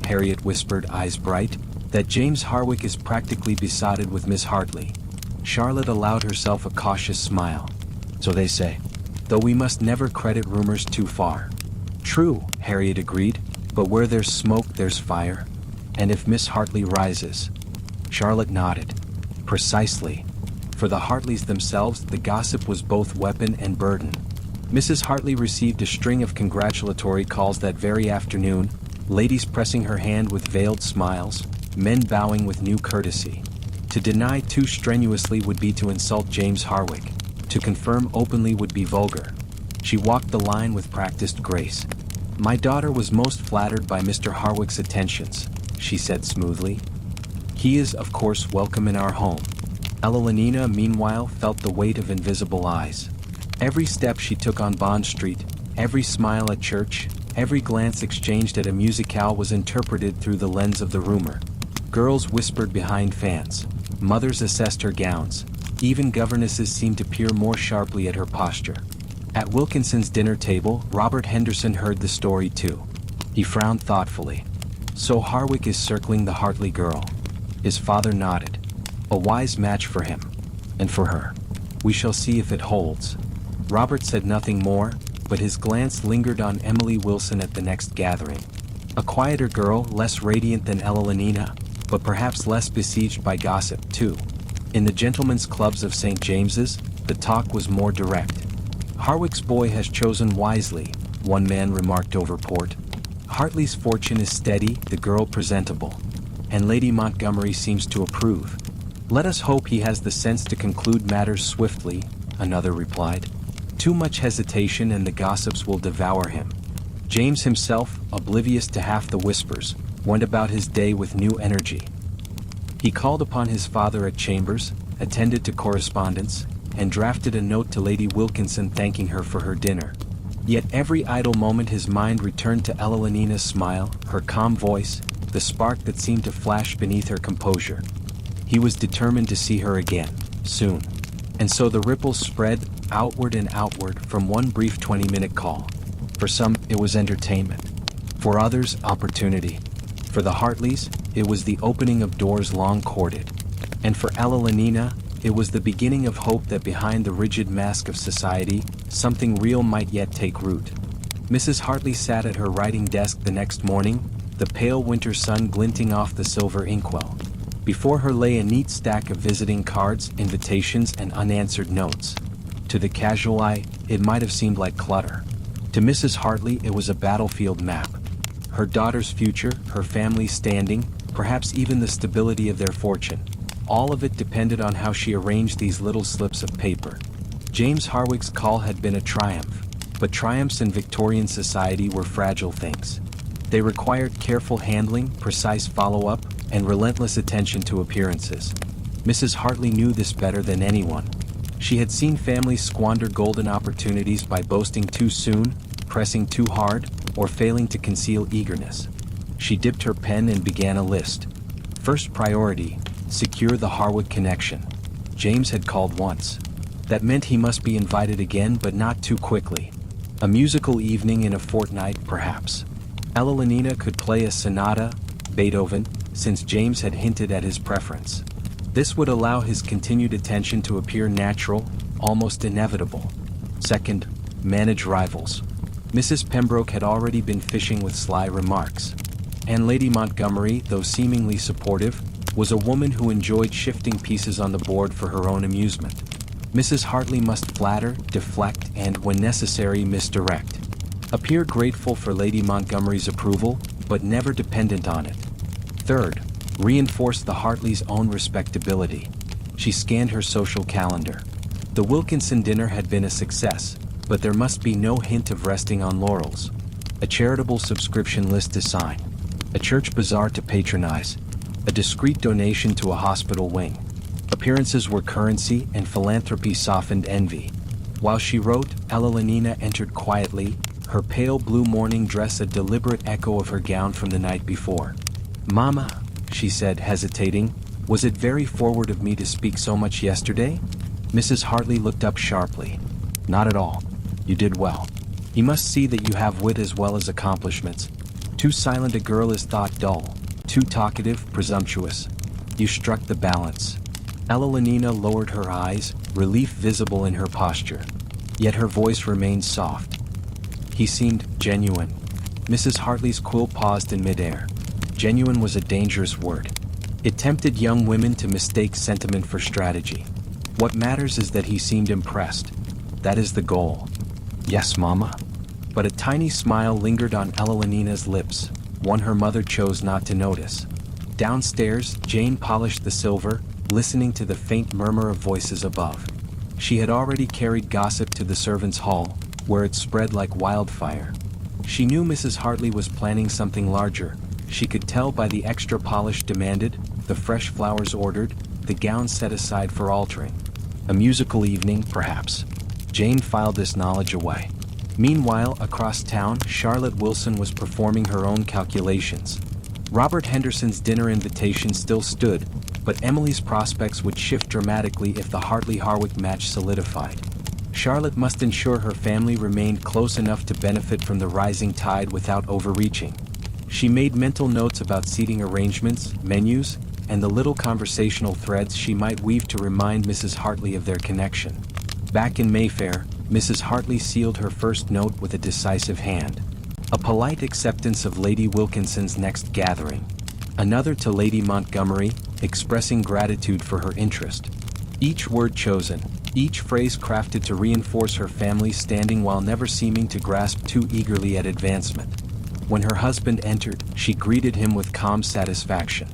Harriet whispered, eyes bright, "that James Harwick is practically besotted with Miss Hartley." Charlotte allowed herself a cautious smile. "So they say. Though we must never credit rumors too far." "True," Harriet agreed, "but where there's smoke there's fire. And if Miss Hartley rises—" Charlotte nodded. "Precisely. For the Hartleys themselves, the gossip was both weapon and burden." Mrs. Hartley received a string of congratulatory calls that very afternoon, ladies pressing her hand with veiled smiles, men bowing with new courtesy. To deny too strenuously would be to insult James Harwick. To confirm openly would be vulgar. She walked the line with practiced grace. "My daughter was most flattered by Mr. Harwick's attentions," she said smoothly. "He is, of course, welcome in our home." Evelina, meanwhile, felt the weight of invisible eyes. Every step she took on Bond Street, every smile at church, every glance exchanged at a musicale was interpreted through the lens of the rumor. Girls whispered behind fans. Mothers assessed her gowns. Even governesses seemed to peer more sharply at her posture. At Wilkinson's dinner table, Robert Henderson heard the story too. He frowned thoughtfully. "So Harwick is circling the Hartley girl." His father nodded. "A wise match for him. And for her. We shall see if it holds." Robert said nothing more, but his glance lingered on Emily Wilson at the next gathering. A quieter girl, less radiant than Elenina, but perhaps less besieged by gossip, too. In the gentlemen's clubs of St. James's, the talk was more direct. "Harwicks' boy has chosen wisely," one man remarked over port. "Hartley's fortune is steady, the girl presentable. And Lady Montgomery seems to approve. Let us hope he has the sense to conclude matters swiftly," another replied. "Too much hesitation and the gossips will devour him." James himself, oblivious to half the whispers, went about his day with new energy. He called upon his father at chambers, attended to correspondence, and drafted a note to Lady Wilkinson thanking her for her dinner. Yet every idle moment his mind returned to Elenina's smile, her calm voice, the spark that seemed to flash beneath her composure. He was determined to see her again, soon. And so the ripples spread, outward and outward, from one brief 20-minute call. For some, it was entertainment. For others, opportunity. For the Hartleys, it was the opening of doors long courted. And for Elenina, it was the beginning of hope that behind the rigid mask of society, something real might yet take root. Mrs. Hartley sat at her writing desk the next morning, the pale winter sun glinting off the silver inkwell. Before her lay a neat stack of visiting cards, invitations, and unanswered notes. To the casual eye, it might have seemed like clutter. To Mrs. Hartley, it was a battlefield map. Her daughter's future, her family's standing, perhaps even the stability of their fortune. All of it depended on how she arranged these little slips of paper. James Harwick's call had been a triumph, but triumphs in Victorian society were fragile things. They required careful handling, precise follow-up, and relentless attention to appearances. Mrs. Hartley knew this better than anyone. She had seen families squander golden opportunities by boasting too soon, pressing too hard, or failing to conceal eagerness. She dipped her pen and began a list. First priority, secure the Harwick connection. James had called once. That meant he must be invited again, but not too quickly. A musical evening in a fortnight, perhaps. Elenina could play a sonata, Beethoven, since James had hinted at his preference. This would allow his continued attention to appear natural, almost inevitable. Second, manage rivals. Mrs. Pembroke had already been fishing with sly remarks. And Lady Montgomery, though seemingly supportive, was a woman who enjoyed shifting pieces on the board for her own amusement. Mrs. Hartley must flatter, deflect, and, when necessary, misdirect. Appear grateful for Lady Montgomery's approval, but never dependent on it. Third, reinforce the Hartleys' own respectability. She scanned her social calendar. The Wilkinson dinner had been a success, but there must be no hint of resting on laurels. A charitable subscription list to sign. A church bazaar to patronize. A discreet donation to a hospital wing. Appearances were currency, and philanthropy softened envy. While she wrote, Elenina entered quietly, her pale blue morning dress a deliberate echo of her gown from the night before. "Mama," she said, hesitating, "was it very forward of me to speak so much yesterday?" Mrs. Hartley looked up sharply. "Not at all. You did well. He must see that you have wit as well as accomplishments. Too silent a girl is thought dull, too talkative, presumptuous. You struck the balance." Elenina lowered her eyes, relief visible in her posture. Yet her voice remained soft. "He seemed genuine." Mrs. Hartley's quill paused in midair. Genuine was a dangerous word. It tempted young women to mistake sentiment for strategy. What matters is that he seemed impressed. That is the goal. "Yes, Mama." But a tiny smile lingered on Elenina's lips, one her mother chose not to notice. Downstairs, Jane polished the silver, listening to the faint murmur of voices above. She had already carried gossip to the servants' hall, where it spread like wildfire. She knew Mrs. Hartley was planning something larger. She could tell by the extra polish demanded, the fresh flowers ordered, the gowns set aside for altering. A musical evening, perhaps. Jane filed this knowledge away. Meanwhile, across town, Charlotte Wilson was performing her own calculations. Robert Henderson's dinner invitation still stood, but Emily's prospects would shift dramatically if the Hartley-Harwick match solidified. Charlotte must ensure her family remained close enough to benefit from the rising tide without overreaching. She made mental notes about seating arrangements, menus, and the little conversational threads she might weave to remind Mrs. Hartley of their connection. Back in Mayfair, Mrs. Hartley sealed her first note with a decisive hand. A polite acceptance of Lady Wilkinson's next gathering. Another to Lady Montgomery, expressing gratitude for her interest. Each word chosen, each phrase crafted to reinforce her family's standing while never seeming to grasp too eagerly at advancement. When her husband entered, she greeted him with calm satisfaction.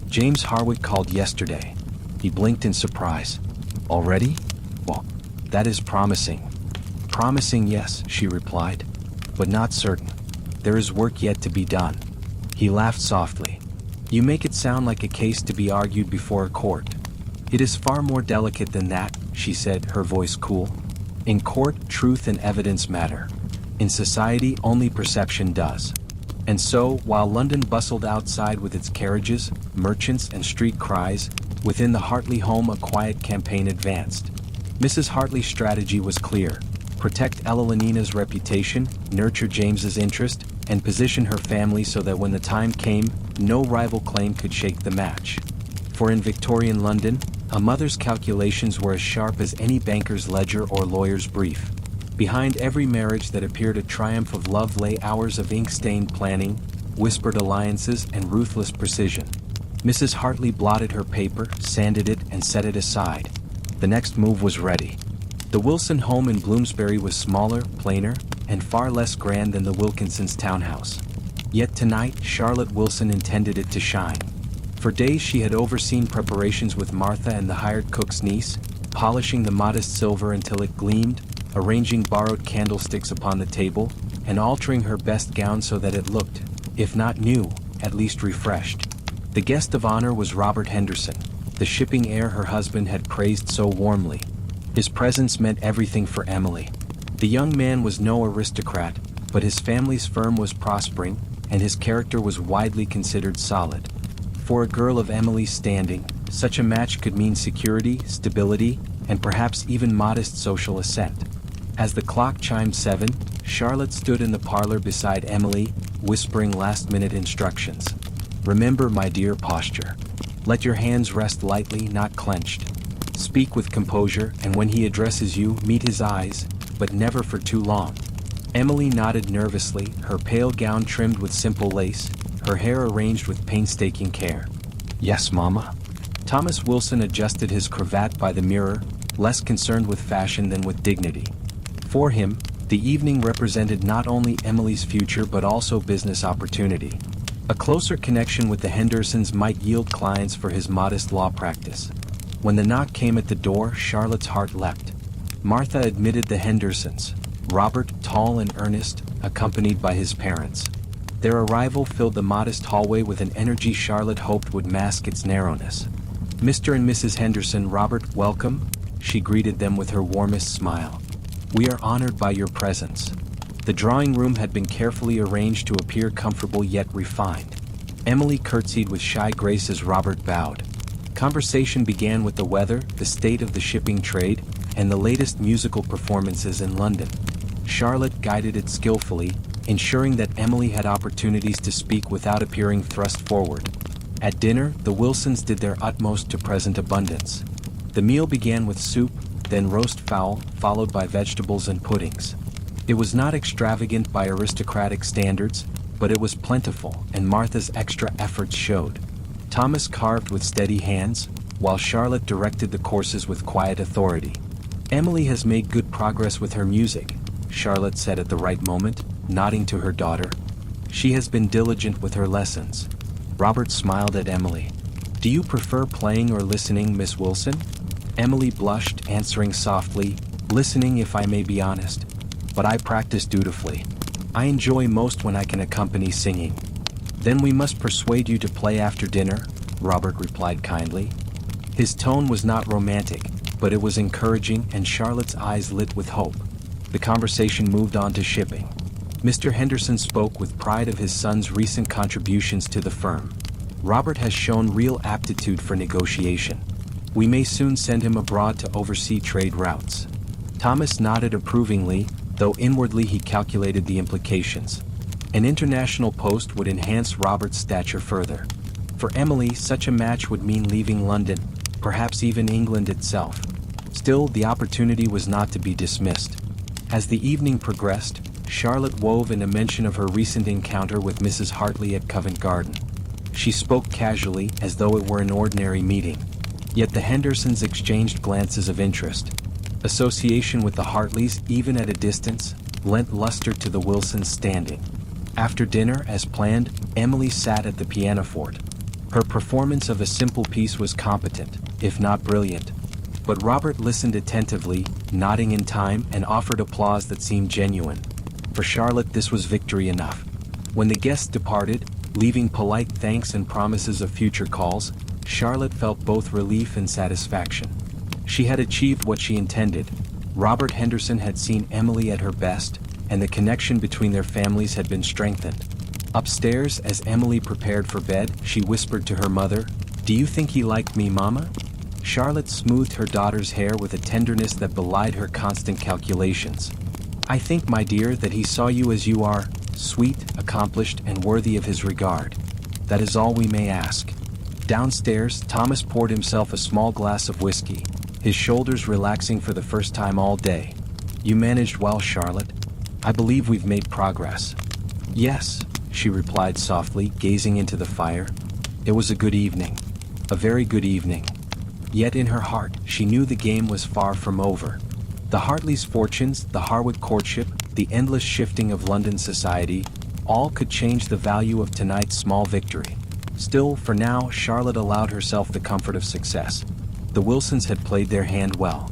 James Harwick called yesterday. He blinked in surprise. Already? Well, that is promising. Promising, yes, she replied, but not certain. There is work yet to be done. He laughed softly. You make it sound like a case to be argued before a court. It is far more delicate than that, she said, her voice cool. In court, truth and evidence matter. In society, only perception does. And so, while London bustled outside with its carriages, merchants, and street cries, within the Hartley home a quiet campaign advanced. Mrs. Hartley's strategy was clear. Protect Elenina's reputation, nurture James's interest, and position her family so that when the time came, no rival claim could shake the match. For in Victorian London, a mother's calculations were as sharp as any banker's ledger or lawyer's brief. Behind every marriage that appeared a triumph of love lay hours of ink-stained planning, whispered alliances, and ruthless precision. Mrs. Hartley blotted her paper, sanded it, and set it aside. The next move was ready. The Wilson home in Bloomsbury was smaller, plainer, and far less grand than the Wilkinsons' townhouse. Yet tonight, Charlotte Wilson intended it to shine. For days she had overseen preparations with Martha and the hired cook's niece, polishing the modest silver until it gleamed, arranging borrowed candlesticks upon the table, and altering her best gown so that it looked, if not new, at least refreshed. The guest of honor was Robert Henderson, the shipping heir her husband had praised so warmly. His presence meant everything for Emily. The young man was no aristocrat, but his family's firm was prospering, and his character was widely considered solid. For a girl of Emily's standing, such a match could mean security, stability, and perhaps even modest social ascent. As the clock chimed 7, Charlotte stood in the parlor beside Emily, whispering last-minute instructions. Remember, my dear, posture. Let your hands rest lightly, not clenched. Speak with composure, and when he addresses you, meet his eyes, but never for too long. Emily nodded nervously, her pale gown trimmed with simple lace, her hair arranged with painstaking care. Yes, Mama. Thomas Wilson adjusted his cravat by the mirror, less concerned with fashion than with dignity. For him, the evening represented not only Emily's future but also business opportunity. A closer connection with the Hendersons might yield clients for his modest law practice. When the knock came at the door, Charlotte's heart leapt. Martha admitted the Hendersons, Robert, tall and earnest, accompanied by his parents. Their arrival filled the modest hallway with an energy Charlotte hoped would mask its narrowness. Mr. and Mrs. Henderson, Robert, welcome, she greeted them with her warmest smile. We are honored by your presence. The drawing room had been carefully arranged to appear comfortable yet refined. Emily curtsied with shy grace as Robert bowed. Conversation began with the weather, the state of the shipping trade, and the latest musical performances in London. Charlotte guided it skillfully, ensuring that Emily had opportunities to speak without appearing thrust forward. At dinner, the Wilsons did their utmost to present abundance. The meal began with soup, then roast fowl, followed by vegetables and puddings. It was not extravagant by aristocratic standards, but it was plentiful, and Martha's extra efforts showed. Thomas carved with steady hands, while Charlotte directed the courses with quiet authority. Emily has made good progress with her music, Charlotte said at the right moment, nodding to her daughter. She has been diligent with her lessons. Robert smiled at Emily. Do you prefer playing or listening, Miss Wilson? Emily blushed, answering softly, listening if I may be honest. But I practice dutifully. I enjoy most when I can accompany singing. Then we must persuade you to play after dinner, Robert replied kindly. His tone was not romantic, but it was encouraging, and Charlotte's eyes lit with hope. The conversation moved on to shipping. Mr. Henderson spoke with pride of his son's recent contributions to the firm. Robert has shown real aptitude for negotiation. We may soon send him abroad to oversee trade routes. Thomas nodded approvingly, though inwardly he calculated the implications. An international post would enhance Robert's stature further. For Emily, such a match would mean leaving London, perhaps even England itself. Still, the opportunity was not to be dismissed. As the evening progressed, Charlotte wove in a mention of her recent encounter with Mrs. Hartley at Covent Garden. She spoke casually, as though it were an ordinary meeting. Yet the Hendersons exchanged glances of interest. Association with the Hartleys, even at a distance, lent luster to the Wilsons' standing. After dinner, as planned, Emily sat at the pianoforte. Her performance of a simple piece was competent, if not brilliant. But Robert listened attentively, nodding in time, and offered applause that seemed genuine. For Charlotte, this was victory enough. When the guests departed, leaving polite thanks and promises of future calls, Charlotte felt both relief and satisfaction. She had achieved what she intended. Robert Henderson had seen Emily at her best, and the connection between their families had been strengthened. Upstairs, as Emily prepared for bed, she whispered to her mother, "Do you think he liked me, Mama?" Charlotte smoothed her daughter's hair with a tenderness that belied her constant calculations. "I think, my dear, that he saw you as you are, sweet, accomplished, and worthy of his regard. That is all we may ask." Downstairs, Thomas poured himself a small glass of whiskey, his shoulders relaxing for the first time all day. "You managed well, Charlotte. I believe we've made progress." "Yes," she replied softly, gazing into the fire. "It was a good evening. A very good evening." Yet in her heart, she knew the game was far from over. The Hartleys' fortunes, the Harwick courtship, the endless shifting of London society, all could change the value of tonight's small victory. Still, for now, Charlotte allowed herself the comfort of success. The Wilsons had played their hand well.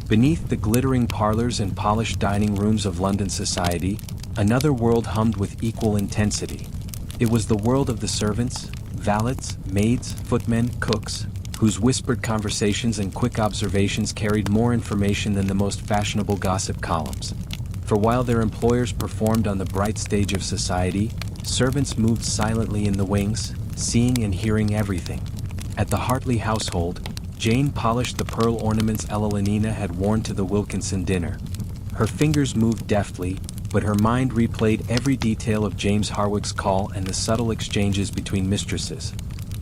Beneath the glittering parlors and polished dining rooms of London society, another world hummed with equal intensity. It was the world of the servants, valets, maids, footmen, cooks, whose whispered conversations and quick observations carried more information than the most fashionable gossip columns. For while their employers performed on the bright stage of society, servants moved silently in the wings, seeing and hearing everything. At the Hartley household, Jane polished the pearl ornaments Evelina had worn to the Wilkinson dinner. Her fingers moved deftly, but her mind replayed every detail of James Harwick's call and the subtle exchanges between mistresses.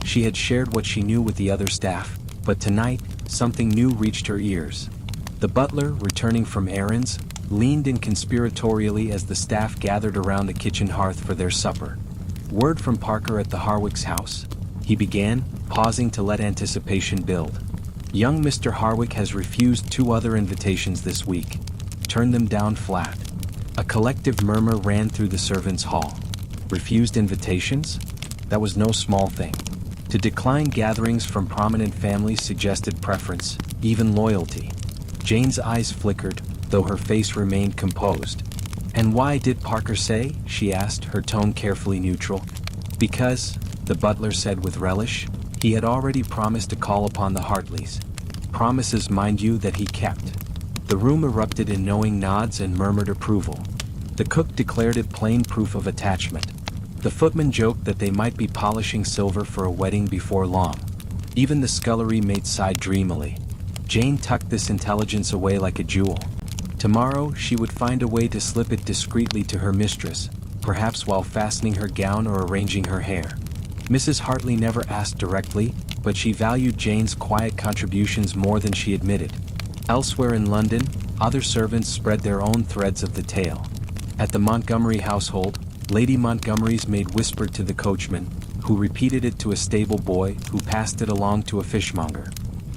She had shared what she knew with the other staff, but tonight, something new reached her ears. The butler, returning from errands, leaned in conspiratorially as the staff gathered around the kitchen hearth for their supper. "Word from Parker at the Harwicks house," he began, pausing to let anticipation build. "Young Mr. Harwick has refused 2 other invitations this week. Turned them down flat." A collective murmur ran through the servants' hall. Refused invitations? That was no small thing. To decline gatherings from prominent families suggested preference, even loyalty. Jane's eyes flickered, though her face remained composed. "And why did Parker say?" she asked, her tone carefully neutral. "Because," the butler said with relish, "he had already promised to call upon the Hartleys. Promises, mind you, that he kept." The room erupted in knowing nods and murmured approval. The cook declared it plain proof of attachment. The footman joked that they might be polishing silver for a wedding before long. Even the scullery maid sighed dreamily. Jane tucked this intelligence away like a jewel. Tomorrow she would find a way to slip it discreetly to her mistress, perhaps while fastening her gown or arranging her hair. Mrs. Hartley never asked directly, but she valued Jane's quiet contributions more than she admitted. Elsewhere in London, other servants spread their own threads of the tale. At the Montgomery household, Lady Montgomery's maid whispered to the coachman, who repeated it to a stable boy, who passed it along to a fishmonger.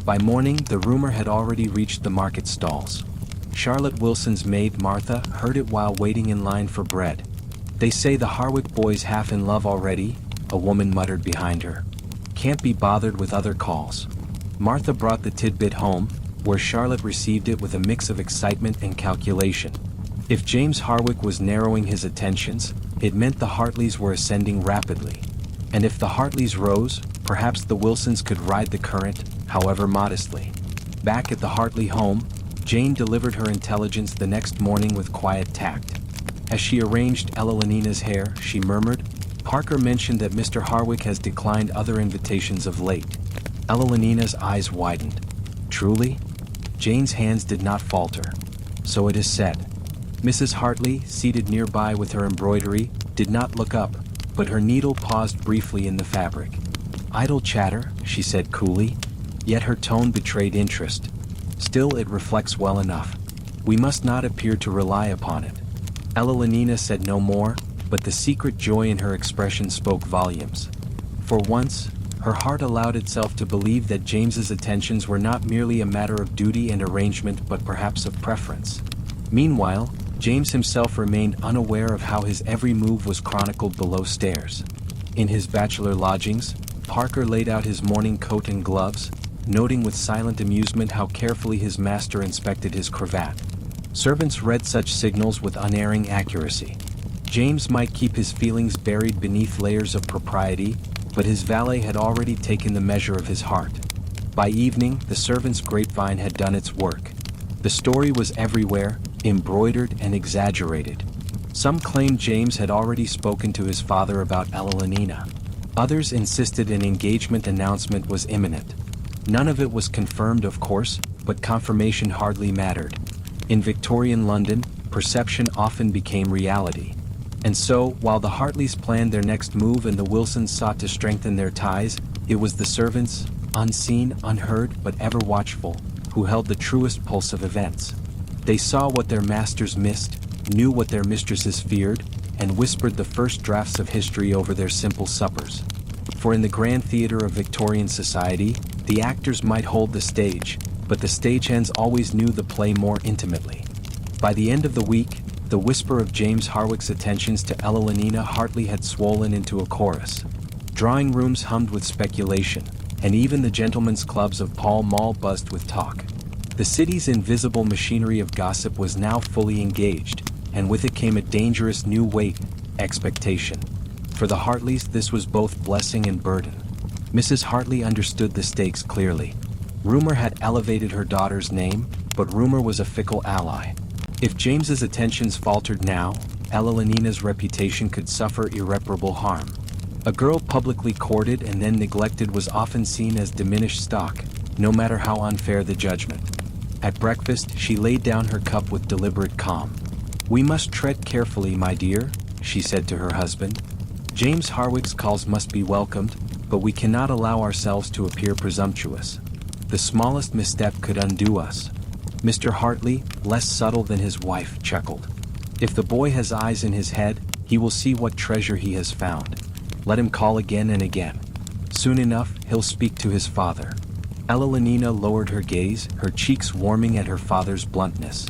By morning, the rumor had already reached the market stalls. Charlotte Wilson's maid Martha heard it while waiting in line for bread. "They say the Harwick boy's half in love already," a woman muttered behind her. "Can't be bothered with other calls." Martha brought the tidbit home, where Charlotte received it with a mix of excitement and calculation. If James Harwick was narrowing his attentions, it meant the Hartleys were ascending rapidly. And if the Hartleys rose, perhaps the Wilsons could ride the current, however modestly. Back at the Hartley home, Jane delivered her intelligence the next morning with quiet tact. As she arranged Evelina's hair, she murmured, "Parker mentioned that Mr. Harwick has declined other invitations of late." Evelina's eyes widened. "Truly?" Jane's hands did not falter. "So it is said." Mrs. Hartley, seated nearby with her embroidery, did not look up, but her needle paused briefly in the fabric. "Idle chatter," she said coolly, yet her tone betrayed interest. "Still, it reflects well enough. We must not appear to rely upon it." Elenina said no more, but the secret joy in her expression spoke volumes. For once, her heart allowed itself to believe that James's attentions were not merely a matter of duty and arrangement but perhaps of preference. Meanwhile, James himself remained unaware of how his every move was chronicled below stairs. In his bachelor lodgings, Parker laid out his morning coat and gloves, noting with silent amusement how carefully his master inspected his cravat. Servants read such signals with unerring accuracy. James might keep his feelings buried beneath layers of propriety, but his valet had already taken the measure of his heart. By evening, the servant's grapevine had done its work. The story was everywhere, embroidered and exaggerated. Some claimed James had already spoken to his father about Elenina. Others insisted an engagement announcement was imminent. None of it was confirmed, of course, but confirmation hardly mattered. In Victorian London, perception often became reality. And so, while the Hartleys planned their next move and the Wilsons sought to strengthen their ties, it was the servants, unseen, unheard, but ever watchful, who held the truest pulse of events. They saw what their masters missed, knew what their mistresses feared, and whispered the first drafts of history over their simple suppers. For in the grand theater of Victorian society, the actors might hold the stage, but the stagehands always knew the play more intimately. By the end of the week, the whisper of James Harwicks' attentions to Elenina Hartley had swollen into a chorus. Drawing rooms hummed with speculation, and even the gentlemen's clubs of Pall Mall buzzed with talk. The city's invisible machinery of gossip was now fully engaged, and with it came a dangerous new weight, expectation. For the Hartleys, this was both blessing and burden. Mrs. Hartley understood the stakes clearly. Rumor had elevated her daughter's name, but rumor was a fickle ally. If James's attentions faltered now, Elenina's reputation could suffer irreparable harm. A girl publicly courted and then neglected was often seen as diminished stock, no matter how unfair the judgment. At breakfast, she laid down her cup with deliberate calm. "We must tread carefully, my dear," she said to her husband. "James Harwick's calls must be welcomed, but we cannot allow ourselves to appear presumptuous. The smallest misstep could undo us." Mr. Hartley, less subtle than his wife, chuckled. "If the boy has eyes in his head, he will see what treasure he has found. Let him call again and again. Soon enough, he'll speak to his father." Elenina lowered her gaze, her cheeks warming at her father's bluntness.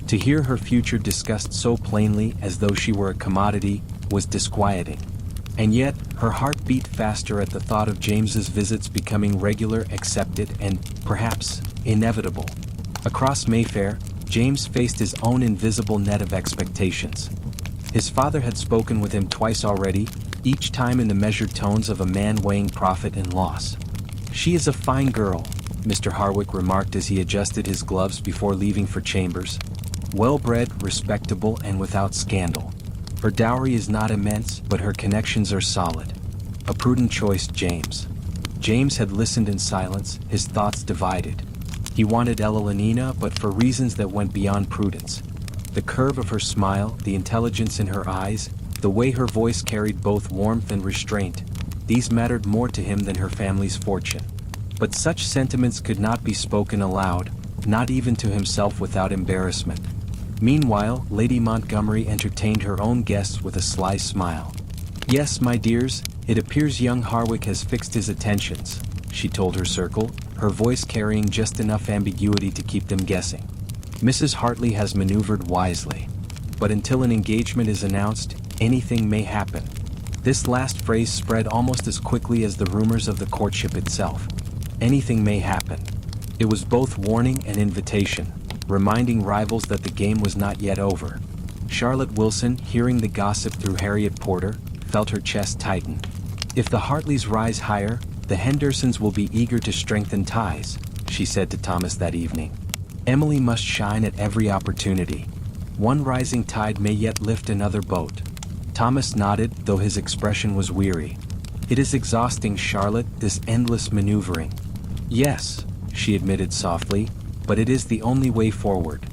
To hear her future discussed so plainly as though she were a commodity was disquieting. And yet, her heart beat faster at the thought of James's visits becoming regular, accepted, and, perhaps, inevitable. Across Mayfair, James faced his own invisible net of expectations. His father had spoken with him twice already, each time in the measured tones of a man weighing profit and loss. "She is a fine girl," Mr. Harwick remarked as he adjusted his gloves before leaving for chambers. "Well-bred, respectable, and without scandal. Her dowry is not immense, but her connections are solid. A prudent choice, James." James had listened in silence, his thoughts divided. He wanted Elenina, but for reasons that went beyond prudence. The curve of her smile, the intelligence in her eyes, the way her voice carried both warmth and restraint, these mattered more to him than her family's fortune. But such sentiments could not be spoken aloud, not even to himself without embarrassment. Meanwhile, Lady Montgomery entertained her own guests with a sly smile. "Yes, my dears, it appears young Harwick has fixed his attentions," she told her circle, her voice carrying just enough ambiguity to keep them guessing. "Mrs. Hartley has maneuvered wisely. But until an engagement is announced, anything may happen." This last phrase spread almost as quickly as the rumors of the courtship itself. Anything may happen. It was both warning and invitation, reminding rivals that the game was not yet over. Charlotte Wilson, hearing the gossip through Harriet Porter, felt her chest tighten. "If the Hartleys rise higher, the Hendersons will be eager to strengthen ties," she said to Thomas that evening. "Emily must shine at every opportunity. One rising tide may yet lift another boat." Thomas nodded, though his expression was weary. "It is exhausting, Charlotte, this endless maneuvering." "Yes," she admitted softly, "but it is the only way forward."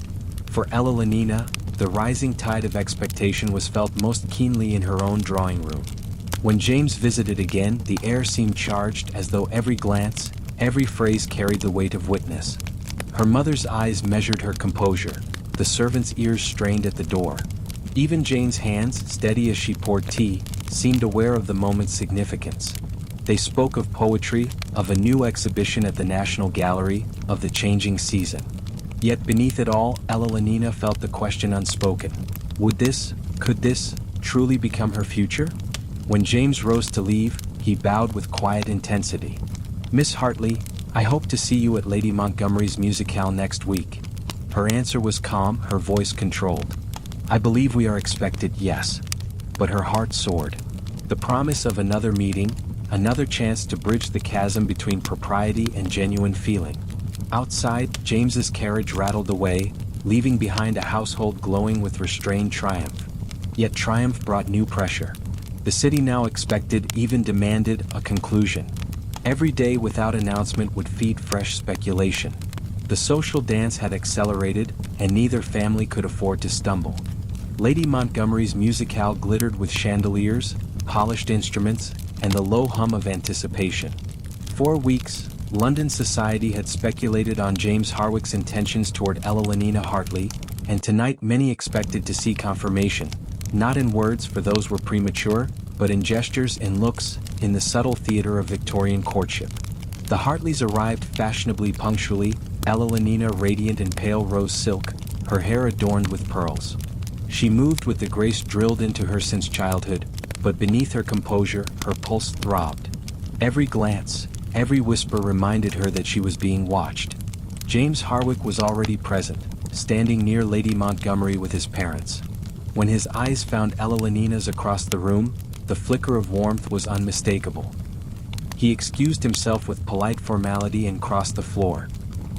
For Elenina, the rising tide of expectation was felt most keenly in her own drawing room. When James visited again, the air seemed charged as though every glance, every phrase carried the weight of witness. Her mother's eyes measured her composure, the servant's ears strained at the door. Even Jane's hands, steady as she poured tea, seemed aware of the moment's significance. They spoke of poetry, of a new exhibition at the National Gallery, of the changing season. Yet beneath it all, Ella Lenina felt the question unspoken. Could this, truly become her future? When James rose to leave, he bowed with quiet intensity. "Miss Hartley, I hope to see you at Lady Montgomery's musicale next week." Her answer was calm, her voice controlled. "I believe we are expected, yes." But her heart soared. The promise of another meeting, another chance to bridge the chasm between propriety and genuine feeling. Outside, James's carriage rattled away, leaving behind a household glowing with restrained triumph. Yet triumph brought new pressure. The city now expected, even demanded, a conclusion. Every day without announcement would feed fresh speculation. The social dance had accelerated, and neither family could afford to stumble. Lady Montgomery's musicale glittered with chandeliers, polished instruments, and the low hum of anticipation. For weeks, London society had speculated on James Harwick's intentions toward Ella Lenina Hartley, and tonight many expected to see confirmation, not in words for those were premature, but in gestures, in looks, in the subtle theater of Victorian courtship. The Hartleys arrived fashionably punctually, Ella Lenina radiant in pale rose silk, her hair adorned with pearls. She moved with the grace drilled into her since childhood, but beneath her composure, her pulse throbbed. Every glance, every whisper reminded her that she was being watched. James Harwick was already present, standing near Lady Montgomery with his parents. When his eyes found Ella Lenina's across the room, the flicker of warmth was unmistakable. He excused himself with polite formality and crossed the floor.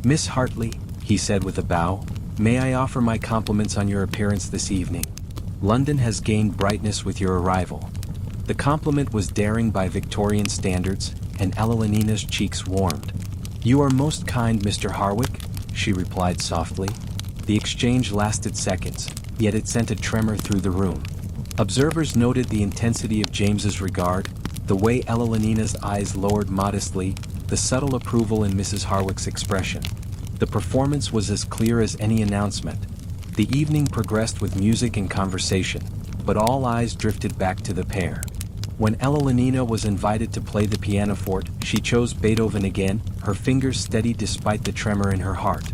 "Miss Hartley," he said with a bow, "may I offer my compliments on your appearance this evening? London has gained brightness with your arrival." The compliment was daring by Victorian standards, and Ella Lenina's cheeks warmed. "You are most kind, Mr. Harwick," she replied softly. The exchange lasted seconds, yet it sent a tremor through the room. Observers noted the intensity of James's regard, the way Ella Lenina's eyes lowered modestly, the subtle approval in Mrs. Harwick's expression. The performance was as clear as any announcement. The evening progressed with music and conversation, but all eyes drifted back to the pair. When Ella Lenina was invited to play the pianoforte, she chose Beethoven again, her fingers steady despite the tremor in her heart.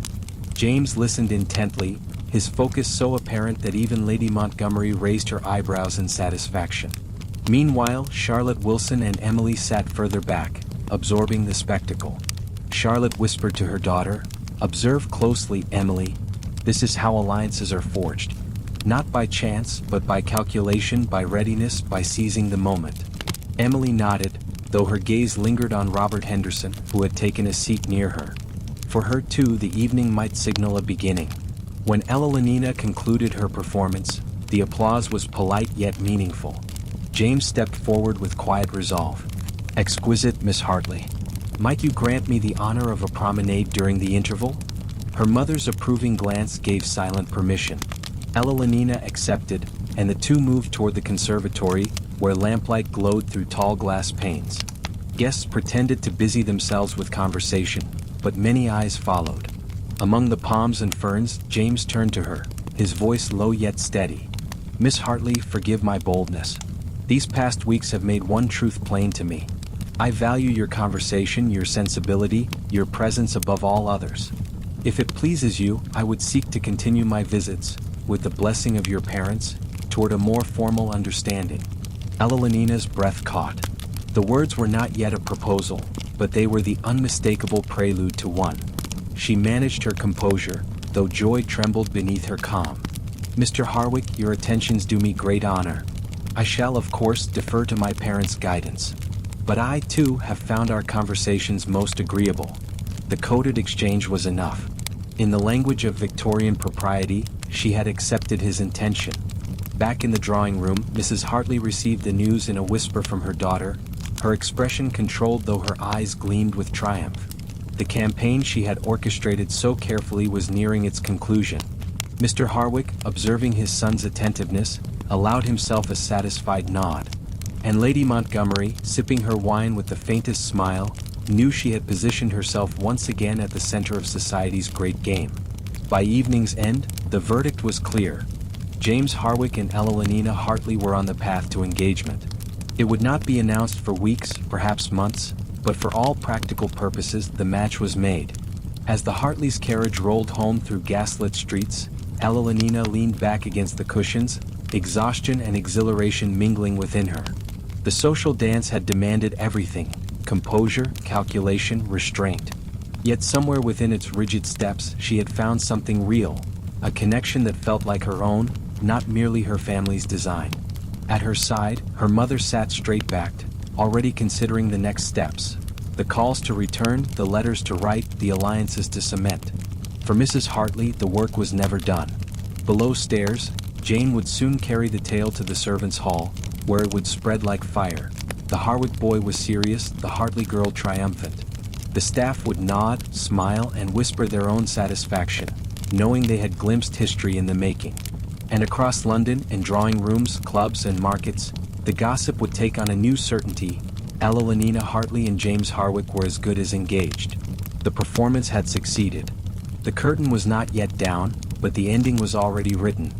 James listened intently, his focus so apparent that even Lady Montgomery raised her eyebrows in satisfaction. Meanwhile, Charlotte Wilson and Emily sat further back, absorbing the spectacle. Charlotte whispered to her daughter, "Observe closely, Emily. This is how alliances are forged. Not by chance, but by calculation, by readiness, by seizing the moment." Emily nodded, though her gaze lingered on Robert Henderson, who had taken a seat near her. For her too, the evening might signal a beginning. When Ella Lenina concluded her performance, the applause was polite yet meaningful. James stepped forward with quiet resolve. "Exquisite, Miss Hartley. Might you grant me the honor of a promenade during the interval?" Her mother's approving glance gave silent permission. Ella Lenina accepted, and the two moved toward the conservatory, where lamplight glowed through tall glass panes. Guests pretended to busy themselves with conversation, but many eyes followed. Among the palms and ferns, James turned to her, his voice low yet steady. "Miss Hartley, forgive my boldness. These past weeks have made one truth plain to me. I value your conversation, your sensibility, your presence above all others. If it pleases you, I would seek to continue my visits, with the blessing of your parents, toward a more formal understanding." Ella Lenina's breath caught. The words were not yet a proposal, but they were the unmistakable prelude to one. She managed her composure, though joy trembled beneath her calm. "Mr. Harwick, your attentions do me great honor. I shall of course defer to my parents' guidance. But I too have found our conversations most agreeable." The coded exchange was enough. In the language of Victorian propriety, she had accepted his intention. Back in the drawing room, Mrs. Hartley received the news in a whisper from her daughter, her expression controlled though her eyes gleamed with triumph. The campaign she had orchestrated so carefully was nearing its conclusion. Mr. Harwick, observing his son's attentiveness, allowed himself a satisfied nod. And Lady Montgomery, sipping her wine with the faintest smile, knew she had positioned herself once again at the center of society's great game. By evening's end, the verdict was clear. James Harwick and Elenina Hartley were on the path to engagement. It would not be announced for weeks, perhaps months, but for all practical purposes the match was made. As the Hartleys' carriage rolled home through gaslit streets, Elenina leaned back against the cushions, exhaustion and exhilaration mingling within her. The social dance had demanded everything: composure, calculation, restraint. Yet somewhere within its rigid steps she had found something real, a connection that felt like her own, not merely her family's design. At her side, her mother sat straight-backed, already considering the next steps: the calls to return, the letters to write, the alliances to cement. For Mrs. Hartley, the work was never done. Below stairs, Jane would soon carry the tale to the servants' hall, where it would spread like fire. The Harwick boy was serious, the Hartley girl triumphant. The staff would nod, smile, and whisper their own satisfaction, knowing they had glimpsed history in the making. And across London, in drawing rooms, clubs, and markets, the gossip would take on a new certainty: Elenina Hartley and James Harwick were as good as engaged. The performance had succeeded. The curtain was not yet down, but the ending was already written.